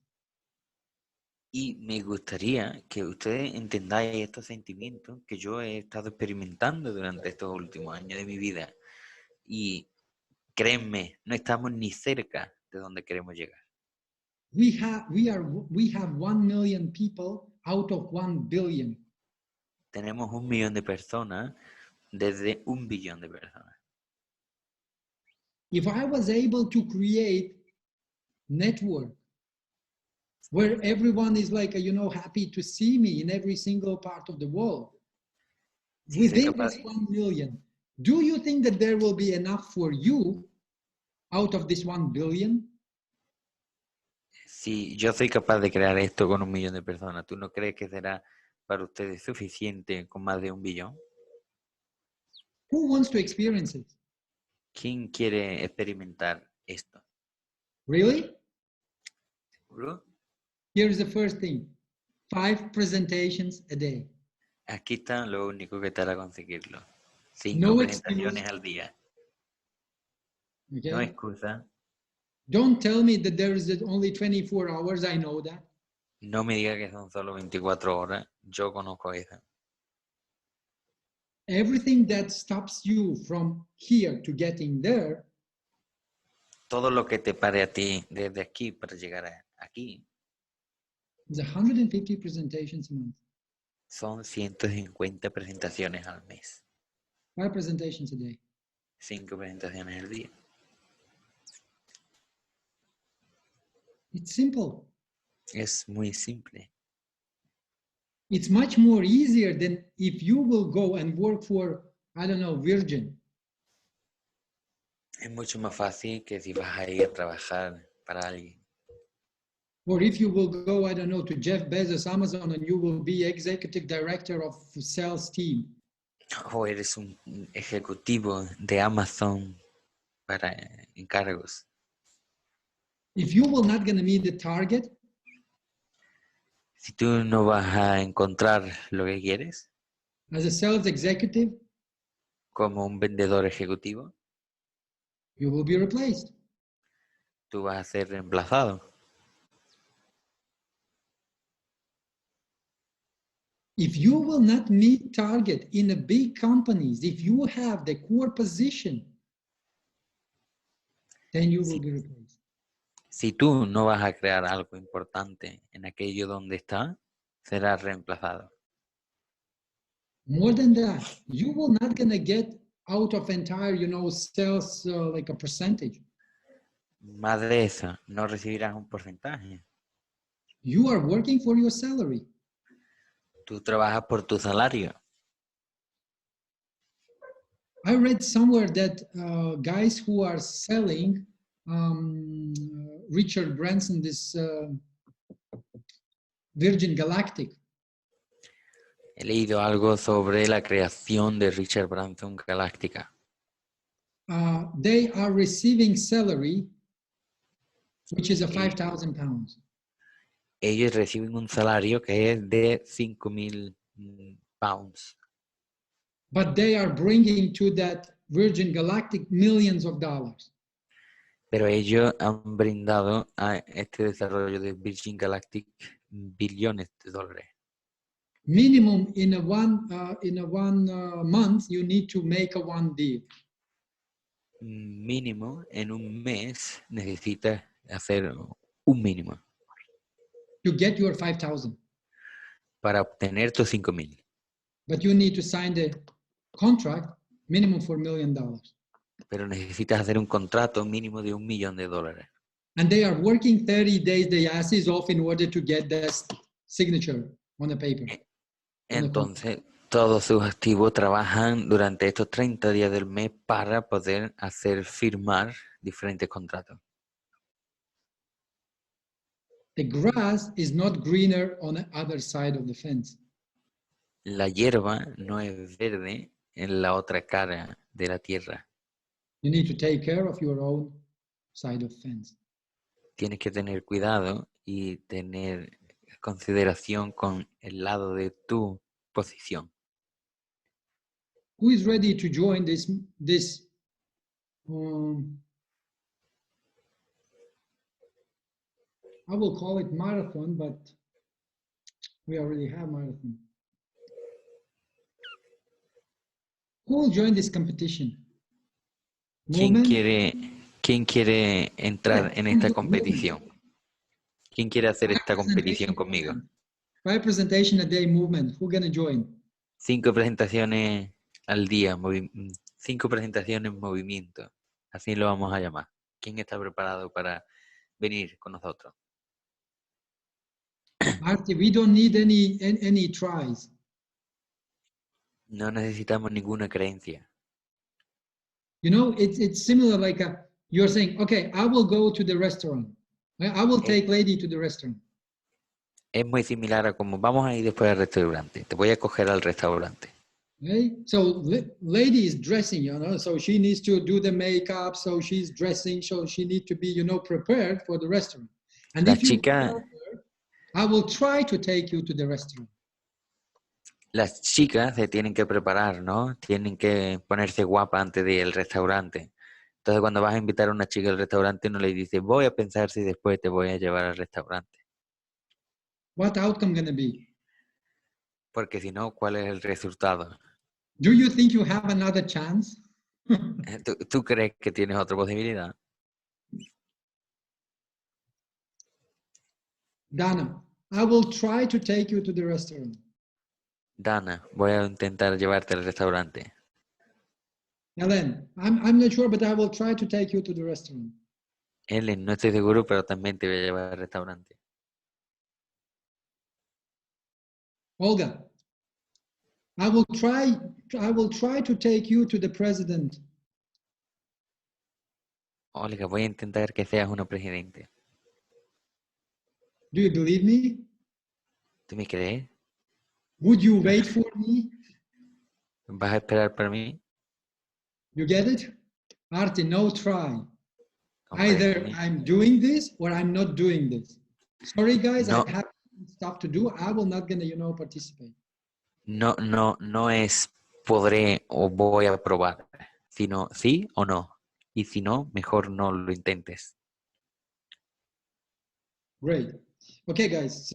Y me gustaría que ustedes entendáis estos sentimientos que yo he estado experimentando durante estos últimos años de mi vida. Y créanme, no estamos ni cerca de donde queremos llegar. We have 1 million people out of 1 billion. Tenemos 1 millón de personas desde 1 billón de personas. If I was able to create network where everyone is like, you know, happy to see me in every single part of the world, within this 1 million, do you think that there will be enough for you out of this 1 billion? Si yo soy capaz de crear esto con 1 millón de personas, ¿tú no crees que será para ustedes suficiente con más de 1 billón? Who wants to experience it? ¿Quién quiere experimentar esto? Really? ¿Seguro? Here's the first thing. 5 presentations a day. Aquí está lo único que te hará conseguirlo. 5 No presentaciones excuse. al día. Okay? No excusa. Don't tell me that there is only 24 hours. I know that. No me diga que son solo 24 horas. Yo conozco eso. Everything that stops you from here to getting there Todo lo que te pare a ti desde aquí para llegar aquí is 150 presentations a month. son 150 presentaciones al mes. 5 presentations a day. 5 presentaciones al día. It's simple. Es muy simple. It's much more easier than if you will go and work for, I don't know, Virgin. Es mucho más fácil que si vas a ir a trabajar para alguien. Or if you will go, I don't know, to Jeff Bezos, Amazon, and you will be executive director of sales team. O eres un ejecutivo de Amazon para encargos. If you will not going to meet the target, Si tú no vas a encontrar lo que quieres as a sales executive, como un vendedor ejecutivo, you will be replaced. tú vas a ser reemplazado. If you will not meet target in the big companies, if you have the core position, then you will be replaced. Si tú no vas a crear algo importante en aquello donde está, serás reemplazado. More than that, you will not gonna get out of entire, you know, sales like a percentage. Más de eso, no recibirás un porcentaje. You are working for your salary. Tú trabajas por tu salario. I read somewhere that guys who are selling Richard Branson, this Virgin Galactic. He leído algo sobre la creación de Richard Branson Galáctica. They are receiving salary, which is a 5,000 pounds. ellos reciben un salario que es de 5.000 pounds. But they are bringing to that Virgin Galactic millions of dollars. Pero ellos han brindado a este desarrollo de Virgin Galactic billones de dólares. Minimum in a one month, you need to make a one deal. Mínimo en un mes necesitas hacer un mínimo to get your 5,000. para obtener tus 5.000. But you need to sign the contract minimum for $1 million. Pero necesitas hacer un contrato mínimo de $1 millón. And they are working 30 days, their asses off in order to get that signature on the paper. Entonces, todos sus activos trabajan durante estos 30 días del mes para poder hacer firmar diferentes contratos. The grass is not greener on the other side of the fence. La hierba no es verde en la otra cara de la tierra. You need to take care of your own side of fence. Tienes que tener cuidado y tener consideración con el lado de tu posición. Who is ready to join this I will call it marathon, but we already have marathon. Who will join this competition? ¿Quién Movement? quiere entrar en esta competición? ¿Quién quiere hacer esta competición conmigo? 5 presentation a day movement. Who gonna join? 5 presentaciones al día, 5 presentaciones en movimiento. Así lo vamos a llamar. ¿Quién está preparado para venir con nosotros? Marty, we don't need any tries. No necesitamos ninguna creencia. You know, it's similar like you're saying, okay, I will go to the restaurant. I will take lady to the restaurant. Es muy similar a como vamos a ir después al restaurante. Te voy a coger al restaurante. Okay? So lady is dressing, you know, so she needs to do the makeup, so she's dressing, so she needs to be, you know, prepared for the restaurant. And if you tell her, I will try to take you to the restaurant. Las chicas se tienen que preparar, ¿no? Tienen que ponerse guapa antes del restaurante. Entonces, cuando vas a invitar a una chica al restaurante, no le dices, voy a pensar si después te voy a llevar al restaurante. What outcome gonna be? Porque si no, ¿cuál es el resultado? Do you think you have another chance? ¿Tú crees que tienes otra posibilidad? Dana, I will try to take you to the restaurant. Dana, voy a intentar llevarte al restaurante. Ellen, I'm not sure, but I will try to take you to the restaurant. Ellen, no estoy seguro, pero también te voy a llevar al restaurante. Olga, I will try to take you to the president. Olga, voy a intentar que seas una presidente. Do you believe me? ¿Tú me crees? Would you wait for me? ¿Vas a esperar por mí? You get it? Arti, no try. Either I'm doing this or I'm not doing this. Sorry, guys, no. I have stuff to do. I will not gonna, you know, participate. No es podré o voy a probar, sino sí o no. Y si no, mejor no lo intentes. Great. Okay, guys.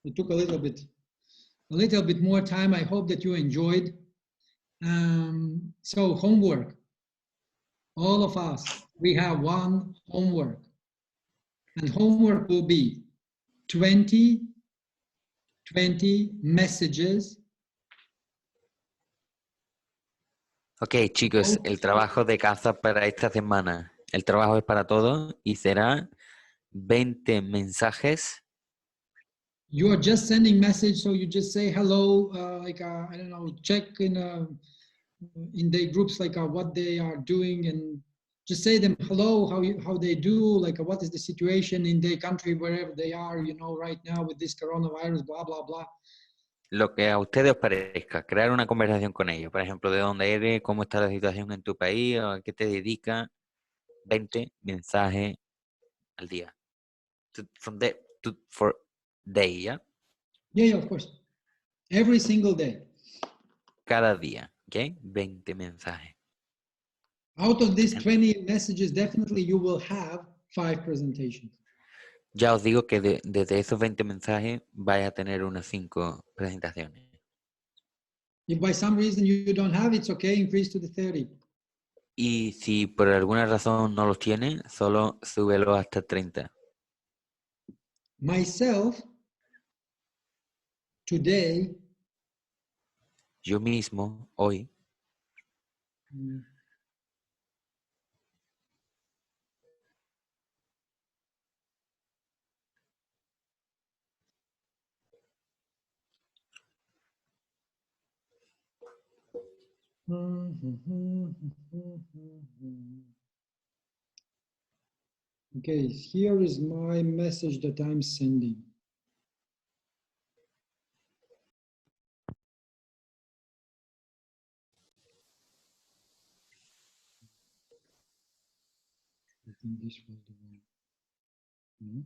It took a little bit more time. I hope that you enjoyed. So homework. All of us, we have one homework. And homework will be 20 messages. Ok, chicos, el trabajo de casa para esta semana. El trabajo es para todos y será 20 mensajes. You are just sending message, so you just say hello, I don't know, check in the groups what they are doing, and just say them hello, how they do, what is the situation in their country, wherever they are, you know, right now with this coronavirus, blah, blah, blah. Lo que a ustedes os parezca, crear una conversación con ellos. Por ejemplo, de dónde eres, cómo está la situación en tu país, a qué te dedicas. 20 mensajes al día. for day, ¿ya? Yeah, of course. Every single day. Cada día, ¿ok? 20 mensajes. Out of these 20 messages, definitely you will have 5 presentations. Ya os digo que desde esos 20 mensajes vais a tener unas 5 presentaciones. If by some reason you don't have, it's okay, increase to the 30. Y si por alguna razón no los tiene, solo súbelo hasta 30. Myself, today, Yo mismo, hoy, okay, here is my message that I'm sending. I think this was the one. No?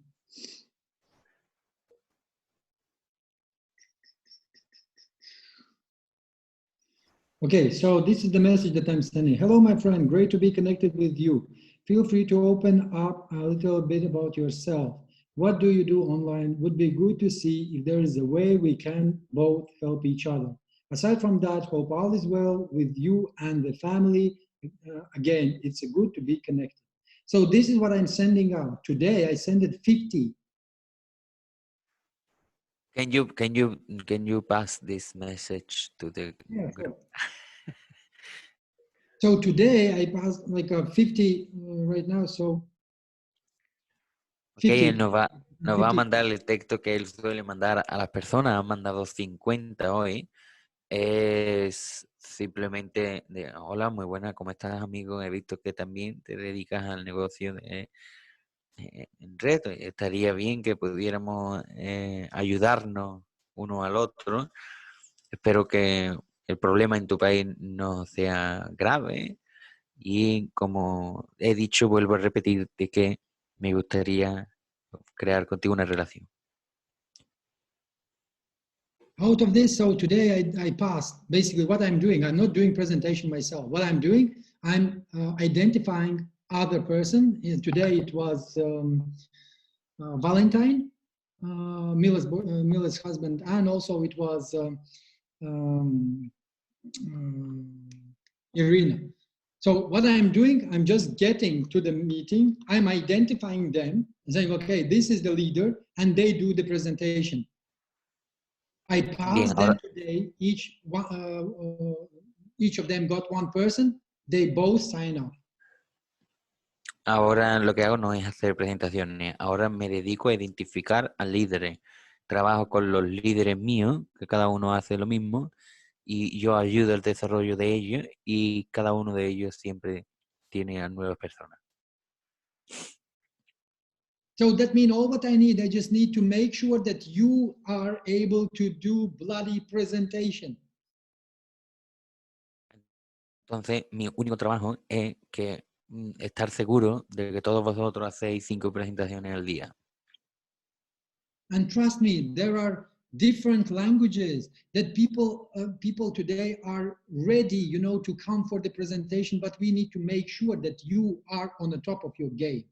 Okay, so this is the message that I'm sending. Hello, my friend. Great to be connected with you. Feel free to open up a little bit about yourself. What do you do online? Would be good to see if there is a way we can both help each other. Aside from that, hope all is well with you and the family. Again, it's good to be connected. So this is what I'm sending out. Today, I sent it 50. can you pass this message to the group? So today I passed like a 50 right now, so 50. Okay, él nos va a mandar el texto que él suele mandar a las personas. Han mandado 50 hoy. Es simplemente de, hola, muy buena, ¿cómo estás, amigo? He visto que también te dedicas al negocio de en red. Estaría bien que pudiéramos ayudarnos uno al otro. Espero que el problema en tu país no sea grave. Y como he dicho, vuelvo a repetir de que me gustaría crear contigo una relación. Out of this, so today I passed basically what I'm doing. I'm not doing presentation myself. What I'm doing, I'm identifying other person. Today it was Valentine, Mila's husband, and also it was Irina. So what I'm doing, I'm just getting to the meeting, I'm identifying them, saying, okay, this is the leader, and they do the presentation. I passed them today, each of them got one person, they both sign up. Ahora lo que hago no es hacer presentaciones, ahora me dedico a identificar a líderes. Trabajo con los líderes míos, que cada uno hace lo mismo, y yo ayudo al desarrollo de ellos, y cada uno de ellos siempre tiene a nuevas personas. So that means all what I need, I just need to make sure that you are able to do bloody presentation. Entonces, mi único trabajo es que estar seguro de que todos vosotros hacéis 5 presentaciones al día. And trust me, there are different languages that people today are ready, you know, to come for the presentation, but we need to make sure that you are on the top of your game.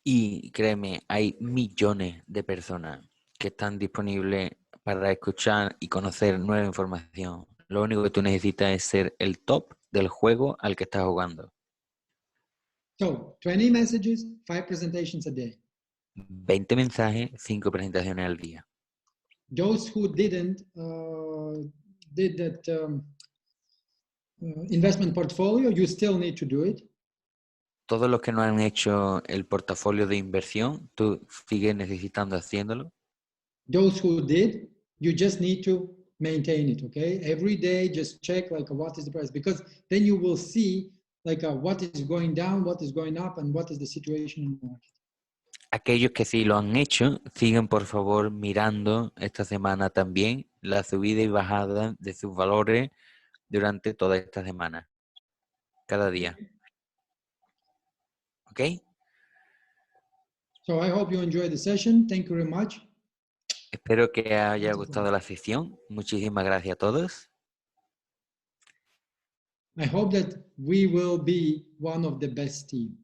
Y créeme, hay millones de personas que están disponibles para escuchar y conocer nueva información. Lo único que tú necesitas es ser el top del juego al que estás jugando. So, 20 messages, 5 presentations a day. 20 mensajes, 5 presentaciones al día. Those who didn't did that investment portfolio, you still need to do it. Todos los que no han hecho el portafolio de inversión, tú sigues necesitando haciéndolo. Those who did, you just need to maintain it, okay? Every day, just check like what is the price, because then you will see like what is going down, what is going up, and what is the situation in the market. Aquellos que sí lo han hecho, sigan por favor mirando esta semana también la subida y bajada de sus valores durante toda esta semana, cada día. ¿Ok? So I hope you enjoyed the session. Thank you very much. Espero que haya gustado la sesión. Muchísimas gracias a todos. I hope that we will be one of the best team.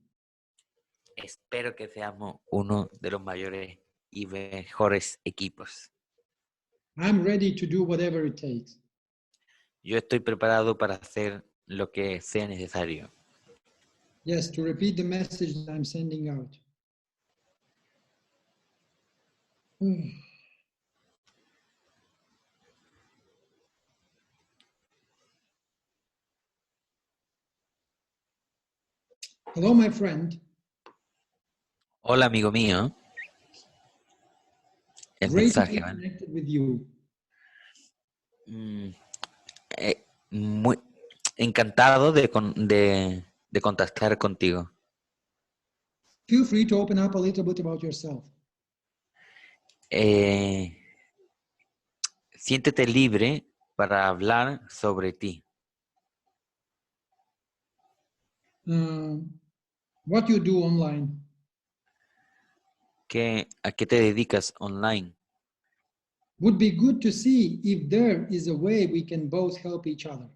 Espero que seamos uno de los mayores y mejores equipos. I'm ready to do whatever it takes. Yo estoy preparado para hacer lo que sea necesario. Yes, to repeat the message that I'm sending out. Hello, my friend. Hola, amigo mío. El Great to mensaje, be ¿vale? connected with you. Muy encantado de contactar contigo. Feel free to open up a little bit about yourself. Siéntete libre para hablar sobre ti. What you do online. ¿A qué te dedicas online? Would be good to see if there is a way we can both help each other.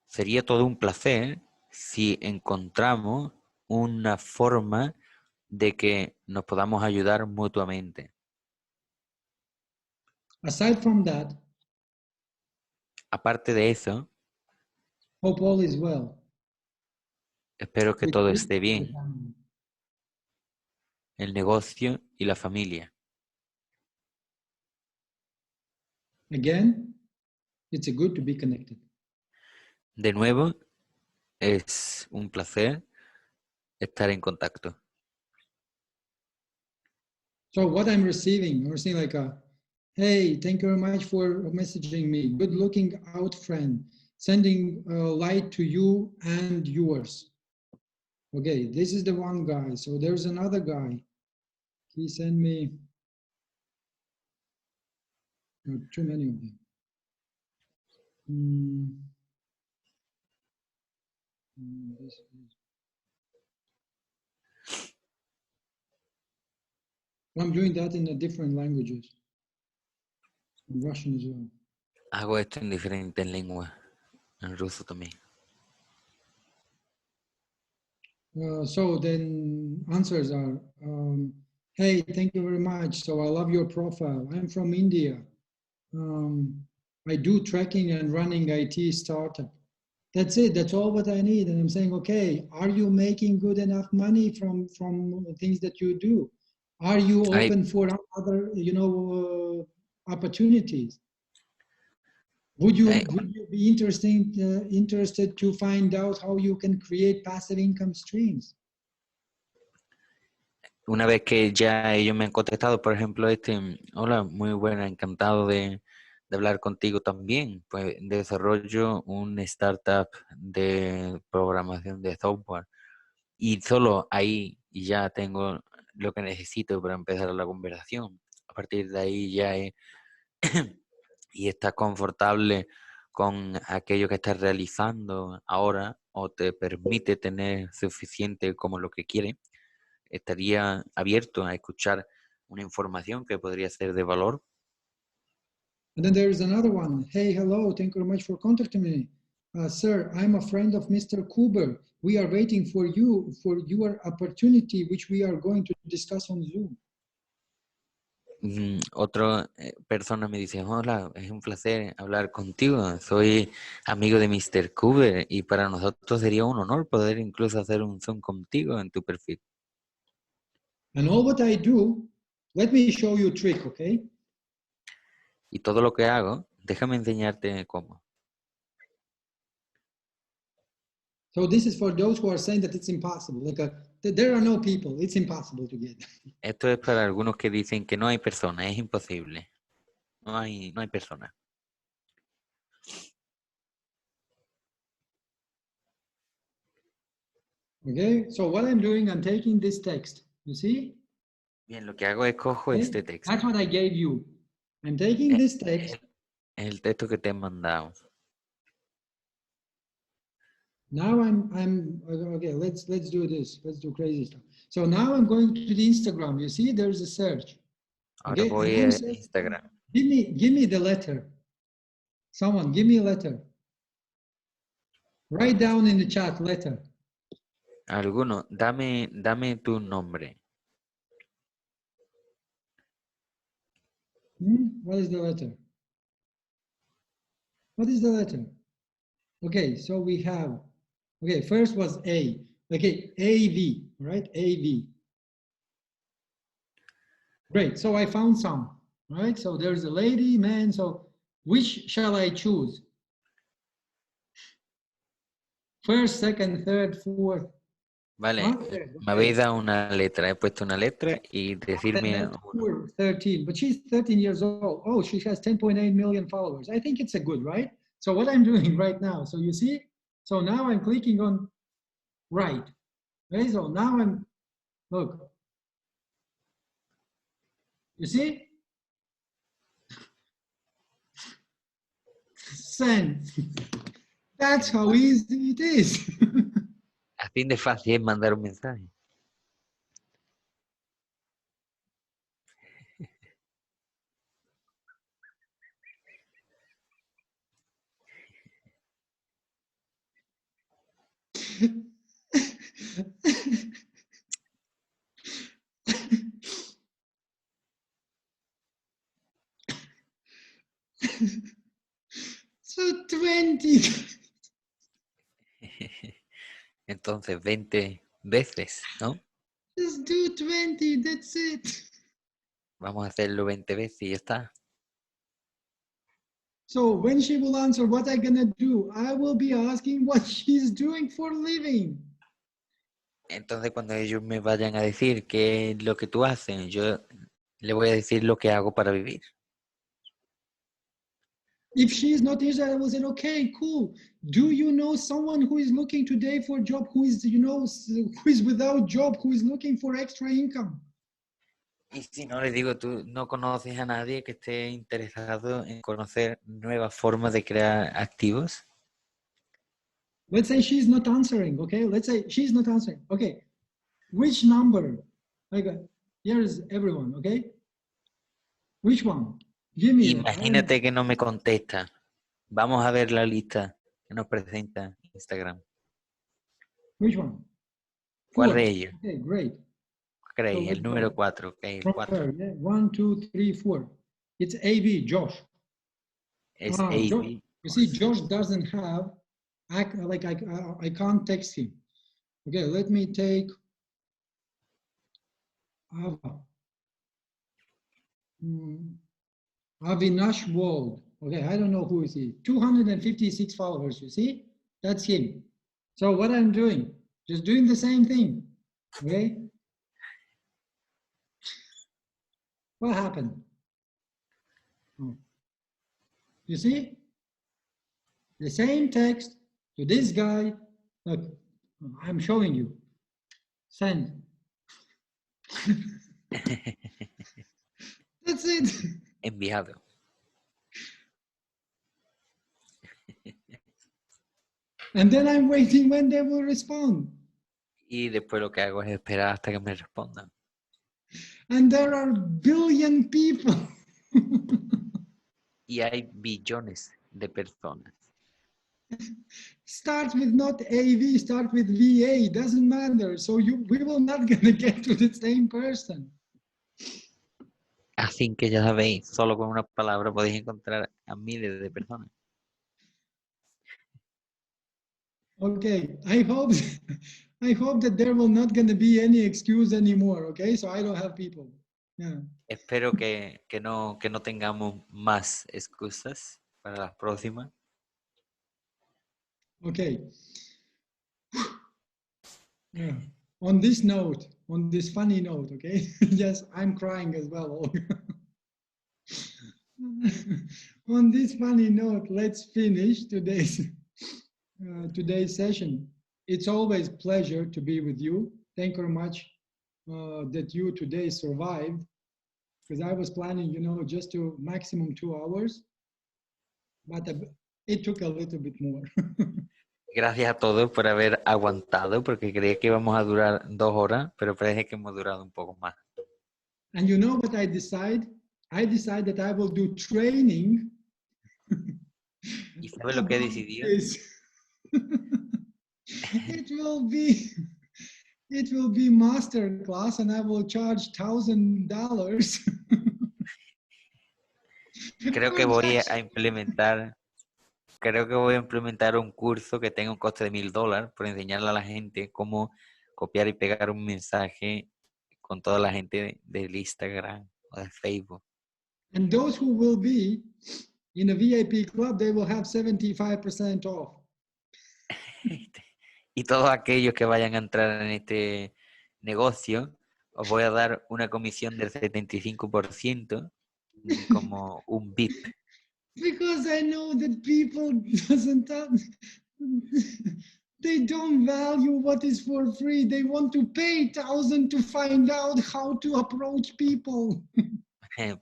Sería todo un placer si encontramos una forma de que nos podamos ayudar mutuamente. Aside from that, Aparte de eso, hope all is well. espero que with todo you esté and the bien, family. el negocio y la familia. Again, it's good to be connected. De nuevo, es un placer estar en contacto. So what I'm receiving like hey, thank you very much for messaging me. Good looking out, friend. Sending light to you and yours. Okay, this is the one guy. So there's another guy. He sent me too many of them. I'm doing that in different languages. In Russian as well. Hago esto en diferentes lenguas, en ruso también. So then answers are, hey, thank you very much. So I love your profile. I'm from India. I do tracking and running IT startup. That's it. That's all what I need. And I'm saying, okay, are you making good enough money from things that you do? Are you open for other, opportunities? Would you be interested to find out how you can create passive income streams? Una vez que ya ellos me han contestado, por ejemplo, hola, muy buena, encantado de hablar contigo también. Pues desarrollo un startup de programación de software y solo ahí ya tengo lo que necesito para empezar la conversación. A partir de ahí ya y estás confortable con aquello que estás realizando ahora o te permite tener suficiente como lo que quieres, estaría abierto a escuchar una información que podría ser de valor. And then there is another one. Hey, hello, thank you very much for contacting me. Sir, I'm a friend of Mr. Kuber. We are waiting for you, for your opportunity, which we are going to discuss on Zoom. Otra persona me dice, hola, es un placer hablar contigo. Soy amigo de Mr. Kuber y para nosotros sería un honor poder incluso hacer un Zoom contigo en tu perfil. And all what I do, let me show you a trick, okay? Y todo lo que hago, déjame enseñarte cómo. So this is for those who are saying that it's impossible. There are no people. It's impossible to get. Esto es para algunos que dicen que no hay personas, es imposible. No hay personas. Okay, so what I'm doing, I'm taking this text. You see? Bien, lo que hago es cojo este texto. That's what I gave you. I'm taking this text. El texto que te he mandado. Now I'm okay. Let's do this. Let's do crazy stuff. So now I'm going to the Instagram. You see, there's a search. Ahora Okay, voy and a I'm saying, Instagram. give me the letter. Someone, give me a letter. Write down in the chat letter. Alguno, dame tu nombre. What is the letter? What is the letter? Okay, so we have, okay, first was A. Okay, AV, right? AV. Great, so I found some, right? So there's a lady, man, so which shall I choose? First, second, third, fourth. Vale, Huh? me habéis dado una letra. He puesto una letra y decirme uno. Poor 13, but she's 13 years old. Oh, she has 10.8 million followers. I think it's a good, right? So what I'm doing right now, so you see, so now I'm clicking on right. Okay, so now I'm, look. You see? Send. That's how easy it is. Así de fácil es mandar un mensaje. So 20. Entonces, 20 veces, ¿no? Just do 20, that's it. Vamos a hacerlo 20 veces y ya está. So when she will answer what I'm gonna do, I will be asking what she's doing for a living. Entonces, cuando ellos me vayan a decir qué es lo que tú haces, yo le voy a decir lo que hago para vivir. If she's not Israel, I will say, okay, cool. Do you know someone who is looking today for a job, who is, you know, who is without job, who is looking for extra income? Y si no, le digo, tú no conoces a nadie que esté interesado en conocer nuevas formas de crear activos. Let's say she's not answering, okay? Let's say she's not answering. Okay, which number? Here is everyone, okay? Which one? Give me. Imagínate que no me contesta. Vamos a ver la lista que nos presenta Instagram. Which one? ¿Cuál 4. de ellos? Okay, great. ¿Creéis? So El número 4. Okay, el 4. Yeah? 1, 2, 3, 4. It's AV, Josh. Es Josh, AV. you see, Josh doesn't have, I can't text him. Okay, let me take Ava. Avinash Wald. Okay, I don't know who is he. 256 followers, you see? That's him. So what I'm doing, just doing the same thing, okay? What happened? Oh. You see? The same text to this guy. Look, I'm showing you. Send. That's it. Enviado. And then I'm waiting when they will respond. Y después lo que hago es esperar hasta que me respondan. And there are billion people. Y hay billones de personas. Start with not AV, start with VA, doesn't matter. So we will not gonna get to the same person. Así que ya sabéis, solo con una palabra podéis encontrar a miles de personas. Okay, I hope that there will not gonna be any excuse anymore, okay? So I don't have people. Yeah. Espero que no tengamos más excusas para las próximas. Okay. Yeah. On this note, on this funny note, okay? Yes, I'm crying as well. On this funny note, let's finish today's session. It's always a pleasure to be with you. Thank you very much that you today survived, because I was planning, you know, just to maximum 2 hours, but it took a little bit more. Gracias a todos por haber aguantado, porque creía que íbamos a durar 2 horas, pero parece que hemos durado un poco más. And you know what I decide? I decide that I will do training. ¿Y sabes lo que he decidido? It will be master class, and I will charge $1,000. Creo que voy a implementar un curso que tenga un coste de $1,000 por enseñarle a la gente cómo copiar y pegar un mensaje con toda la gente del Instagram o de Facebook. And those who will be in a VIP club, they will have 75% off. Y todos aquellos que vayan a entrar en este negocio, os voy a dar una comisión del 75% como un VIP. Because I know that people they don't value what is for free. They want to pay $1,000 to find out how to approach people.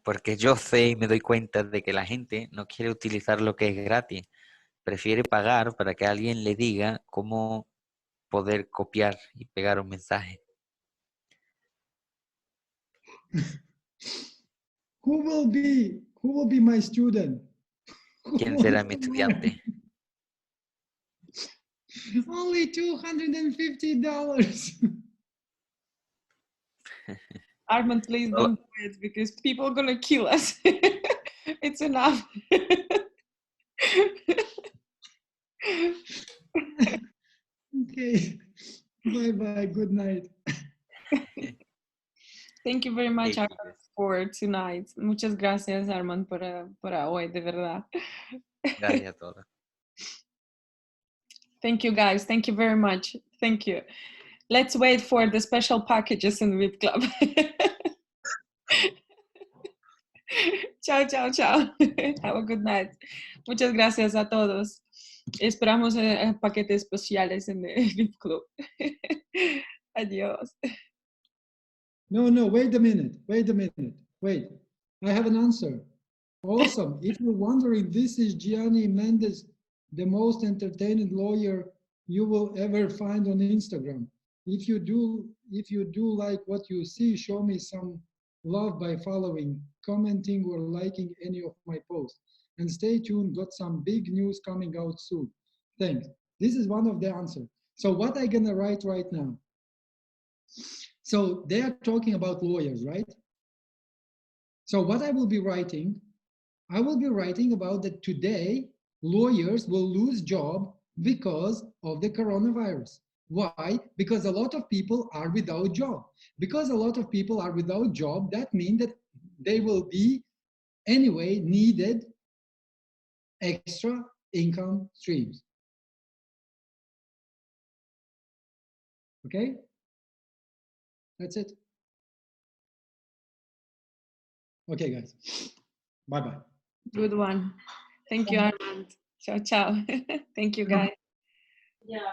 Porque yo sé y me doy cuenta de que la gente no quiere utilizar lo que es gratis. Prefiere pagar para que alguien le diga cómo poder copiar y pegar un mensaje. Who will be my student? ¿Quién será mi estudiante? Only $250. Armand, please don't do it because people are gonna kill us. It's enough. Okay. Bye-bye. Good night. Thank you very much, Armand, for tonight. Muchas gracias, Armand, para hoy, de verdad. Gracias a todos. Thank you, guys. Thank you very much. Thank you. Let's wait for the special packages in the VIP Club. Chao, chao, chao. Have a good night. Muchas gracias a todos. Esperamos paquetes especiales en el VIP Club. Adiós. No, wait a minute. Wait. I have an answer. Awesome. If you're wondering, this is Gianni Mendez, the most entertaining lawyer you will ever find on Instagram. If you do like what you see, show me some love by following, commenting, or liking any of my posts. And stay tuned, got some big news coming out soon. Thanks. This is one of the answers. So what I'm gonna write right now? So they are talking about lawyers, right? So what I will be writing about that today lawyers will lose job because of the coronavirus. Why? Because a lot of people are without job. Because a lot of people are without job, that means that they will be anyway needed extra income streams. Okay? That's it. Okay, guys. Bye-bye. Good one. Thank you, Armand. Ciao, ciao. Thank you, guys. Yeah.